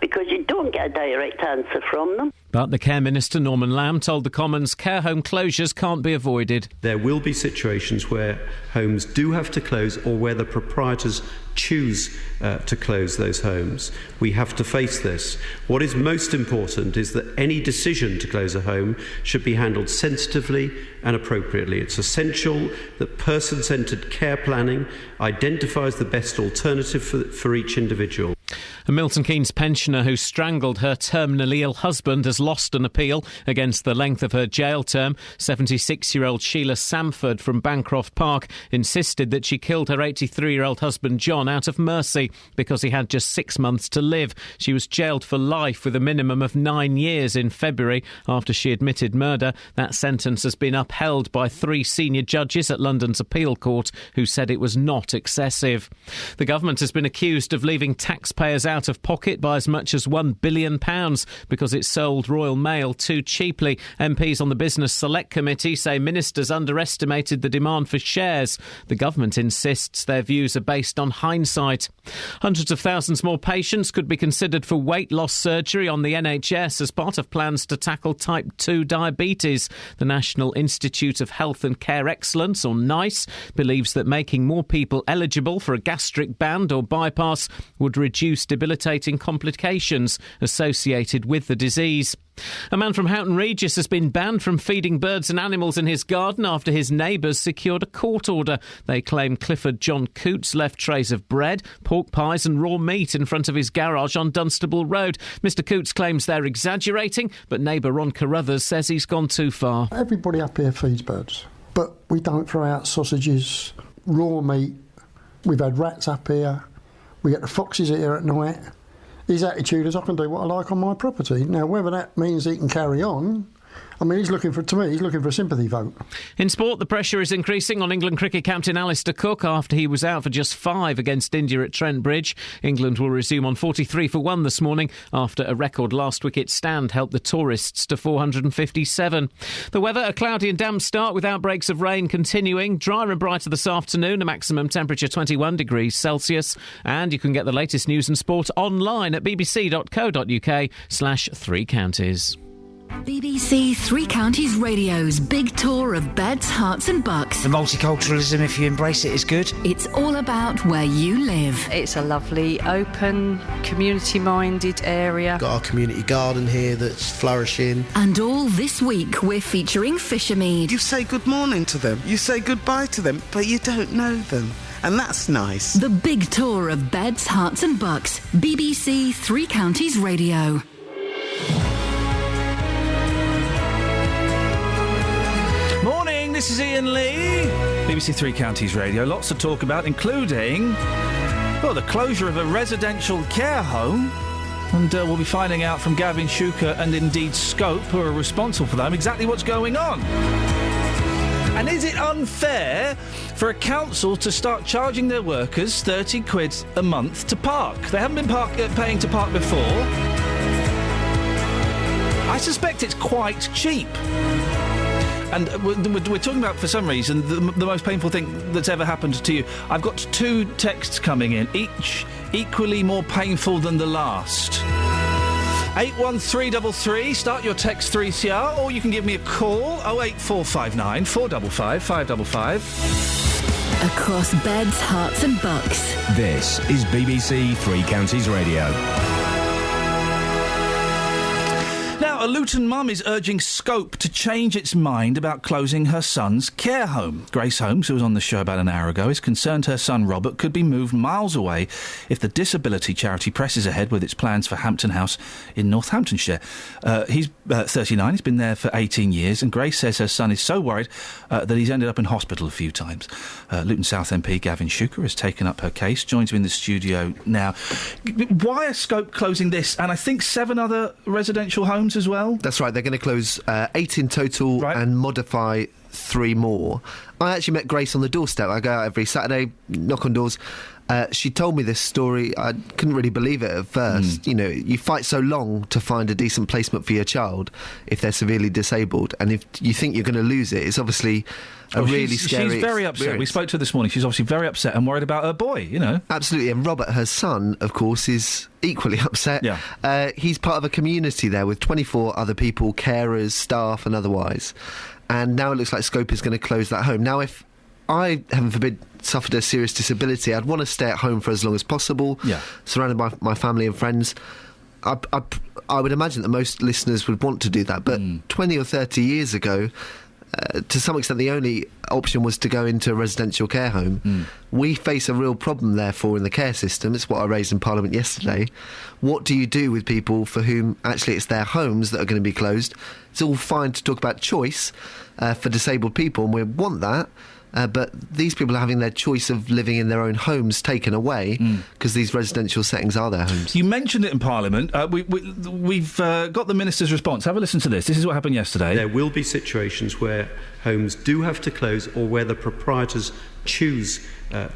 Speaker 25: because you don't get a direct answer from them.
Speaker 21: But the Care Minister, Norman Lamb, told the Commons care home closures can't be avoided.
Speaker 1: There will be situations where homes do have to close, or where the proprietors choose to close those homes. We have to face this. What is most important is that any decision to close a home should be handled sensitively and appropriately. It's essential that person-centred care planning identifies the best alternative for each individual.
Speaker 21: A Milton Keynes pensioner who strangled her terminally ill husband has lost an appeal against the length of her jail term. 76-year-old Sheila Samford from Bancroft Park insisted that she killed her 83-year-old husband John out of mercy because he had just 6 months to live. She was jailed for life with a minimum of 9 years in February after she admitted murder. That sentence has been upheld by 3 senior judges at London's appeal court who said it was not excessive. The government has been accused of leaving taxpayers out of pocket by as much as £1 billion because it sold Royal Mail too cheaply. MPs on the Business Select Committee say ministers underestimated the demand for shares. The government insists their views are based on hindsight. Hundreds of thousands more patients could be considered for weight loss surgery on the NHS as part of plans to tackle type 2 diabetes. The National Institute of Health and Care Excellence, or NICE, believes that making more people eligible for a gastric band or bypass would reduce debilitating complications associated with the disease. A man from Houghton Regis has been banned from feeding birds and animals in his garden after his neighbours secured a court order. They claim Clifford John Coots left trays of bread, pork pies and raw meat in front of his garage on Dunstable Road. Mr Coots claims they're exaggerating, but neighbour Ron Carruthers says he's gone too far.
Speaker 27: Everybody up here feeds birds, but we don't throw out sausages, raw meat. We've had rats up here. We get the foxes here at night. His attitude is, I can do what I like on my property. Now, whether that means he can carry on, I mean, he's looking for a sympathy vote.
Speaker 21: In sport, the pressure is increasing on England cricket captain Alistair Cook after he was out for just 5 against India at Trent Bridge. England will resume on 43 for 1 this morning after a record last wicket stand helped the tourists to 457. The weather, a cloudy and damp start with outbreaks of rain continuing. Drier and brighter this afternoon, a maximum temperature 21 degrees Celsius. And you can get the latest news and sport online at bbc.co.uk/3counties.
Speaker 4: BBC Three Counties Radio's big tour of beds, hearts and bucks.
Speaker 3: The multiculturalism, if you embrace it, is good.
Speaker 4: It's all about where you live.
Speaker 5: It's a lovely, open, community-minded area.
Speaker 20: Got our community garden here that's flourishing.
Speaker 4: And all this week we're featuring Fishermead.
Speaker 6: You say good morning to them, you say goodbye to them, but you don't know them. And that's nice.
Speaker 4: The big tour of beds, hearts and bucks. BBC Three Counties Radio.
Speaker 9: Morning, this is Iain Lee. BBC Three Counties Radio. Lots to talk about, including, well, the closure of a residential care home. And we'll be finding out from Gavin Shuker and indeed Scope, who are responsible for them, exactly what's going on. And is it unfair for a council to start charging their workers 30 quid a month to park? They haven't been paying to park before. I suspect it's quite cheap. And we're talking about, for some reason, the most painful thing that's ever happened to you. I've got 2 texts coming in, each equally more painful than the last. 81333, start your text 3CR, or you can give me a call, 08459 455 555.
Speaker 4: Across beds, hearts and bucks.
Speaker 10: This is BBC Three Counties Radio.
Speaker 9: Now, a Luton mum is urging Scope to change its mind about closing her son's care home. Grace Holmes, who was on the show about an hour ago, is concerned her son Robert could be moved miles away if the disability charity presses ahead with its plans for Hampton House in Northamptonshire. He's 39, he's been there for 18 years, and Grace says her son is so worried that he's ended up in hospital a few times. Luton South MP Gavin Shuker has taken up her case, joins me in the studio now. Why are Scope closing this, and I think 7 other residential homes as well?
Speaker 7: That's right, they're going to close 8 in total and modify 3 more. I actually met Grace on the doorstep. I go out every Saturday, knock on doors. She told me this story. I couldn't really believe it at first. You know, you fight so long to find a decent placement for your child if they're severely disabled, and if you think you're going to lose it, it's obviously a really scary
Speaker 9: She's very upset. We spoke to her this morning. She's obviously very upset and worried about her boy, you know.
Speaker 7: Absolutely. And Robert, her son, of course, is equally upset. Yeah. He's part of a community there with 24 other people, carers, staff and otherwise. And now it looks like Scope is going to close that home. Now, if I, heaven forbid, suffered a serious disability, I'd want to stay at home for as long as possible, surrounded by my family and friends. I would imagine that most listeners would want to do that, but 20 or 30 years ago, to some extent the only option was to go into a residential care home. We face a real problem therefore in the care system. It's what I raised in Parliament yesterday. What do you do with people for whom actually it's their homes that are going to be closed? It's all fine to talk about choice for disabled people, and we want that. But these people are having their choice of living in their own homes taken away because these residential settings are their homes.
Speaker 9: You mentioned it in Parliament. We've got the Minister's response. Have a listen to this. This is what happened yesterday.
Speaker 1: There will be situations where homes do have to close or where the proprietors choose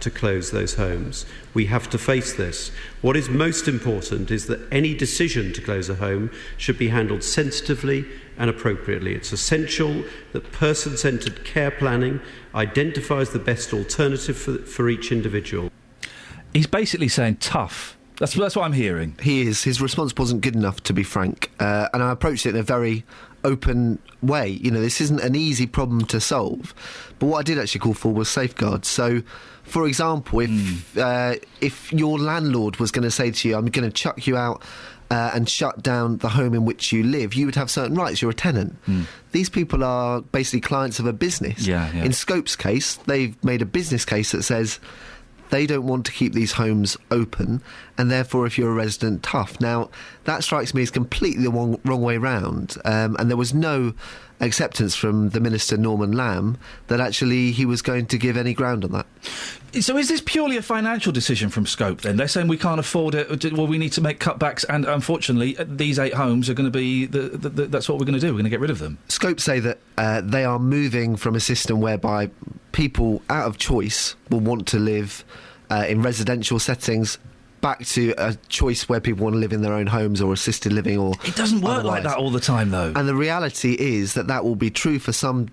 Speaker 1: to close those homes. We have to face this. What is most important is that any decision to close a home should be handled sensitively and appropriately. It's essential that person-centred care planning identifies the best alternative for each individual.
Speaker 9: He's basically saying tough. That's what I'm hearing.
Speaker 7: He is. His response wasn't good enough, to be frank. And I approached it in a very open way. You know, this isn't an easy problem to solve. But what I did actually call for was safeguards. So, for example, if your landlord was going to say to you, I'm going to chuck you out and shut down the home in which you live, you would have certain rights. You're a tenant. These people are basically clients of a business. In Scope's case, they've made a business case that says they don't want to keep these homes open, and therefore, if you're a resident, tough. Now, that strikes me as completely the wrong way round, and there was no acceptance from the Minister, Norman Lamb, that actually he was going to give any ground on that.
Speaker 9: So is this purely a financial decision from Scope, then? They're saying we can't afford it, well, we need to make cutbacks, and unfortunately, these 8 homes are going to be... that's what we're going to do, we're going to get rid of them.
Speaker 7: Scope say that they are moving from a system whereby people, out of choice, will want to live in residential settings back to a choice where people want to live in their own homes or assisted living or...
Speaker 9: It doesn't work like that all the time, though.
Speaker 7: And the reality is that will be true for some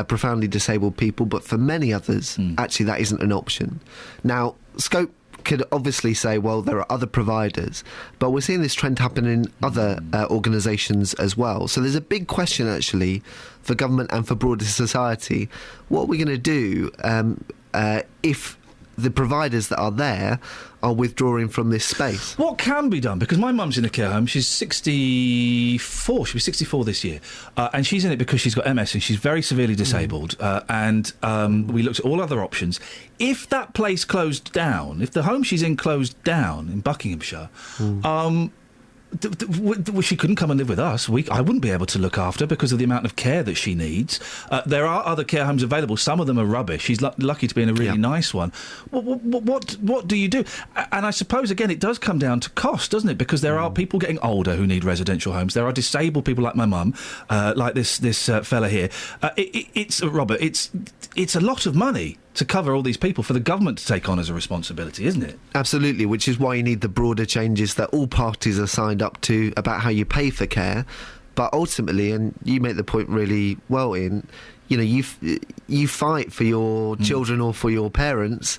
Speaker 7: profoundly disabled people, but for many others, actually that isn't an option. Now, Scope could obviously say, well, there are other providers, but we're seeing this trend happen in other organisations as well. So there's a big question, actually, for government and for broader society. What are we going to do if the providers that are there are withdrawing from this space?
Speaker 9: What can be done? Because my mum's in a care home. She's 64. She'll be 64 this year. And she's in it because she's got MS and she's very severely disabled. And we looked at all other options. If that place closed down, if the home she's in closed down in Buckinghamshire, she couldn't come and live with us. I wouldn't be able to look after because of the amount of care that she needs. There are other care homes available. Some of them are rubbish. She's lucky to be in a really nice one. What do you do? And I suppose, again, it does come down to cost, doesn't it? Because there are people getting older who need residential homes. There are disabled people like my mum, like this fella here. It's Robert, it's a lot of money to cover all these people for the government to take on as a responsibility, isn't it?
Speaker 7: Absolutely, which is why you need the broader changes that all parties are signed up to about how you pay for care. But ultimately, and you make the point really well, Ian, you know, you fight for your children or for your parents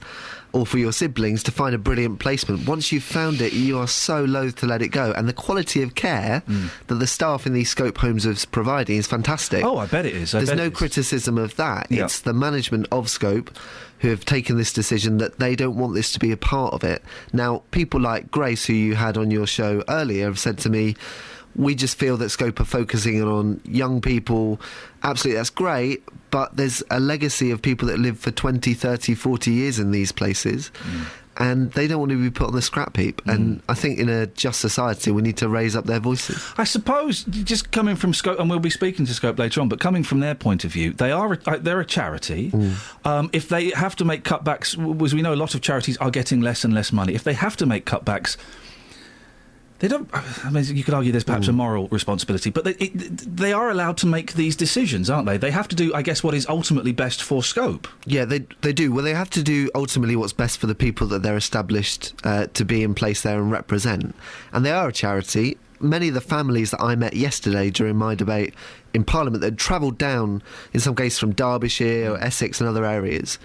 Speaker 7: or for your siblings to find a brilliant placement. Once you've found it, you are so loath to let it go. And the quality of care that the staff in these Scope homes are providing is fantastic.
Speaker 9: Oh, I bet it is.
Speaker 7: There's no criticism of that. Yeah. It's the management of Scope who have taken this decision that they don't want this to be a part of it. Now, people like Grace, who you had on your show earlier, have said to me, we just feel that Scope are focusing on young people. Absolutely, that's great, but there's a legacy of people that live for 20, 30, 40 years in these places, and they don't want to be put on the scrap heap. And I think in a just society, we need to raise up their voices.
Speaker 9: I suppose, just coming from Scope, and we'll be speaking to Scope later on, but coming from their point of view, they're a charity. If they have to make cutbacks, as we know, a lot of charities are getting less and less money. If they have to make cutbacks, they don't. I mean, you could argue there's perhaps a moral responsibility, but they are allowed to make these decisions, aren't they? They have to do, I guess, what is ultimately best for Scope.
Speaker 7: Yeah, they do. Well, they have to do ultimately what's best for the people that they're established to be in place there and represent. And they are a charity. Many of the families that I met yesterday during my debate in Parliament that had travelled down, in some cases from Derbyshire or Essex and other areas,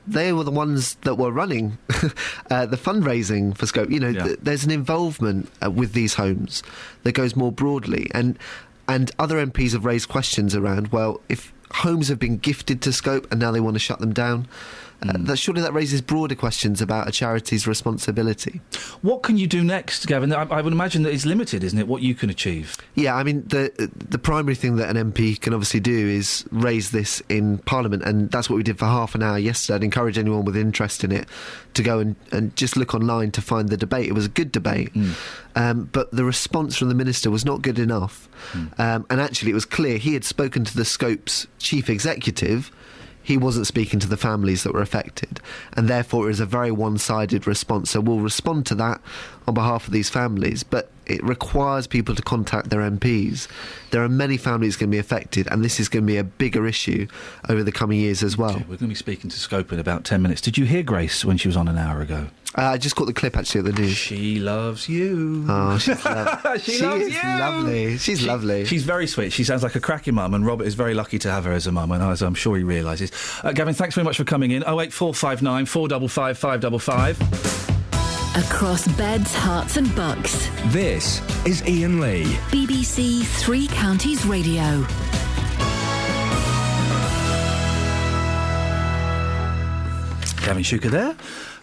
Speaker 7: they were the ones that were running the fundraising for Scope. You know, there's an involvement with these homes that goes more broadly. And other MPs have raised questions around, well, if homes have been gifted to Scope and now they want to shut them down, surely that raises broader questions about a charity's responsibility.
Speaker 9: What can you do next, Gavin? I would imagine that it's limited, isn't it, what you can achieve?
Speaker 7: Yeah, I mean, the primary thing that an MP can obviously do is raise this in Parliament, and that's what we did for half an hour yesterday. I'd encourage anyone with interest in it to go and just look online to find the debate. It was a good debate, but the response from the Minister was not good enough. And actually, it was clear he had spoken to the Scope's chief executive. He wasn't speaking to the families that were affected, and therefore it was a very one-sided response. So we'll respond to that on behalf of these families, but it requires people to contact their MPs. There are many families going to be affected, and this is going to be a bigger issue over the coming years as well.
Speaker 9: Okay, we're going to be speaking to Scope in about 10 minutes. Did you hear Grace when she was on an hour ago?
Speaker 7: I just caught the clip, actually, at the news.
Speaker 9: She loves you.
Speaker 7: Oh, she's
Speaker 9: she loves you.
Speaker 7: Lovely. She's lovely.
Speaker 9: She's very sweet. She sounds like a cracking mum, and Robert is very lucky to have her as a mum, and as I'm sure he realises. Gavin, thanks very much for coming in. 08459 455 555.
Speaker 4: Across beds, hearts and bucks.
Speaker 10: This is Iain Lee.
Speaker 4: BBC Three Counties Radio.
Speaker 9: Gavin Shuker there,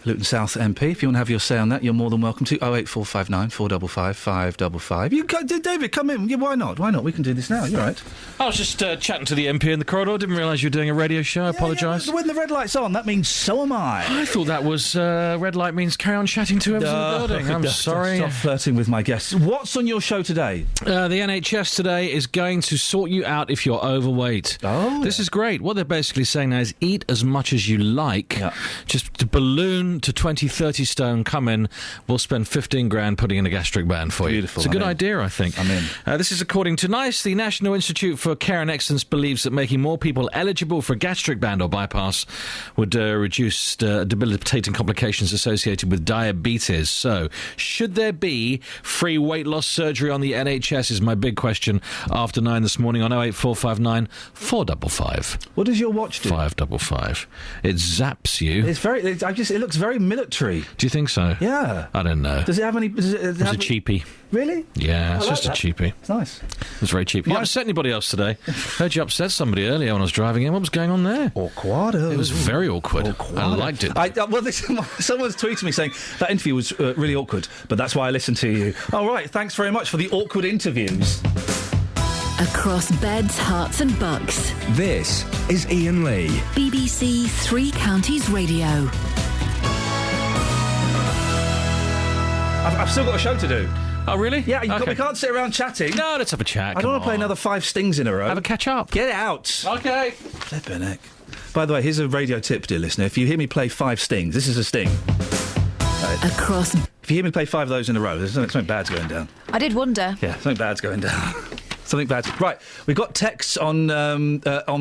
Speaker 9: Luton South MP. If you want to have your say on that, you're more than welcome to. 08459 455 555. David, come in. Yeah, why not? Why not? We can do this now. You're right.
Speaker 21: I was just chatting to the MP in the corridor. Didn't realise you were doing a radio show. I apologise.
Speaker 9: Yeah, when the red light's on, that means so am I.
Speaker 21: I thought that was red light means carry on chatting to whoever's in the building. I'm sorry.
Speaker 9: Stop flirting with my guests. What's on your show today?
Speaker 21: The NHS today is going to sort you out if you're overweight.
Speaker 9: Oh.
Speaker 21: This is great. What they're basically saying now is eat as much as you like.
Speaker 9: Yeah.
Speaker 21: Just to balloon to 20, 30 stone, come in. We'll spend 15 grand putting in a gastric band for you.
Speaker 9: Beautiful.
Speaker 21: It's a good idea, I think.
Speaker 9: I'm in.
Speaker 21: This is according to NICE. The National Institute for Care and Excellence believes that making more people eligible for a gastric band or bypass would reduce debilitating complications associated with diabetes. So, should there be free weight loss surgery on the NHS is my big question after 9 this morning on 08459 455.
Speaker 9: What does your watch do?
Speaker 21: 555. It zaps you.
Speaker 9: It's very. It looks very military.
Speaker 21: Do you think so?
Speaker 9: Yeah.
Speaker 21: I don't know.
Speaker 9: Does it have any...
Speaker 21: It's a cheapie.
Speaker 9: Really?
Speaker 21: Yeah, it's
Speaker 9: I
Speaker 21: just
Speaker 9: like
Speaker 21: a cheapie.
Speaker 9: It's nice.
Speaker 21: It's very cheap. You upset anybody else today? Heard you upset somebody earlier when I was driving in. What was going on there?
Speaker 9: Awkward.
Speaker 21: It was very awkward. I liked it.
Speaker 9: Someone's tweeted me saying that interview was really awkward, but that's why I listened to you. All right, thanks very much for the awkward interviews.
Speaker 4: Across beds, hearts and bucks.
Speaker 10: This is Iain Lee.
Speaker 4: BBC Three Counties Radio.
Speaker 9: I've still got a show to do.
Speaker 21: Oh, really?
Speaker 9: Yeah, we can't sit around chatting.
Speaker 21: No, let's have a chat.
Speaker 9: I don't want to play another 5 stings in a row.
Speaker 21: Have a catch up.
Speaker 9: Get out.
Speaker 21: Okay.
Speaker 9: Flippin' heck. By the way, here's a radio tip, dear listener. If you hear me play 5 stings, this is a sting.
Speaker 4: Across...
Speaker 9: If you hear me play 5 of those in a row, there's something bad's going down.
Speaker 2: I did wonder.
Speaker 9: Yeah, something bad's going down. Something bad. Right, we've got texts on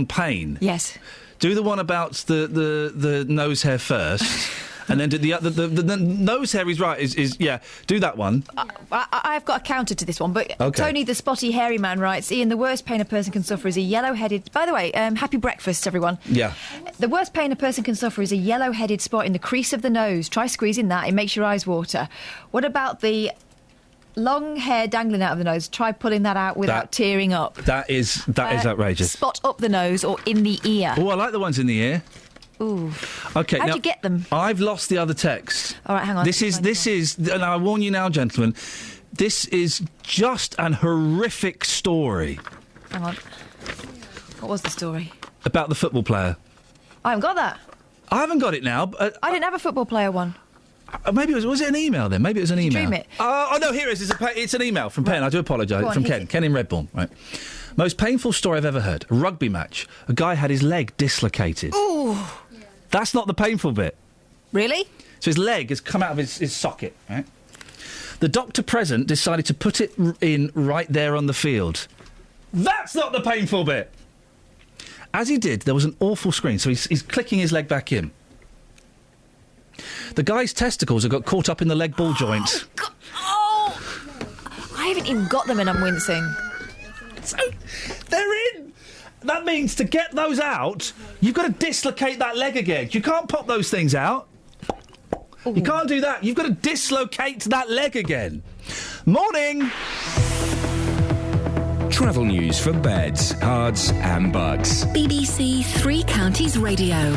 Speaker 9: pain.
Speaker 2: Yes.
Speaker 9: Do the one about the nose hair first. And then the nose hair is right. Is do that one.
Speaker 2: I've got a counter to this one, but
Speaker 9: okay.
Speaker 2: Tony, the spotty hairy man, writes, Iain, the worst pain a person can suffer is a yellow-headed... By the way, happy breakfast, everyone.
Speaker 9: Yeah.
Speaker 2: The worst pain a person can suffer is a yellow-headed spot in the crease of the nose. Try squeezing that. It makes your eyes water. What about the long hair dangling out of the nose? Try pulling that out without tearing up.
Speaker 9: That is outrageous.
Speaker 2: Spot up the nose or in the ear.
Speaker 9: Oh, I like the ones in the ear.
Speaker 2: Ooh.
Speaker 9: Okay.
Speaker 2: How'd you get them?
Speaker 9: I've lost the other text.
Speaker 2: All right, hang on.
Speaker 9: This is, and I warn you now, gentlemen, this is just an horrific story.
Speaker 2: Hang on. What was the story?
Speaker 9: About the football player.
Speaker 2: I haven't got that.
Speaker 9: I haven't got it now.
Speaker 2: I didn't have a football player one.
Speaker 9: Maybe was it an email then? Maybe it was an email.
Speaker 2: Dream it.
Speaker 9: Oh no, here it is. It's an email from Pen. I do apologise.
Speaker 2: On,
Speaker 9: from Ken in Redbourne. Right. Most painful story I've ever heard. A rugby match. A guy had his leg dislocated.
Speaker 2: Ooh.
Speaker 9: That's not the painful bit.
Speaker 2: Really?
Speaker 9: So his leg has come out of his socket, right? The doctor present decided to put it in right there on the field. That's not the painful bit. As he did, there was an awful scream, so he's clicking his leg back in. The guy's testicles have got caught up in the leg ball joint.
Speaker 2: Oh! I haven't even got them and I'm wincing.
Speaker 9: So, they're in! That means to get those out, you've got to dislocate that leg again. You can't pop those things out. Ooh. You can't do that. You've got to dislocate that leg again. Morning!
Speaker 10: Travel news for beds, cards and bugs.
Speaker 4: BBC Three Counties Radio.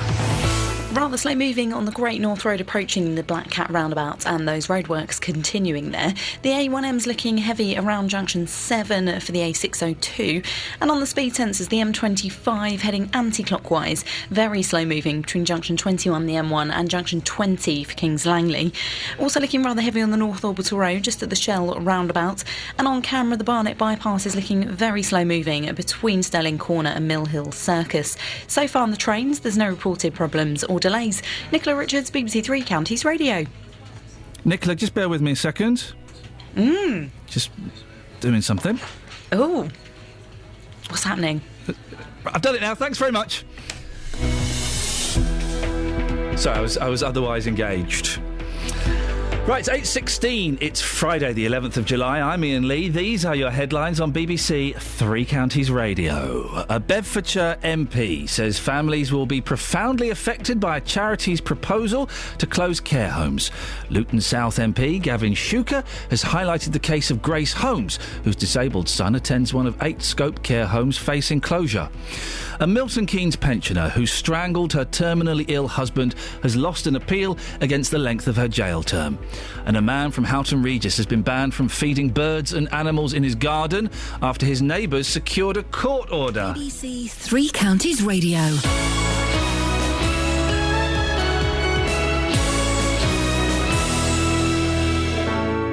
Speaker 11: Rather slow moving on the Great North Road approaching the Black Cat roundabout and those roadworks continuing there. The A1M's looking heavy around junction 7 for the A602 and on the speed sensors the M25 heading anti-clockwise. Very slow moving between junction 21 the M1 and junction 20 for Kings Langley. Also looking rather heavy on the North Orbital Road just at the Shell roundabout and on camera the Barnet bypass is looking very slow moving between Stirling Corner and Mill Hill Circus. So far on the trains there's no reported problems or delays. Nicola Richards, BBC Three Counties Radio.
Speaker 9: Nicola, just bear with me a second. Just doing something.
Speaker 11: Oh. What's happening?
Speaker 9: I've done it now, thanks very much. Sorry, I was otherwise engaged. Right, it's 8:16. It's Friday, the 11th of July. I'm Iain Lee. These are your headlines on BBC Three Counties Radio. A Bedfordshire MP says families will be profoundly affected by a charity's proposal to close care homes. Luton South MP Gavin Shuker has highlighted the case of Grace Holmes, whose disabled son attends one of 8 Scope care homes facing closure. A Milton Keynes pensioner who strangled her terminally ill husband has lost an appeal against the length of her jail term. And a man from Houghton Regis has been banned from feeding birds and animals in his garden after his neighbours secured a court order.
Speaker 4: BBC Three Counties Radio.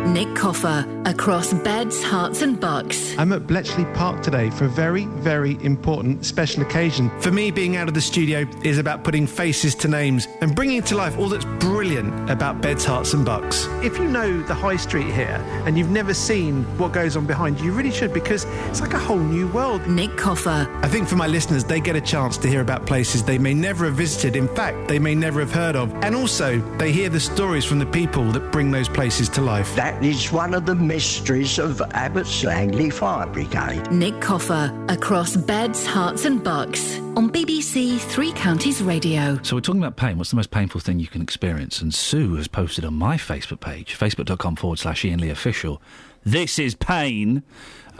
Speaker 4: Nick Coffer, across beds, hearts and bucks.
Speaker 18: I'm at Bletchley Park today for a very, very important special occasion. For me, being out of the studio is about putting faces to names and bringing to life all that's brilliant about beds, hearts and bucks. If you know the high street here and you've never seen what goes on behind you, you really should, because it's like a whole new world.
Speaker 4: Nick Coffer.
Speaker 18: I think for my listeners, they get a chance to hear about places they may never have visited. In fact, they may never have heard of. And also, they hear the stories from the people that bring those places to life.
Speaker 19: That is one of the mysteries of Abbots Langley Fire Brigade.
Speaker 4: Nick Coffer, across beds, hearts and bucks, on BBC Three Counties Radio.
Speaker 9: So we're talking about pain. What's the most painful thing you can experience? And Sue has posted on my Facebook page, facebook.com/Iain Lee Official. This is pain.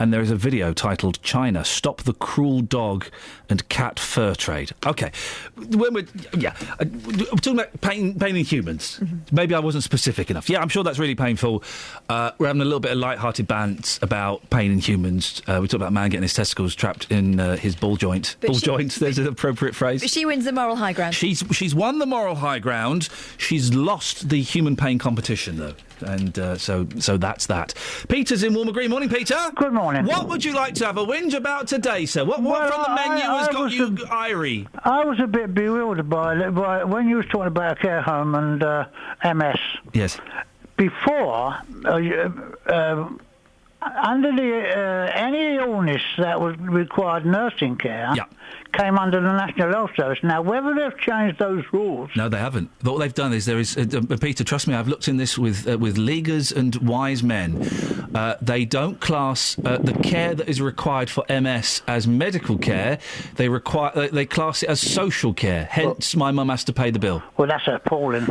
Speaker 9: And there is a video titled China, Stop the Cruel Dog and Cat Fur Trade. OK. We're talking about pain in humans. Mm-hmm. Maybe I wasn't specific enough. Yeah, I'm sure that's really painful. We're having a little bit of light-hearted bants about pain in humans. We talked about a man getting his testicles trapped in his ball joint. There's an appropriate phrase.
Speaker 2: But she wins the moral high ground.
Speaker 9: She's won the moral high ground. She's lost the human pain competition, though. And so that's that. Peter's in Walmer Green. Morning, Peter.
Speaker 8: Good morning.
Speaker 9: What would you like to have a whinge about today, sir? What from the menu has got you irie?
Speaker 8: I was a bit bewildered by when you was talking about a care home and MS.
Speaker 9: Yes.
Speaker 8: Before, under the any illness that required nursing care.
Speaker 9: Yeah.
Speaker 8: Came under the National Health Service. Now, whether they've changed those rules...
Speaker 9: No, they haven't. What they've done is Peter, trust me, I've looked in this with leaguers and wise men. They don't class the care that is required for MS as medical care. They class it as social care. Hence, my mum has to pay the bill.
Speaker 8: Well, that's appalling.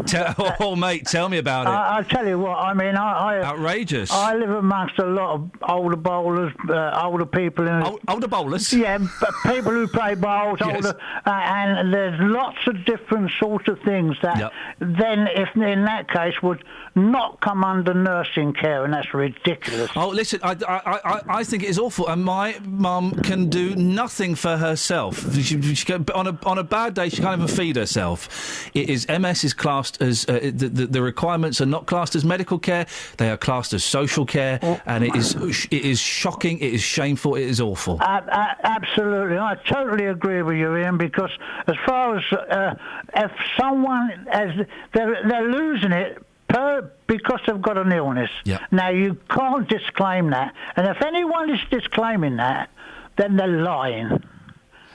Speaker 9: Mate, tell me about it.
Speaker 8: I'll tell you what, I mean,
Speaker 9: outrageous.
Speaker 8: I live amongst a lot of older bowlers, older people...
Speaker 9: older bowlers?
Speaker 8: Yeah, people who play bowls,
Speaker 9: yes.
Speaker 8: And there's lots of different sort of things that then, if in that case, would not come under nursing care, and that's ridiculous.
Speaker 9: Oh, listen, I think it is awful, and my mum can do nothing for herself. On a bad day, she can't even feed herself. MS is classed as the requirements are not classed as medical care; they are classed as social care, and it is shocking, it is shameful, it is awful.
Speaker 8: Absolutely, I totally agree with you, Ian. Because as far as if someone they're losing it. Because they've got an illness.
Speaker 9: Yeah.
Speaker 8: Now, you can't disclaim that. And if anyone is disclaiming that, then they're lying.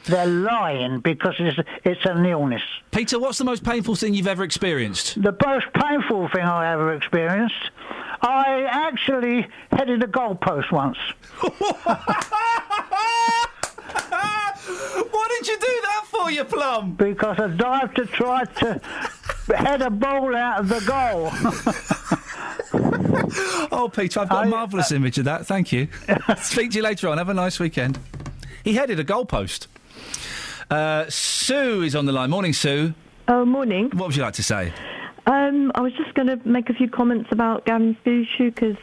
Speaker 8: They're lying because it's an illness.
Speaker 9: Peter, what's the most painful thing you've ever experienced?
Speaker 8: The most painful thing I ever experienced, I actually headed a goalpost once.
Speaker 9: What did you do that for, you plum?
Speaker 8: Because I dived to try to head a ball out of the goal.
Speaker 9: Oh, Peter, I've got a marvellous image of that. Thank you. Speak to you later on. Have a nice weekend. He headed a goalpost. Sue is on the line. Morning, Sue.
Speaker 13: Oh, morning.
Speaker 9: What would you like to say?
Speaker 13: I was just going to make a few comments about Gavin Shuker's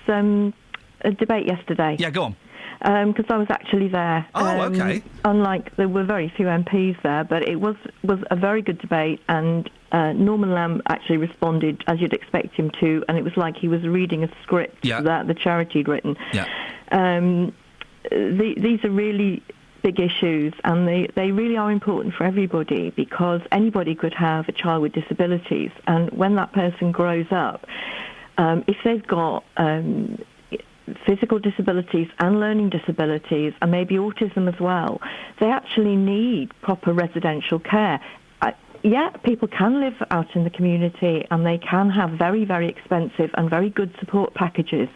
Speaker 13: debate yesterday.
Speaker 9: Yeah, go on.
Speaker 13: Because I was actually there.
Speaker 9: Oh, OK.
Speaker 13: Unlike, there were very few MPs there, but it was a very good debate, and Norman Lamb actually responded as you'd expect him to, and it was like he was reading a script that the charity had written.
Speaker 9: Yeah.
Speaker 13: These are really big issues, and they really are important for everybody, because anybody could have a child with disabilities, and when that person grows up, if they've got physical disabilities and learning disabilities, and maybe autism as well, they actually need proper residential care. People can live out in the community, and they can have very, very expensive and very good support packages,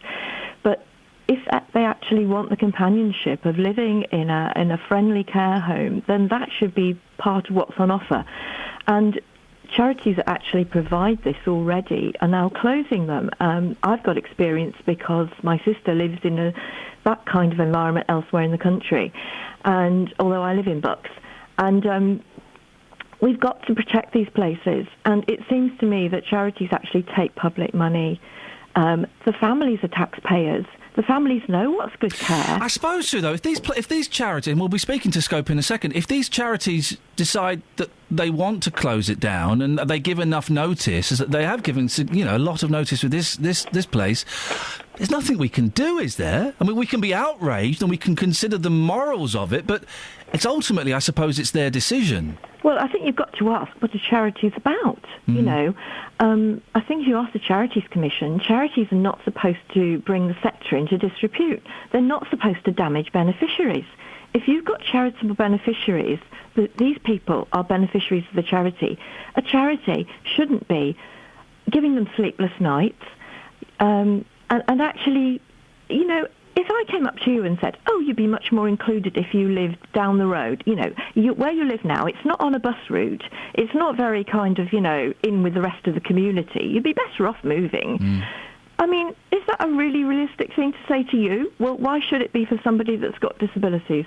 Speaker 13: but if they actually want the companionship of living in a friendly care home, then that should be part of what's on offer. And charities that actually provide this already are now closing them. I've got experience because my sister lives in that kind of environment elsewhere in the country, and although I live in Bucks, and we've got to protect these places. And it seems to me that charities actually take public money. The families are taxpayers. The families know what's good care.
Speaker 9: I suppose so, though. If these charities, and we'll be speaking to Scope in a second, if these charities decide that they want to close it down and they give enough notice, as they have given, a lot of notice with this place, there's nothing we can do, is there? I mean, we can be outraged and we can consider the morals of it, but it's ultimately, I suppose, it's their decision.
Speaker 13: Well, I think you've got to ask what a charity is about, you know. I think if you ask the Charities Commission, charities are not supposed to bring the sector into disrepute. They're not supposed to damage beneficiaries. If you've got charitable beneficiaries, these people are beneficiaries of the charity. A charity shouldn't be giving them sleepless nights, And actually, you know, if I came up to you and said, oh, you'd be much more included if you lived down the road, you know, where you live now, it's not on a bus route, it's not very kind of, you know, in with the rest of the community, you'd be better off moving. I mean, is that a really realistic thing to say to you? Well, why should it be for somebody that's got disabilities?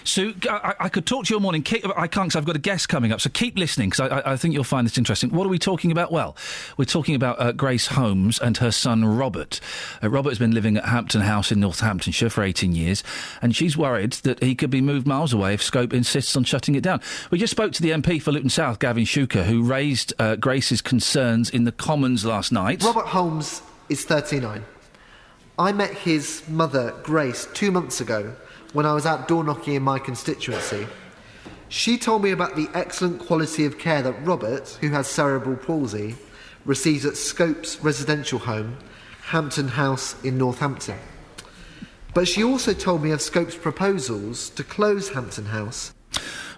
Speaker 9: Sue, I could talk to you all morning. I can't because I've got a guest coming up, so keep listening because I think you'll find this interesting. What are we talking about? Well, we're talking about Grace Holmes and her son Robert. Robert has been living at Hampton House in Northamptonshire for 18 years, and she's worried that he could be moved miles away if Scope insists on shutting it down. We just spoke to the MP for Luton South, Gavin Shuker, who raised Grace's concerns in the Commons last night.
Speaker 7: Robert Holmes is 39. I met his mother, Grace, 2 months ago when I was out door knocking in my constituency. She told me about the excellent quality of care that Robert, who has cerebral palsy, receives at Scope's residential home, Hampton House in Northampton. But she also told me of Scope's proposals to close Hampton House.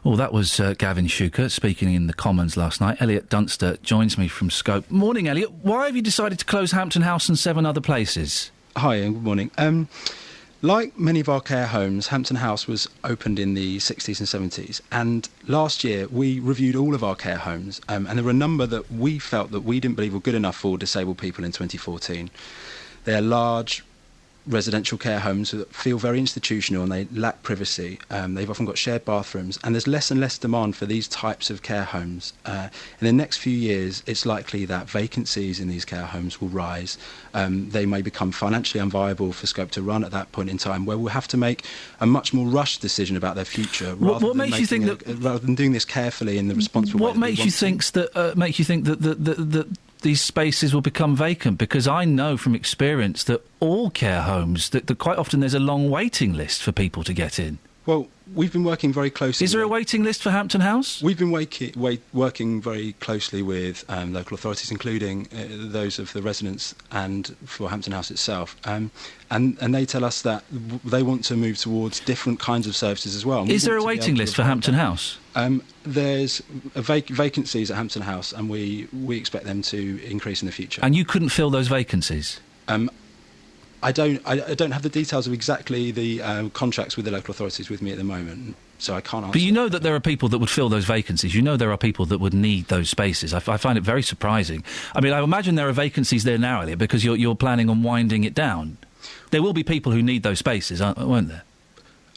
Speaker 9: Well, that was Gavin Shuker speaking in the Commons last night. Elliot Dunster joins me from Scope. Morning, Elliot. Why have you decided to close Hampton House and 7 other places?
Speaker 12: Hi, and good morning. Like many of our care homes, Hampton House was opened in the 60s and 70s, and last year we reviewed all of our care homes, and there were a number that we felt that we didn't believe were good enough for disabled people in 2014. They're large residential care homes that feel very institutional and they lack privacy. They've often got shared bathrooms, and there's less and less demand for these types of care homes. In the next few years, it's likely that vacancies in these care homes will rise. They may become financially unviable for Scope to run at that point in time, where we'll have to make a much more rushed decision about their future.
Speaker 9: What makes you think that,
Speaker 12: rather than doing this carefully in the responsible way?
Speaker 9: What makes you think that these spaces will become vacant? Because I know from experience that all care homes, that quite often there's a long waiting list for people to get in.
Speaker 12: Well, we've been working very closely...
Speaker 9: Is there a waiting list for Hampton House?
Speaker 12: We've been working very closely with local authorities, including those of the residents and for Hampton House itself. And they tell us that they want to move towards different kinds of services as well.
Speaker 9: Is there a waiting list for Hampton House?
Speaker 12: There's vacancies at Hampton House, and we expect them to increase in the future.
Speaker 9: And you couldn't fill those vacancies?
Speaker 12: I don't have the details of exactly the contracts with the local authorities with me at the moment, so I can't answer.
Speaker 9: But you know that there are people that would fill those vacancies. You know there are people that would need those spaces. I find it very surprising. I mean, I imagine there are vacancies there now, Elliot, because you're planning on winding it down. There will be people who need those spaces, won't there?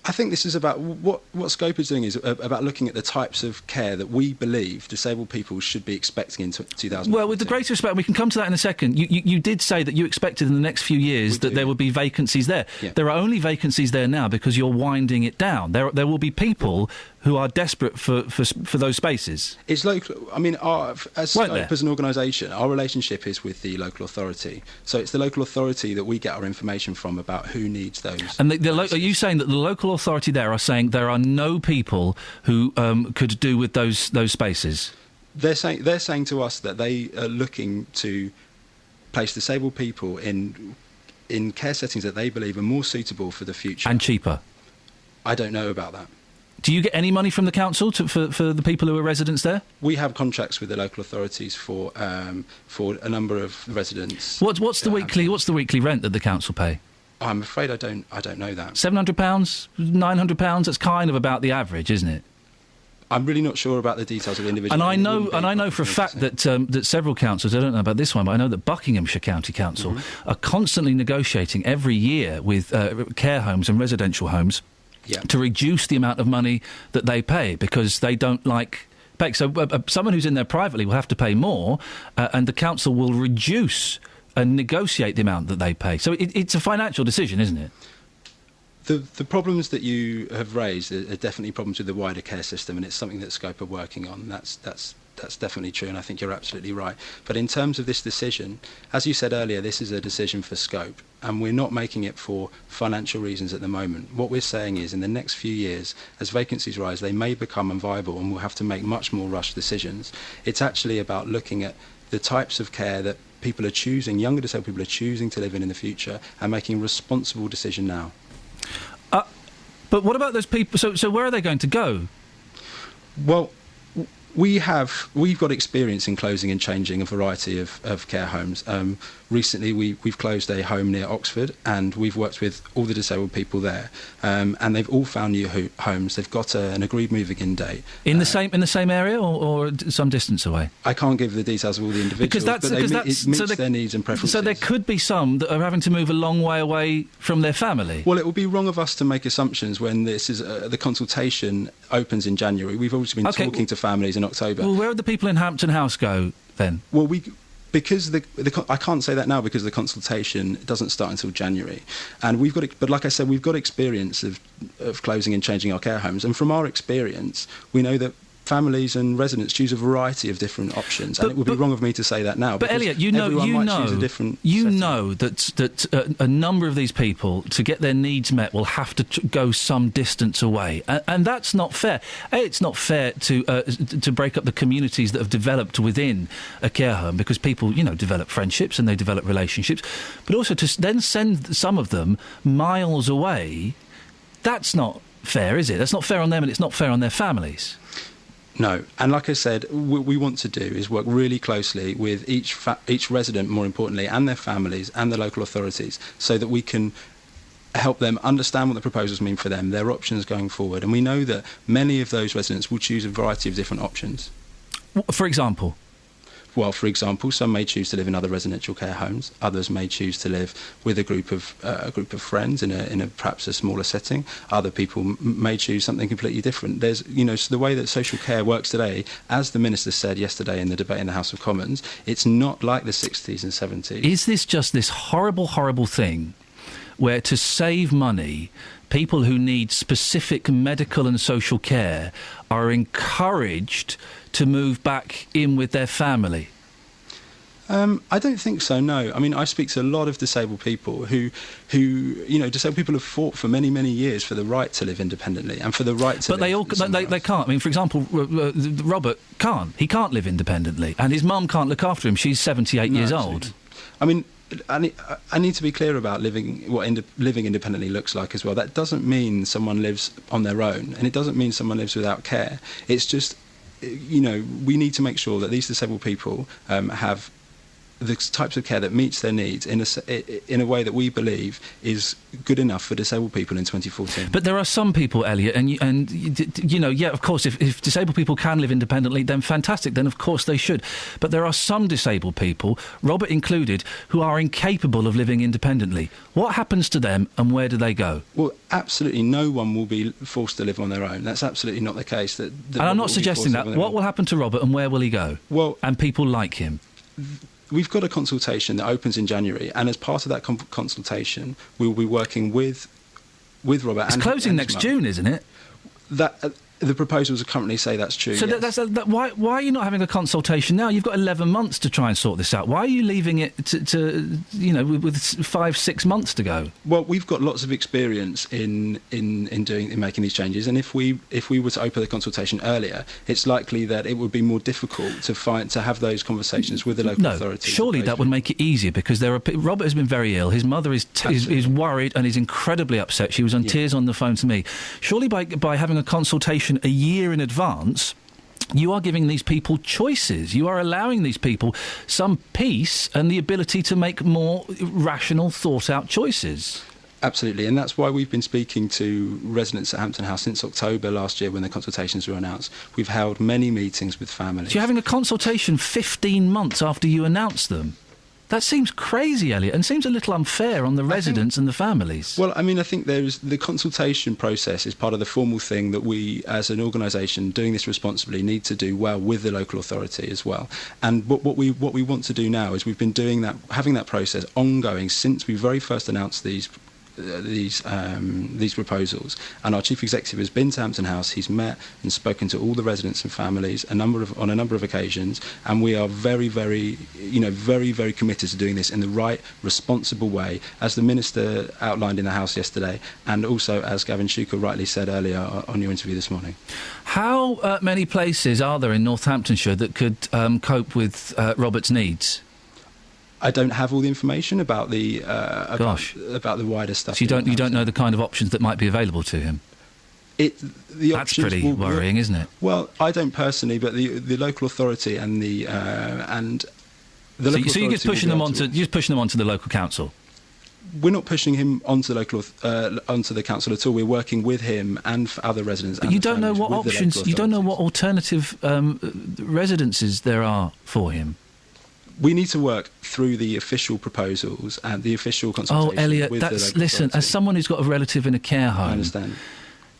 Speaker 12: I think this is about what Scope is doing is about looking at the types of care that we believe disabled people should be expecting in 2014.
Speaker 9: Well, with the greatest respect, we can come to that in a second. You did say that you expected in the next few years there would be vacancies there. Yeah. There are only vacancies there now because you're winding it down. There will be people who are desperate for those spaces.
Speaker 12: It's local. I mean, as Scope as an organisation, our relationship is with the local authority. So it's the local authority that we get our information from about who needs those.
Speaker 9: And are you saying that the local authority there are saying there are no people who could do with those spaces?
Speaker 12: They're saying to us that they are looking to place disabled people in care settings that they believe are more suitable for the future
Speaker 9: and cheaper.
Speaker 12: I don't know about that.
Speaker 9: Do you get any money from the council for the people who are residents there?
Speaker 12: We have contracts with the local authorities for a number of residents.
Speaker 9: What's the weekly rent that the council pay?
Speaker 12: I'm afraid I don't know that.
Speaker 9: £700, £900. That's kind of about the average, isn't it?
Speaker 12: I'm really not sure about the details of the individual.
Speaker 9: And I know for a fact that several councils, I don't know about this one, but I know that Buckinghamshire County Council are constantly negotiating every year with care homes and residential homes to reduce the amount of money that they pay because they don't like pay. So someone who's in there privately will have to pay more, and the council will reduce and negotiate the amount that they pay. So it's a financial decision, isn't it?
Speaker 12: The problems that you have raised are definitely problems with the wider care system, and it's something that Scope are working on. That's definitely true, and I think you're absolutely right. But in terms of this decision, as you said earlier, this is a decision for Scope, and we're not making it for financial reasons at the moment. What we're saying is in the next few years, as vacancies rise, they may become unviable, and we'll have to make much more rushed decisions. It's actually about looking at the types of care that people are choosing, younger disabled people are choosing to live in the future, and making a responsible decision now.
Speaker 9: But what about those people? So where are they going to go?
Speaker 12: Well, We've got experience in closing and changing a variety of care homes. Recently, we've closed a home near Oxford, and we've worked with all the disabled people there, and they've all found new homes. They've got an agreed moving-in date.
Speaker 9: In the same area, or some distance away?
Speaker 12: I can't give the details of all the individuals, but it meets their needs and preferences.
Speaker 9: So there could be some that are having to move a long way away from their family.
Speaker 12: Well, it would be wrong of us to make assumptions when this is the consultation opens in January. We've obviously been talking to families in October.
Speaker 9: Well, where would the people in Hampton House go then?
Speaker 12: Well, because I can't say that now because the consultation doesn't start until January, and but like I said, we've got experience of closing and changing our care homes, and from our experience, we know that families and residents choose a variety of different options, and it would be wrong of me to say that now.
Speaker 9: But Elliot, you know that a number of these people, to get their needs met, will have to go some distance away, and that's not fair. It's not fair to break up the communities that have developed within a care home, because people, develop friendships and they develop relationships, but also to then send some of them miles away. That's not fair, is it? That's not fair on them, and it's not fair on their families.
Speaker 12: No, and like I said, what we want to do is work really closely with each resident, more importantly, and their families and the local authorities, so that we can help them understand what the proposals mean for them, their options going forward. And we know that many of those residents will choose a variety of different options.
Speaker 9: For example?
Speaker 12: Well, for example, some may choose to live in other residential care homes. Others may choose to live with a group of friends in a perhaps a smaller setting. Other people may choose something completely different. There's, so the way that social care works today, as the Minister said yesterday in the debate in the House of Commons, it's not like the 60s and 70s.
Speaker 9: Is this just this horrible, horrible thing where, to save money, people who need specific medical and social care are encouraged to move back in with their family?
Speaker 12: I don't think so, no. I mean, I speak to a lot of disabled people who disabled people have fought for many, many years for the right to live independently and for the right to live.
Speaker 9: But they can't. I mean, for example, Robert can't. He can't live independently, and his mum can't look after him. She's 78 years old.
Speaker 12: I mean, I need to be clear about living independently looks like as well. That doesn't mean someone lives on their own, and it doesn't mean someone lives without care. It's just, we need to make sure that these disabled people have the types of care that meets their needs in a way that we believe is good enough for disabled people in 2014.
Speaker 9: But there are some people, Elliot, and of course, if disabled people can live independently, then fantastic, then of course they should. But there are some disabled people, Robert included, who are incapable of living independently. What happens to them, and where do they go?
Speaker 12: Well, absolutely no one will be forced to live on their own. That's absolutely not the case. And
Speaker 9: I'm not suggesting that. What will happen to Robert, and where will he go?
Speaker 12: Well,
Speaker 9: and people like him?
Speaker 12: We've got a consultation that opens in January, and as part of that consultation, we will be working with Robert.
Speaker 9: It's closing next June, isn't it?
Speaker 12: The proposals currently say that's true.
Speaker 9: So
Speaker 12: yes.
Speaker 9: Why are you not having a consultation now? You've got 11 months to try and sort this out. Why are you leaving it to with 5-6 months to go?
Speaker 12: Well, we've got lots of experience in making these changes, and if we were to open the consultation earlier, it's likely that it would be more difficult to have those conversations with the local authorities.
Speaker 9: Surely that would make it easier, because Robert has been very ill. His mother is worried and is incredibly upset. She was on tears on the phone to me. Surely by having a consultation a year in advance, you are giving these people choices. You are allowing these people some peace and the ability to make more rational, thought-out choices.
Speaker 12: Absolutely, and that's why we've been speaking to residents at Hampton House since October last year when the consultations were announced. We've held many meetings with families.
Speaker 9: So you're having a consultation 15 months after you announced them? That seems crazy, Elliot, and seems a little unfair on the residents and the families.
Speaker 12: Well, I mean, I think the consultation process is part of the formal thing that we, as an organisation doing this responsibly, need to do well with the local authority as well. And what we want to do now is we've been doing that, having that process ongoing since we very first announced these proposals, and our chief executive has been to Hampton House. He's met and spoken to all the residents and families on a number of occasions, and we are very, very, very, very committed to doing this in the right, responsible way, as the Minister outlined in the House yesterday, and also as Gavin Shuker rightly said earlier on your interview this morning.
Speaker 9: How many places are there in Northamptonshire that could cope with Robert's needs?
Speaker 12: I don't have all the information about the wider stuff.
Speaker 9: So you don't know the kind of options that might be available to him? That's pretty worrying, isn't it?
Speaker 12: Well, I don't personally, but the local authority and the
Speaker 9: So you're just pushing them onto the local council.
Speaker 12: We're not pushing him onto the council at all. We're working with him and for other residents.
Speaker 9: But you don't know what options. You don't know what alternative residences there are for him.
Speaker 12: We need to work through the official proposals and the official consultation.
Speaker 9: Oh, Elliot,
Speaker 12: with the local
Speaker 9: listen.
Speaker 12: authority.
Speaker 9: As someone who's got a relative in a care home,
Speaker 12: I understand.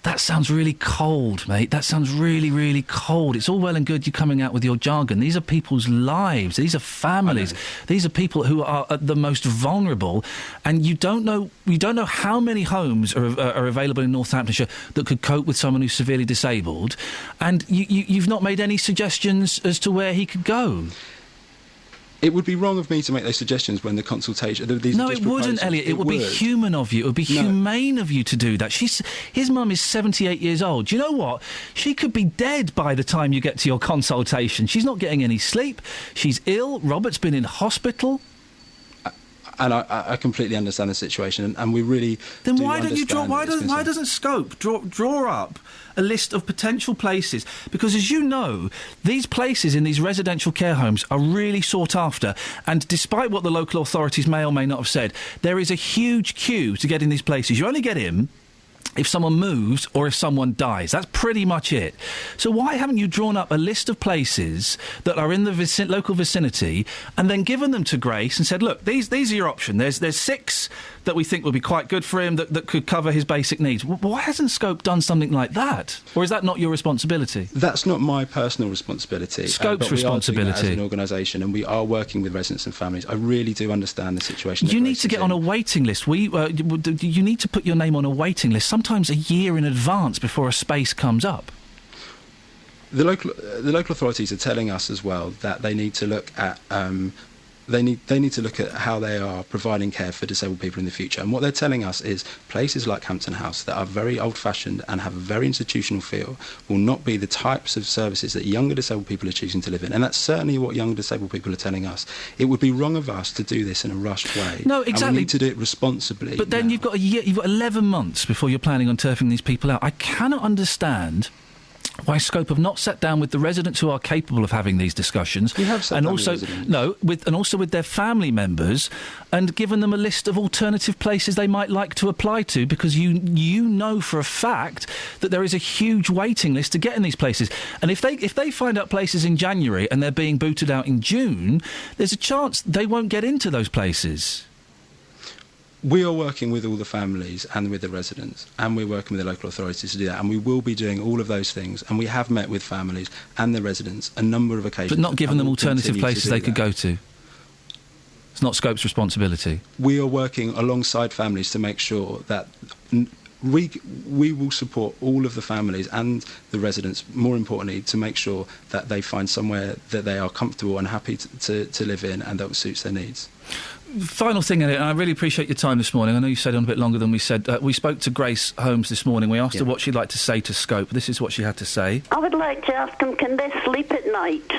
Speaker 9: That sounds really cold, mate. That sounds really, really cold. It's all well and good you coming out with your jargon. These are people's lives. These are families. These are people who are the most vulnerable, and you don't know how many homes are available in Northamptonshire that could cope with someone who's severely disabled, and you've not made any suggestions as to where he could go.
Speaker 12: It would be wrong of me to make those suggestions when the consultation...
Speaker 9: No, it wouldn't, Elliot. It would be human of you. It would be humane of you to do that. His mum is 78 years old. Do you know what? She could be dead by the time you get to your consultation. She's not getting any sleep. She's ill. Robert's been in hospital.
Speaker 12: And I completely understand the situation, and we really.
Speaker 9: Then why don't you draw? Why doesn't Scope draw up a list of potential places? Because as you know, these places in these residential care homes are really sought after, and despite what the local authorities may or may not have said, there is a huge queue to get in these places. You only get in if someone moves or if someone dies. That's pretty much it. So why haven't you drawn up a list of places that are in the local vicinity and then given them to Grace and said, look, these are your options. There's 6 that we think would be quite good for him that could cover his basic needs. Why hasn't Scope done something like that? Or is that not your responsibility?
Speaker 12: That's not my personal responsibility.
Speaker 9: Scope's responsibility.
Speaker 12: As an organisation, and we are working with residents and families. I really do understand the situation.
Speaker 9: You need to get on a waiting list. You need to put your name on a waiting list, sometimes a year in advance before a space comes up.
Speaker 12: The local authorities are telling us as well that they need to look at they need to look at how they are providing care for disabled people in the future. And what they're telling us is places like Hampton House that are very old-fashioned and have a very institutional feel will not be the types of services that younger disabled people are choosing to live in. And that's certainly what younger disabled people are telling us. It would be wrong of us to do this in a rushed way.
Speaker 9: No, exactly.
Speaker 12: And we need to do it responsibly.
Speaker 9: But then you've got 11 months before you're planning on turfing these people out. I cannot understand why Scope have not sat down with the residents who are capable of having these discussions.
Speaker 12: We have sat down with residents.
Speaker 9: And also with their family members, and given them a list of alternative places they might like to apply to, because you know for a fact that there is a huge waiting list to get in these places. And if they find out places in January and they're being booted out in June, there's a chance they won't get into those places.
Speaker 12: We are working with all the families and with the residents, and we're working with the local authorities to do that, and we will be doing all of those things, and we have met with families and the residents a number of occasions.
Speaker 9: But not given them alternative places they could go to. It's not Scope's responsibility.
Speaker 12: We are working alongside families to make sure that we will support all of the families and the residents, more importantly, to make sure that they find somewhere that they are comfortable and happy to live in and that suits their needs.
Speaker 9: Final thing, Elliot, and I really appreciate your time this morning. I know you stayed on a bit longer than we said. We spoke to Grace Holmes this morning. We asked her what she'd like to say to Scope. This is what she had to say.
Speaker 25: I would like to ask them, can they sleep at night?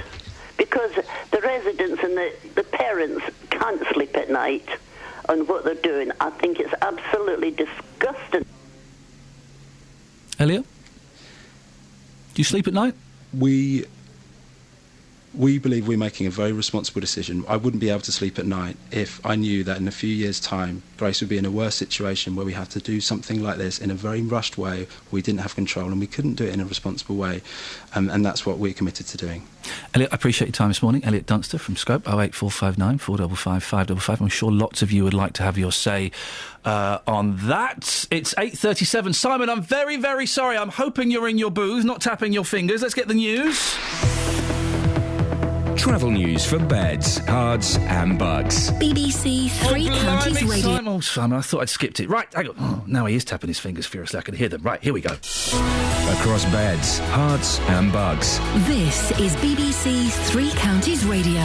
Speaker 25: Because the residents and the parents can't sleep at night on what they're doing. I think it's absolutely disgusting.
Speaker 9: Elliot? Do you sleep at night?
Speaker 12: We believe we're making a very responsible decision. I wouldn't be able to sleep at night if I knew that in a few years' time, Grace would be in a worse situation where we have to do something like this in a very rushed way. We didn't have control and we couldn't do it in a responsible way. And that's what we're committed to doing.
Speaker 9: Elliot, I appreciate your time this morning. Elliot Dunster from Scope, 08459 455 555. I'm sure lots of you would like to have your say on that. It's 8:37. Simon, I'm very, very sorry. I'm hoping you're in your booth, not tapping your fingers. Let's get the news.
Speaker 10: Travel news for beds, cards and bugs.
Speaker 4: BBC Three Counties Radio.
Speaker 9: Simon, I thought I'd skipped it. Right, hang on. Oh, now he is tapping his fingers furiously. I can hear them. Right, here we go.
Speaker 10: Across beds, cards and bugs.
Speaker 4: This is BBC Three Counties Radio.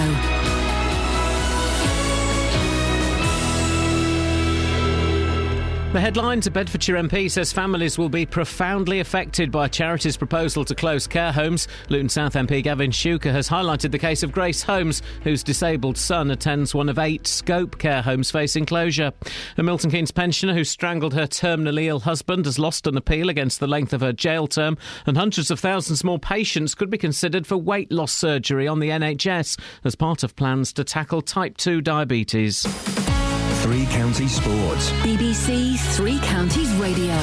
Speaker 21: The headlines: a Bedfordshire MP says families will be profoundly affected by charity's proposal to close care homes. Luton South MP Gavin Shuker has highlighted the case of Grace Holmes, whose disabled son attends one of 8 Scope care homes facing closure. A Milton Keynes pensioner who strangled her terminally ill husband has lost an appeal against the length of her jail term, and hundreds of thousands more patients could be considered for weight loss surgery on the NHS as part of plans to tackle type 2 diabetes.
Speaker 10: Three Counties Sports.
Speaker 4: BBC Three Counties Radio.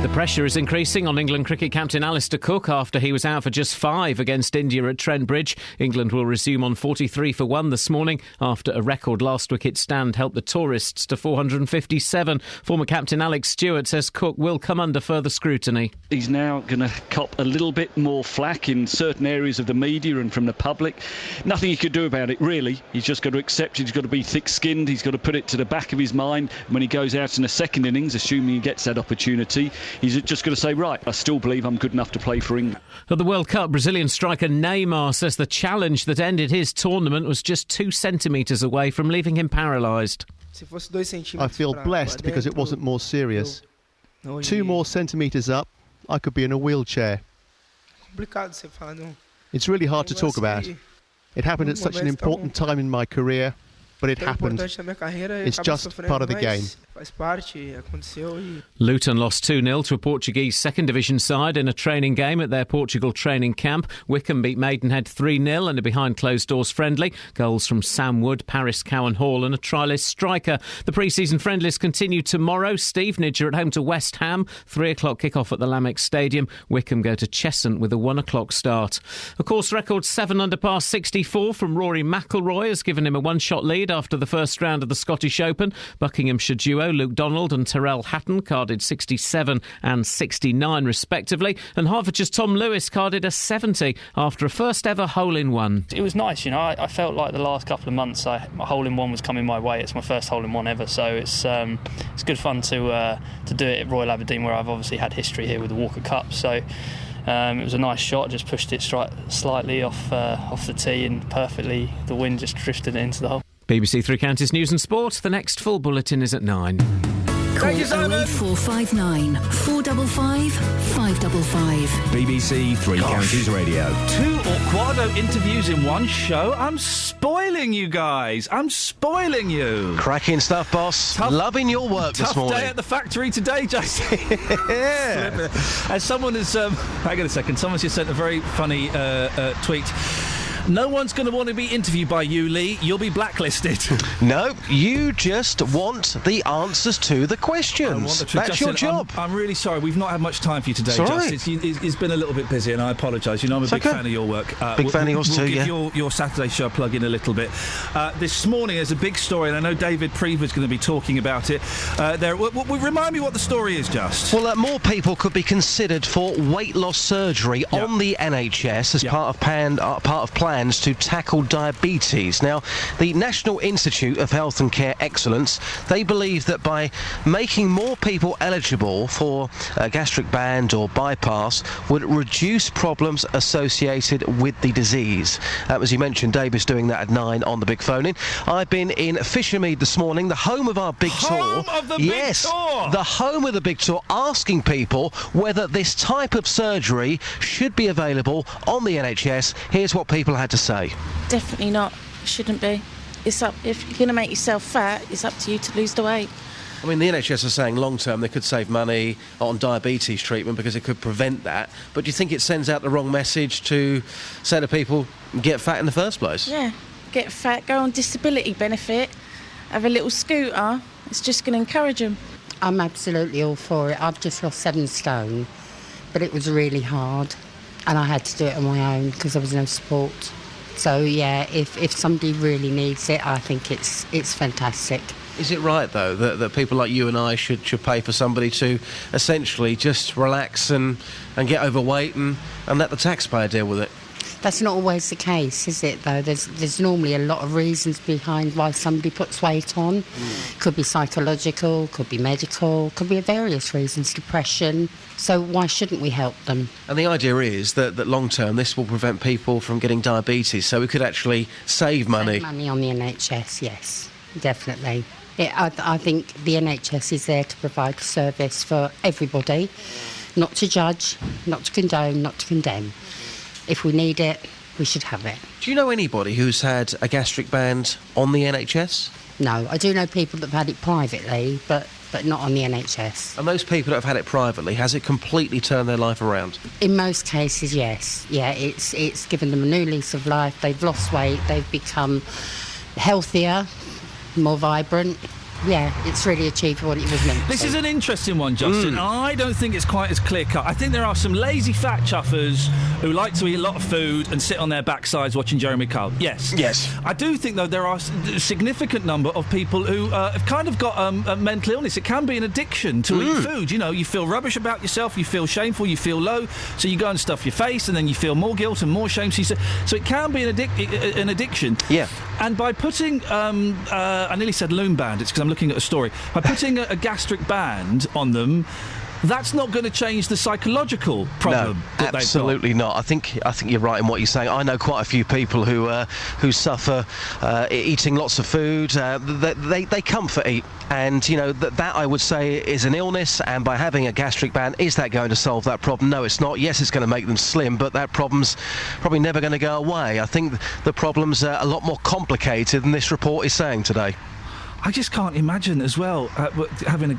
Speaker 21: The pressure is increasing on England cricket captain Alistair Cook after he was out for just 5 against India at Trent Bridge. England will resume on 43 for 1 this morning after a record last wicket stand helped the tourists to 457. Former captain Alex Stewart says Cook will come under further scrutiny.
Speaker 14: He's now going to cop a little bit more flack in certain areas of the media and from the public. Nothing he could do about it, really. He's just got to accept it. He's got to be thick-skinned. He's got to put it to the back of his mind when he goes out in the second innings, assuming he gets that opportunity. He's just going to say, right, I still believe I'm good enough to play for England.
Speaker 21: At the World Cup, Brazilian striker Neymar says the challenge that ended his tournament was just 2 centimetres away from leaving him paralysed.
Speaker 15: I feel blessed because it wasn't more serious. 2 more centimetres up, I could be in a wheelchair. It's really hard to talk about. It happened at such an important time in my career, but it happened. It's just part of the game.
Speaker 21: Luton lost 2-0 to a Portuguese second division side in a training game at their Portugal training camp. Wycombe beat Maidenhead 3-0 in a behind closed doors friendly. Goals from Sam Wood, Paris Cowan Hall and a trialist striker. The pre-season friendlies continue tomorrow. Stevenage are at home to West Ham. 3 o'clock kick-off at the Lamex Stadium. Wycombe go to Cheshunt with a 1 o'clock start. A course record 7 under par 64 from Rory McIlroy has given him a 1-shot lead after the first round of the Scottish Open. Buckinghamshire duo Luke Donald and Terrell Hatton carded 67 and 69 respectively, and Hertfordshire's Tom Lewis carded a 70 after a first ever hole-in-one.
Speaker 16: It was nice, you know. I felt like the last couple of months my hole-in-one was coming my way. It's my first hole-in-one ever, so it's good fun to do it at Royal Aberdeen, where I've obviously had history here with the Walker Cup. So it was a nice shot, just pushed it slightly off the tee and perfectly the wind just drifted it into the hole.
Speaker 21: BBC Three Counties News and Sport. The next full bulletin is at 9.
Speaker 4: Call 08459 455 555.
Speaker 10: BBC Three Counties Radio.
Speaker 9: 2 Orquado interviews in one show. I'm spoiling you guys. I'm spoiling you.
Speaker 17: Cracking stuff, boss. Loving your work this morning.
Speaker 9: Tough day at the factory today, Jason.
Speaker 17: Yeah.
Speaker 9: And someone has... hang on a second. Someone's just sent a very funny tweet. No one's going to want to be interviewed by you, Lee. You'll be blacklisted.
Speaker 17: No, you just want the answers to the questions. That's
Speaker 9: Justin,
Speaker 17: your job.
Speaker 9: I'm really sorry. We've not had much time for you today,
Speaker 17: Justin.
Speaker 9: It's been a little bit busy, and I apologise. You know, I'm a big fan of your work.
Speaker 17: Big fan of yours too, yeah.
Speaker 9: We'll give your Saturday show a plug in a little bit. This morning there's a big story, and I know David Prever's going to be talking about it. Remind me what the story is, Just.
Speaker 17: Well, more people could be considered for weight loss surgery on the NHS as part of plans to tackle diabetes. Now, the National Institute of Health and Care Excellence, they believe that by making more people eligible for a gastric band or bypass would reduce problems associated with the disease. As you mentioned, Dave is doing that at 9 on the Big Phone In. I've been in Fishermead this morning, the home of our big tour.
Speaker 9: Home of the big tour!
Speaker 17: The home of the big tour, asking people whether this type of surgery should be available on the NHS. Here's what people had to say.
Speaker 22: Definitely not. Shouldn't be. It's up. If you're going to make yourself fat, it's up to you to lose the weight.
Speaker 17: I mean, the NHS are saying long term they could save money on diabetes treatment because it could prevent that. But do you think it sends out the wrong message to say to people, get fat in the first place?
Speaker 22: Yeah, get fat, go on disability benefit, have a little scooter. It's just going to encourage them.
Speaker 24: I'm absolutely all for it. I've just lost 7 stone, but it was really hard. And I had to do it on my own because there was no support. So, yeah, if somebody really needs it, I think it's fantastic.
Speaker 17: Is it right, though, that people like you and I should pay for somebody to essentially just relax and get overweight and let the taxpayer deal with it?
Speaker 24: That's not always the case, is it, though? There's normally a lot of reasons behind why somebody puts weight on. Could be psychological, could be medical, could be various reasons, depression. So why shouldn't we help them?
Speaker 17: And the idea is that long term this will prevent people from getting diabetes, so we could actually save money.
Speaker 24: Save money on the NHS, yes, definitely. I think the NHS is there to provide service for everybody, not to judge, not to condone, not to condemn. If we need it, we should have it.
Speaker 17: Do you know anybody who's had a gastric band on the NHS?
Speaker 24: No, I do know people that have had it privately, but not on the NHS.
Speaker 17: And those people that have had it privately, has it completely turned their life around?
Speaker 24: In most cases, yes. Yeah, it's given them a new lease of life. They've lost weight. They've become healthier, more vibrant. Yeah, it's really achieved what it was meant to.
Speaker 9: This is an interesting one, Justin. I don't think it's quite as clear-cut. I think there are some lazy fat chuffers who like to eat a lot of food and sit on their backsides watching Jeremy Kyle. Yes. I do think, though, there are a significant number of people who have kind of got a mental illness. It can be an addiction to eat food. You know, you feel rubbish about yourself, you feel shameful, you feel low, so you go and stuff your face, and then you feel more guilt and more shame. So it can be an addiction.
Speaker 17: Yeah.
Speaker 9: And by putting, I nearly said loom bandits because I'm looking at a story. By putting a gastric band on them, that's not going to change the psychological problem.
Speaker 17: No, absolutely not. I think you're right in what you're saying. I know quite a few people who suffer eating lots of food. They comfort eat, and you know that I would say is an illness. And by having a gastric band, is that going to solve that problem? No, it's not. Yes, it's going to make them slim, but that problem's probably never going to go away. I think the problem's a lot more complicated than this report is saying today.
Speaker 9: I just can't imagine as well having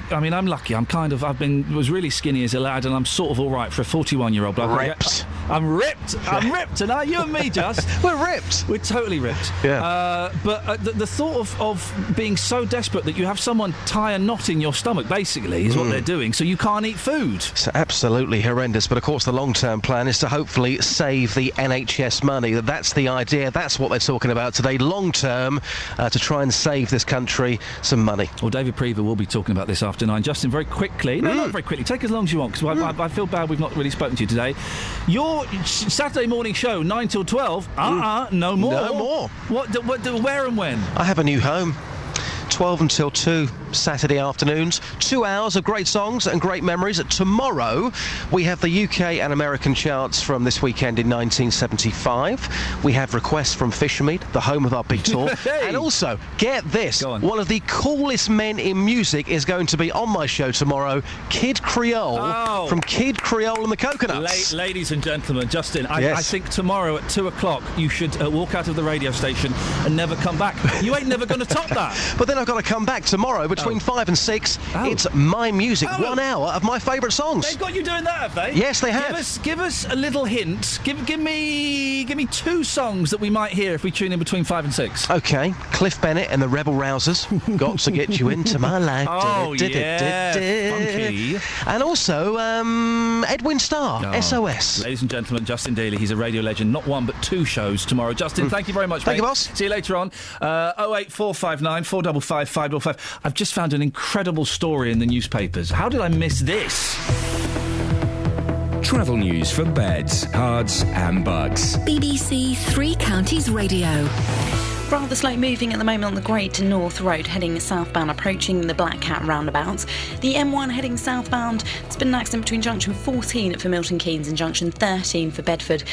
Speaker 9: I mean, I'm lucky. Was really skinny as a lad, and I'm sort of all right for a 41-year-old bloke.
Speaker 17: Ripped.
Speaker 9: I'm ripped. I'm ripped, and you and me, Just.
Speaker 17: We're ripped.
Speaker 9: We're totally ripped.
Speaker 17: Yeah.
Speaker 9: But the thought of being so desperate that you have someone tie a knot in your stomach, basically, is what they're doing, so you can't eat food.
Speaker 17: It's absolutely horrendous. But of course, the long-term plan is to hopefully save the NHS money. That's the idea. That's what they're talking about today. Long-term, to try and save this country some money.
Speaker 9: Well, David Prever will be talking about this after 9. Justin, very quickly. No, not very quickly. Take as long as you want, because I feel bad we've not really spoken to you today. Your Saturday morning show, 9 till 12. No more.
Speaker 17: No more.
Speaker 9: Where and when?
Speaker 17: I have a new home. 12 until 2 Saturday afternoons. 2 hours of great songs and great memories. Tomorrow we have the UK and American charts from this weekend in 1975. We have requests from Fishermead, the home of our big tour.
Speaker 9: Hey.
Speaker 17: And also, get this, one of the coolest men in music is going to be on my show tomorrow, Kid Creole from Kid Creole and the Coconuts.
Speaker 9: Ladies and gentlemen, Justin, I think tomorrow at 2 o'clock you should walk out of the radio station and never come back. You ain't never going to top that.
Speaker 17: But then I've got to come back tomorrow between 5 and 6. It's my music, 1 hour of my favourite songs.
Speaker 9: They've got you doing that, have they?
Speaker 17: Yes, they have.
Speaker 9: Give us a little hint. Give me 2 songs that we might hear if we tune in between 5 and 6.
Speaker 17: OK, Cliff Bennett and the Rebel Rousers. Got to get you into my life.
Speaker 9: Funky.
Speaker 17: And also Edwin Starr, SOS.
Speaker 9: Ladies and gentlemen, Justin Daly. He's a radio legend. Not 1 but 2 shows tomorrow. Justin, thank you very much,
Speaker 17: Thank
Speaker 9: mate.
Speaker 17: you, boss.
Speaker 9: See you later on. 08459 455 555. I've just found an incredible story in the newspapers. How did I miss this?
Speaker 10: Travel news for beds, cards and bugs.
Speaker 4: BBC Three Counties Radio.
Speaker 11: Rather slow moving at the moment on the Great North Road heading southbound approaching the Black Cat roundabout. The M1 heading southbound, there's been an accident between junction 14 for Milton Keynes and junction 13 for Bedford.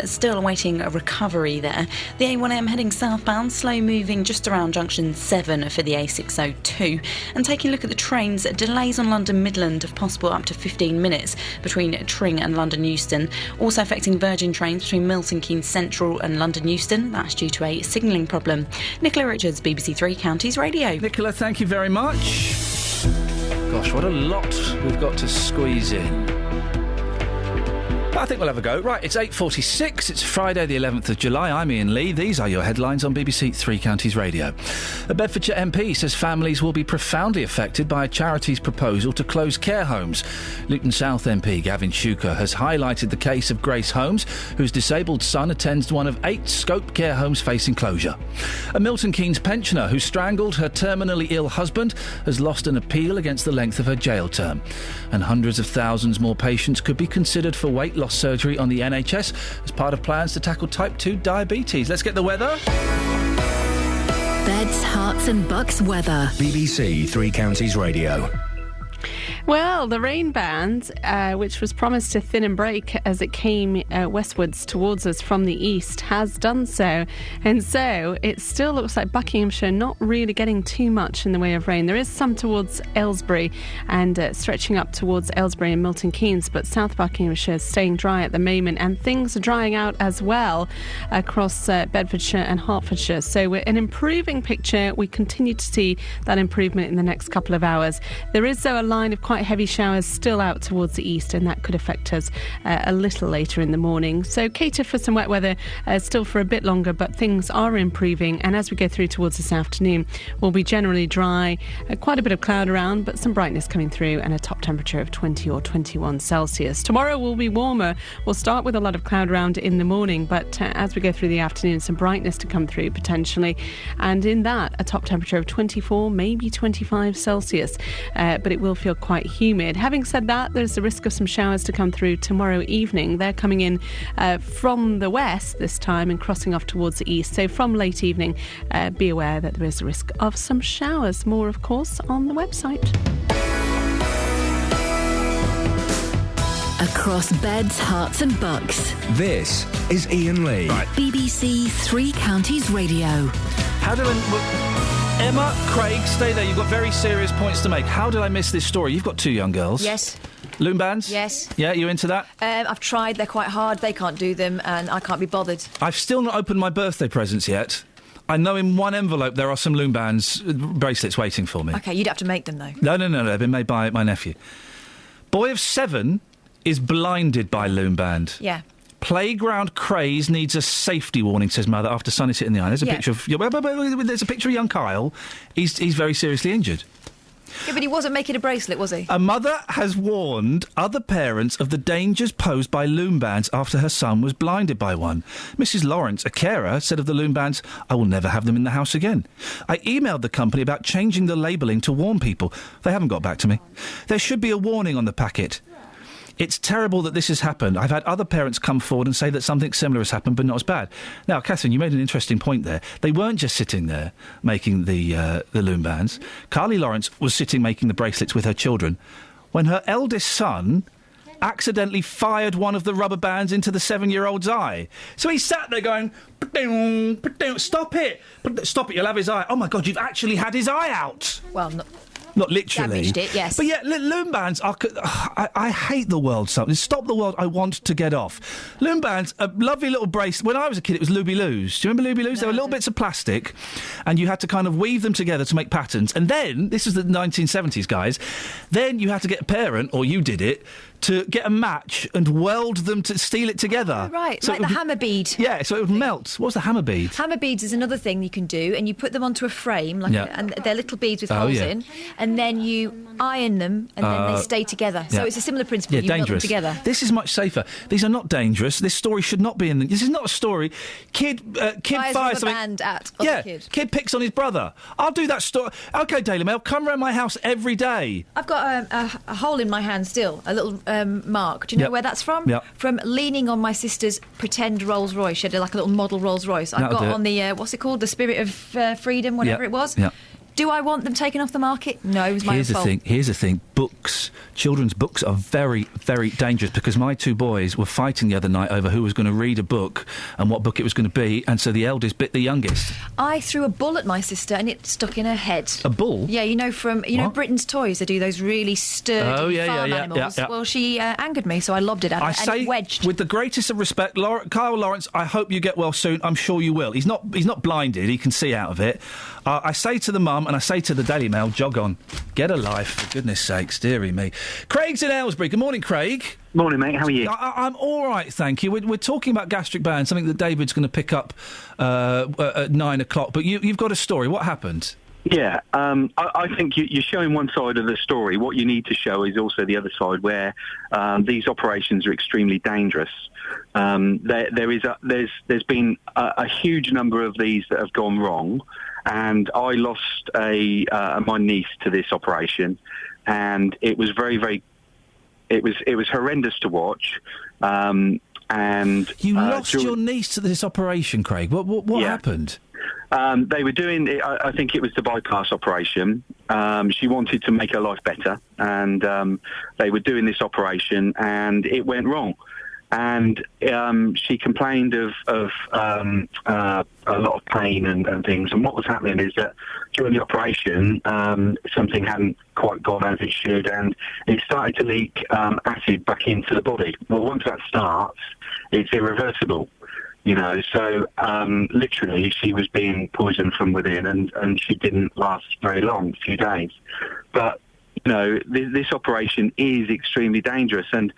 Speaker 11: Still awaiting a recovery there. The A1M heading southbound, slow moving just around junction 7 for the A602. And taking a look at the trains, delays on London Midland if possible up to 15 minutes between Tring and London Euston. Also affecting Virgin trains between Milton Keynes Central and London Euston. That's due to a signalling problem. Nicola Richards, BBC Three Counties Radio.
Speaker 9: Nicola, thank you very much. Gosh, what a lot we've got to squeeze in. I think we'll have a go. Right, it's 8:46. It's Friday, the 11th of July. I'm Iain Lee. These are your headlines on BBC Three Counties Radio. A Bedfordshire MP says families will be profoundly affected by a charity's proposal to close care homes. Luton South MP Gavin Shuker has highlighted the case of Grace Holmes, whose disabled son attends one of 8 Scope care homes facing closure. A Milton Keynes pensioner who strangled her terminally ill husband has lost an appeal against the length of her jail term. And hundreds of thousands more patients could be considered for weight loss surgery on the NHS as part of plans to tackle type 2 diabetes. Let's get the weather.
Speaker 4: Beds, Herts and Bucks weather.
Speaker 10: BBC Three Counties Radio.
Speaker 20: Well, the rain band, which was promised to thin and break as it came westwards towards us from the east, has done so. And so it still looks like Buckinghamshire not really getting too much in the way of rain. There is some towards Aylesbury and stretching up towards Aylesbury and Milton Keynes, but South Buckinghamshire is staying dry at the moment, and things are drying out as well across Bedfordshire and Hertfordshire. So we're an improving picture. We continue to see that improvement in the next couple of hours. There is, though, a line of quite heavy showers still out towards the east, and that could affect us a little later in the morning. So cater for some wet weather still for a bit longer, but things are improving, and as we go through towards this afternoon, we'll be generally dry, quite a bit of cloud around, but some brightness coming through, and a top temperature of 20 or 21 Celsius. Tomorrow will be warmer. We'll start with a lot of cloud around in the morning, but as we go through the afternoon, some brightness to come through potentially, and in that, a top temperature of 24, maybe 25 Celsius, but it will feel quite humid. Having said that, there's the risk of some showers to come through tomorrow evening. They're coming in from the west this time and crossing off towards the east. So from late evening, be aware that there is a risk of some showers. More, of course, on the website.
Speaker 4: Across beds, hearts and bucks.
Speaker 10: This is Iain Lee.
Speaker 4: Right. BBC Three Counties Radio.
Speaker 9: How did Emma, Craig, stay there. You've got very serious points to make. How did I miss this story? You've got two young girls.
Speaker 2: Yes.
Speaker 9: Loom bands?
Speaker 2: Yes.
Speaker 9: Yeah, you into that?
Speaker 2: I've tried. They're quite hard. They can't do them, and I can't be bothered.
Speaker 9: I've still not opened my birthday presents yet. I know in one envelope there are some Loom bands bracelets waiting for me.
Speaker 2: OK, you'd have to make them, though.
Speaker 9: No. They've been made by my nephew. Boy of 7 is blinded by Loom band.
Speaker 2: Yeah.
Speaker 9: Playground craze needs a safety warning, says mother, after son is hit in the eye. There's a picture of... There's a picture of young Kyle. He's very seriously injured.
Speaker 2: Yeah, but he wasn't making a bracelet, was he?
Speaker 9: A mother has warned other parents of the dangers posed by loom bands after her son was blinded by one. Mrs. Lawrence, a carer, said of the loom bands, "I will never have them in the house again. I emailed the company about changing the labelling to warn people. They haven't got back to me. There should be a warning on the packet. It's terrible that this has happened. I've had other parents come forward and say that something similar has happened, but not as bad." Now, Catherine, you made an interesting point there. They weren't just sitting there making the loom bands. Carly Lawrence was sitting making the bracelets with her children when her eldest son accidentally fired one of the rubber bands into the 7-year-old's eye. So he sat there going, "Stop it! Stop it, you'll have his eye." Oh, my God, you've actually had his eye out.
Speaker 2: Well,
Speaker 9: Not literally.
Speaker 2: Damaged it, yes.
Speaker 9: But yeah, loom bands are... I hate the world something. Stop the world, I want to get off. Loom bands, a lovely little bracelet. When I was a kid, it was Looby Loos. Do you remember Looby Loos? They were little bits of plastic, and you had to kind of weave them together to make patterns. And then, this was the 1970s, guys, then you had to get a parent, or you did it, to get a match and weld them to steel it together.
Speaker 2: Oh, right,
Speaker 9: so
Speaker 2: like the hammer bead.
Speaker 9: Yeah, so it would melt. What's the hammer bead?
Speaker 2: Hammer beads is another thing you can do, and you put them onto a frame, and they're little beads with holes in, and then you iron them, and then they stay together. So it's a similar principle. You melt them together.
Speaker 9: This is much safer. These are not dangerous. This story should not be in the... This is not a story. Kid fires something...
Speaker 2: band at other kid
Speaker 9: picks on his brother. I'll do that story. OK, Daily Mail, come round my house every day.
Speaker 2: I've got a hole in my hand still, a little mark. Do you know where that's from?
Speaker 9: Yep.
Speaker 2: From leaning on my sister's pretend Rolls Royce. She had like a little model Rolls Royce. I got on the, what's it called? The Spirit of Freedom, whatever it was.
Speaker 9: Yeah.
Speaker 2: Do I want them taken off the market? No, it was my
Speaker 9: own fault. Here's the thing. Books, children's books are very, very dangerous, because my two boys were fighting the other night over who was going to read a book and what book it was going to be, and so the eldest bit the youngest.
Speaker 2: I threw a bull at my sister and it stuck in her head.
Speaker 9: A bull?
Speaker 2: Yeah, you know know Britain's Toys, they do those really sturdy farm animals.
Speaker 9: Yeah.
Speaker 2: Well, she angered me, so I lobbed it at her and it wedged.
Speaker 9: With the greatest of respect, Kyle Lawrence, I hope you get well soon. I'm sure you will. He's not blinded. He can see out of it. I say to the mum and I say to the Daily Mail, jog on. Get a life, for goodness sakes, dearie me. Craig's in Aylesbury. Good morning, Craig.
Speaker 23: Morning, mate. How are you?
Speaker 9: I'm all right, thank you. We're talking about gastric bands, something that David's going to pick up at 9 o'clock. But you've got a story. What happened?
Speaker 23: Yeah, I think you're showing one side of the story. What you need to show is also the other side, where these operations are extremely dangerous. There's been a huge number of these that have gone wrong, and I lost my niece to this operation, and it was very, very, it was horrendous to watch. And
Speaker 9: you lost your niece to this operation, Craig. What happened?
Speaker 23: They were doing, I think it was the bypass operation. She wanted to make her life better, and they were doing this operation, and it went wrong. And she complained of a lot of pain and things. And what was happening is that during the operation, something hadn't quite gone as it should, and it started to leak acid back into the body. Well, once that starts, it's irreversible. You know, so literally she was being poisoned from within, and she didn't last very long, a few days. But, you know, this operation is extremely dangerous, and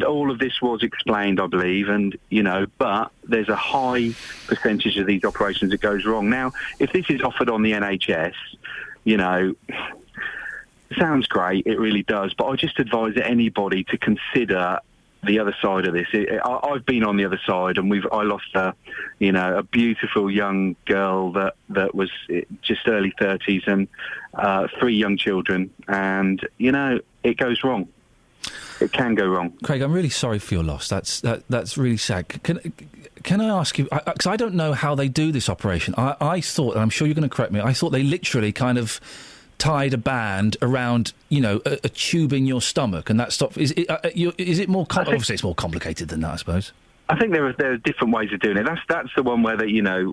Speaker 23: all of this was explained, I believe, and, you know, but there's a high percentage of these operations that goes wrong. Now, if this is offered on the NHS, you know, it sounds great, it really does, but I just advise anybody to consider the other side of this. I've been on the other side, and I lost a beautiful young girl that was just early 30s, and 3 young children, and you know, it goes wrong. It can go wrong.
Speaker 9: Craig, I'm really sorry for your loss. That's really sad. Can I ask you, because I don't know how they do this operation. I thought, and I'm sure you're going to correct me, I thought they literally kind of tied a band around, you know, a tube in your stomach, and that stuff. Is it more? Obviously, it's more complicated than that, I suppose.
Speaker 23: I think there are different ways of doing it. That's the one where they, you know,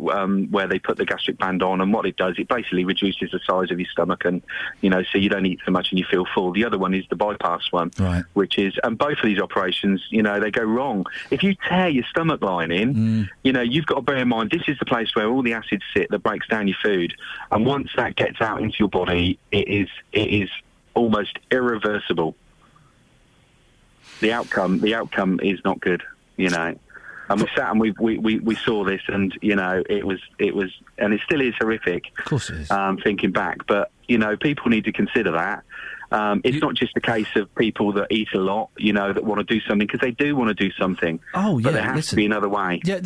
Speaker 23: where they put the gastric band on, and what it does, it basically reduces the size of your stomach, and you know, so you don't eat so much and you feel full. The other one is the bypass one,
Speaker 9: right?
Speaker 23: Which is, and both of these operations, you know, they go wrong. If you tear your stomach lining, you know, you've got to bear in mind this is the place where all the acids sit that breaks down your food, and once that gets out into your body, it is almost irreversible. The outcome is not good, you know. And we sat and we saw this, and you know, it was, and it still is horrific.
Speaker 9: Of course it is.
Speaker 23: Thinking back, but you know, people need to consider that. It's not just a case of people that eat a lot, you know, that want to do something, because they do want to do something.
Speaker 9: Oh, yeah.
Speaker 23: But there has to be another way.
Speaker 9: Yeah.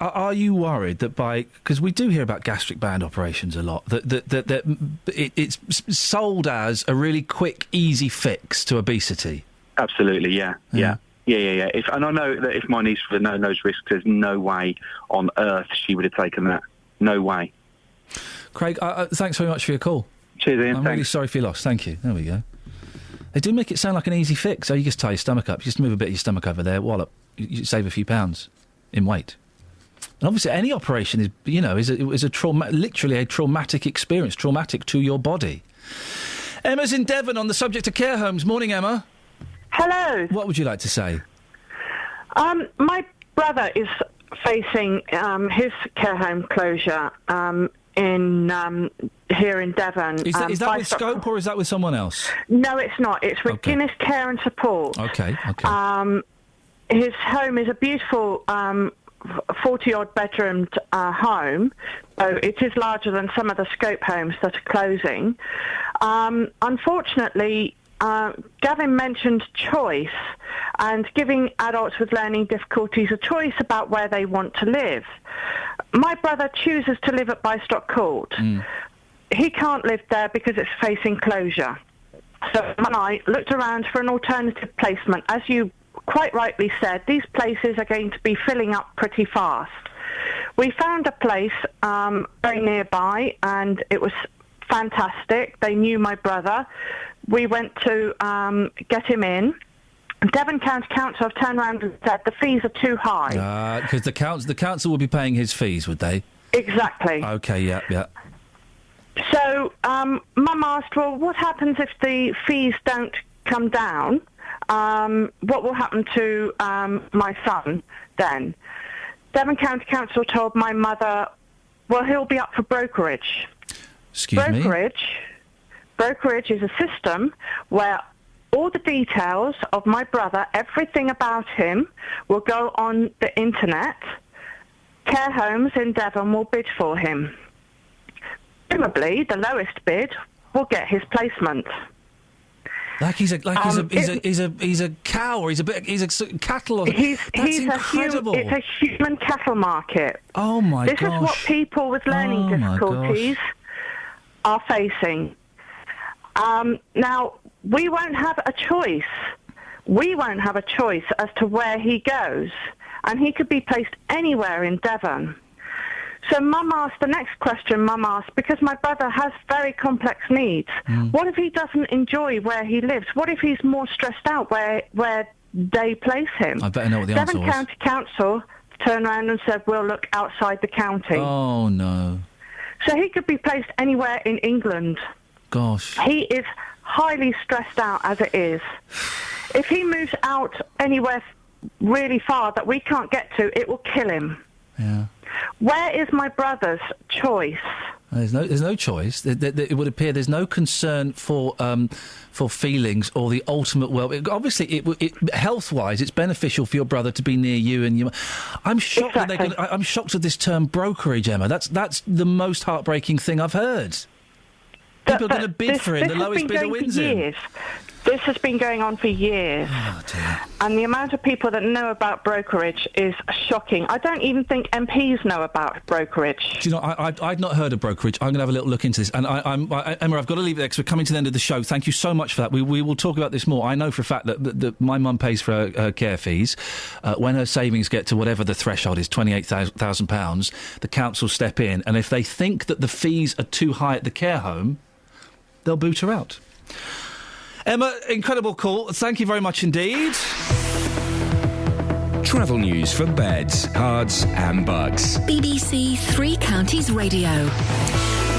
Speaker 9: Are you worried that because we do hear about gastric band operations a lot, that it's sold as a really quick, easy fix to obesity?
Speaker 23: Absolutely. Yeah. Yeah. And I know that if my niece was knows risks, there's no way on earth she would have taken that. No way.
Speaker 9: Craig, thanks very much for your call.
Speaker 23: Cheers, Ian.
Speaker 9: I'm really sorry for your loss. Thank you. There we go. They do make it sound like an easy fix. So you just tie your stomach up. You just move a bit of your stomach over there, wallop. You save a few pounds in weight. And obviously, any operation is literally a traumatic experience, traumatic to your body. Emma's in Devon on the subject of care homes. Morning, Emma.
Speaker 18: Hello.
Speaker 9: What would you like to say?
Speaker 18: My brother is facing his care home closure here in Devon.
Speaker 9: Is that with Scope, or is that with someone else?
Speaker 18: No, it's not. It's with Guinness Care and Support.
Speaker 9: Okay.
Speaker 18: His home is a beautiful 40-odd bedroomed home. So it is larger than some of the Scope homes that are closing. Unfortunately, Gavin mentioned choice and giving adults with learning difficulties a choice about where they want to live. My brother chooses to live at Bystock Court. He can't live there because it's facing closure. So when I looked around for an alternative placement, as you quite rightly said, these places are going to be filling up pretty fast. We found a place very nearby, and it was fantastic. They knew my brother. We went to get him in. Devon County Council have turned around and said the fees are too high.
Speaker 9: Because the council would be paying his fees, would they?
Speaker 18: Exactly.
Speaker 9: Okay, yeah.
Speaker 18: So Mum asked, well, what happens if the fees don't come down? What will happen to my son then? Devon County Council told my mother, well, he'll be up for brokerage.
Speaker 9: Excuse me?
Speaker 18: Brokerage is a system where all the details of my brother, everything about him, will go on the internet. Care homes in Devon will bid for him. Presumably, the lowest bid will get his placement.
Speaker 9: He's a cow, or he's a cattle. That's incredible.
Speaker 18: It's a human cattle market.
Speaker 9: Oh my gosh!
Speaker 18: This is what people with learning difficulties are facing. Now, we won't have a choice. We won't have a choice as to where he goes, and he could be placed anywhere in Devon. So the next question Mum asked, because my brother has very complex needs, what if he doesn't enjoy where he lives? What if he's more stressed out where they place him?
Speaker 9: I better know what the answer was.
Speaker 18: Devon County Council turned around and said, we'll look outside the county.
Speaker 9: Oh, no.
Speaker 18: So he could be placed anywhere in England.
Speaker 9: Gosh.
Speaker 18: He is highly stressed out as it is. If he moves out anywhere really far that we can't get to, it will kill him.
Speaker 9: Yeah.
Speaker 18: Where is my brother's choice?
Speaker 9: There's no choice. It would appear there's no concern for feelings or the ultimate obviously, health-wise, it's beneficial for your brother to be near you. And I'm shocked that I'm shocked at this term brokerage, Emma. That's the most heartbreaking thing I've heard. People are going to bid for him. The lowest bidder wins him.
Speaker 18: This has been going on for years.
Speaker 9: Oh, dear.
Speaker 18: And the amount of people that know about brokerage is shocking. I don't even think MPs know about brokerage.
Speaker 9: Do you know, I'd not heard of brokerage. I'm going to have a little look into this. And Emma, I've got to leave it there because we're coming to the end of the show. Thank you so much for that. We will talk about this more. I know for a fact that my mum pays for her care fees. When her savings get to whatever the threshold is, £28,000, the council step in. And if they think that the fees are too high at the care home, they'll boot her out. Emma, incredible call. Thank you very much indeed.
Speaker 10: Travel news for beds, cards and bugs.
Speaker 4: BBC Three Counties Radio.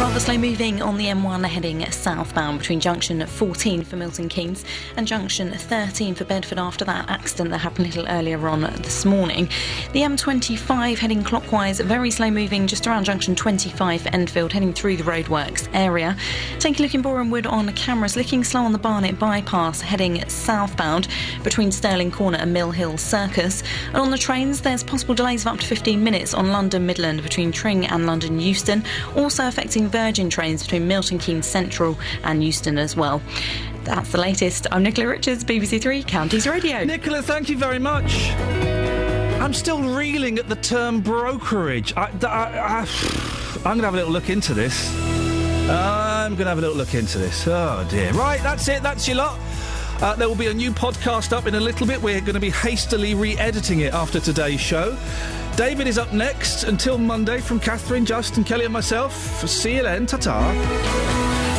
Speaker 11: Rather slow moving on the M1 heading southbound between junction 14 for Milton Keynes and junction 13 for Bedford after that accident that happened a little earlier on this morning. The M25 heading clockwise, very slow moving just around junction 25 for Enfield, heading through the roadworks area. Take a look in Boreham Wood on cameras, looking slow on the Barnet bypass heading southbound between Stirling Corner and Mill Hill Circus. And on the trains, there's possible delays of up to 15 minutes on London Midland between Tring and London Euston, also affecting Virgin trains between Milton Keynes Central and Euston as well. That's the latest. I'm Nicola Richards, BBC Three Counties Radio.
Speaker 9: Nicola, thank you very much. I'm still reeling at the term brokerage. I'm going to have a little look into this. Oh, dear. Right, that's it. That's your lot. There will be a new podcast up in a little bit. We're going to be hastily re-editing it after today's show. David is up next. Until Monday, from Catherine, Justin, Kelly and myself, see you then. Ta-ta.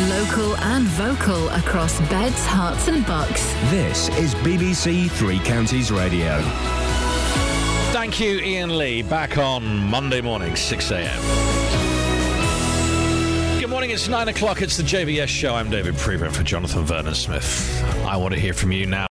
Speaker 4: Local and vocal across beds, hearts and bucks.
Speaker 10: This is BBC Three Counties Radio.
Speaker 19: Thank you, Iain Lee. Back on Monday morning, 6 a.m. Good morning, it's 9 o'clock. It's the JBS show. I'm David Prevent for Jonathan Vernon-Smith. I want to hear from you now.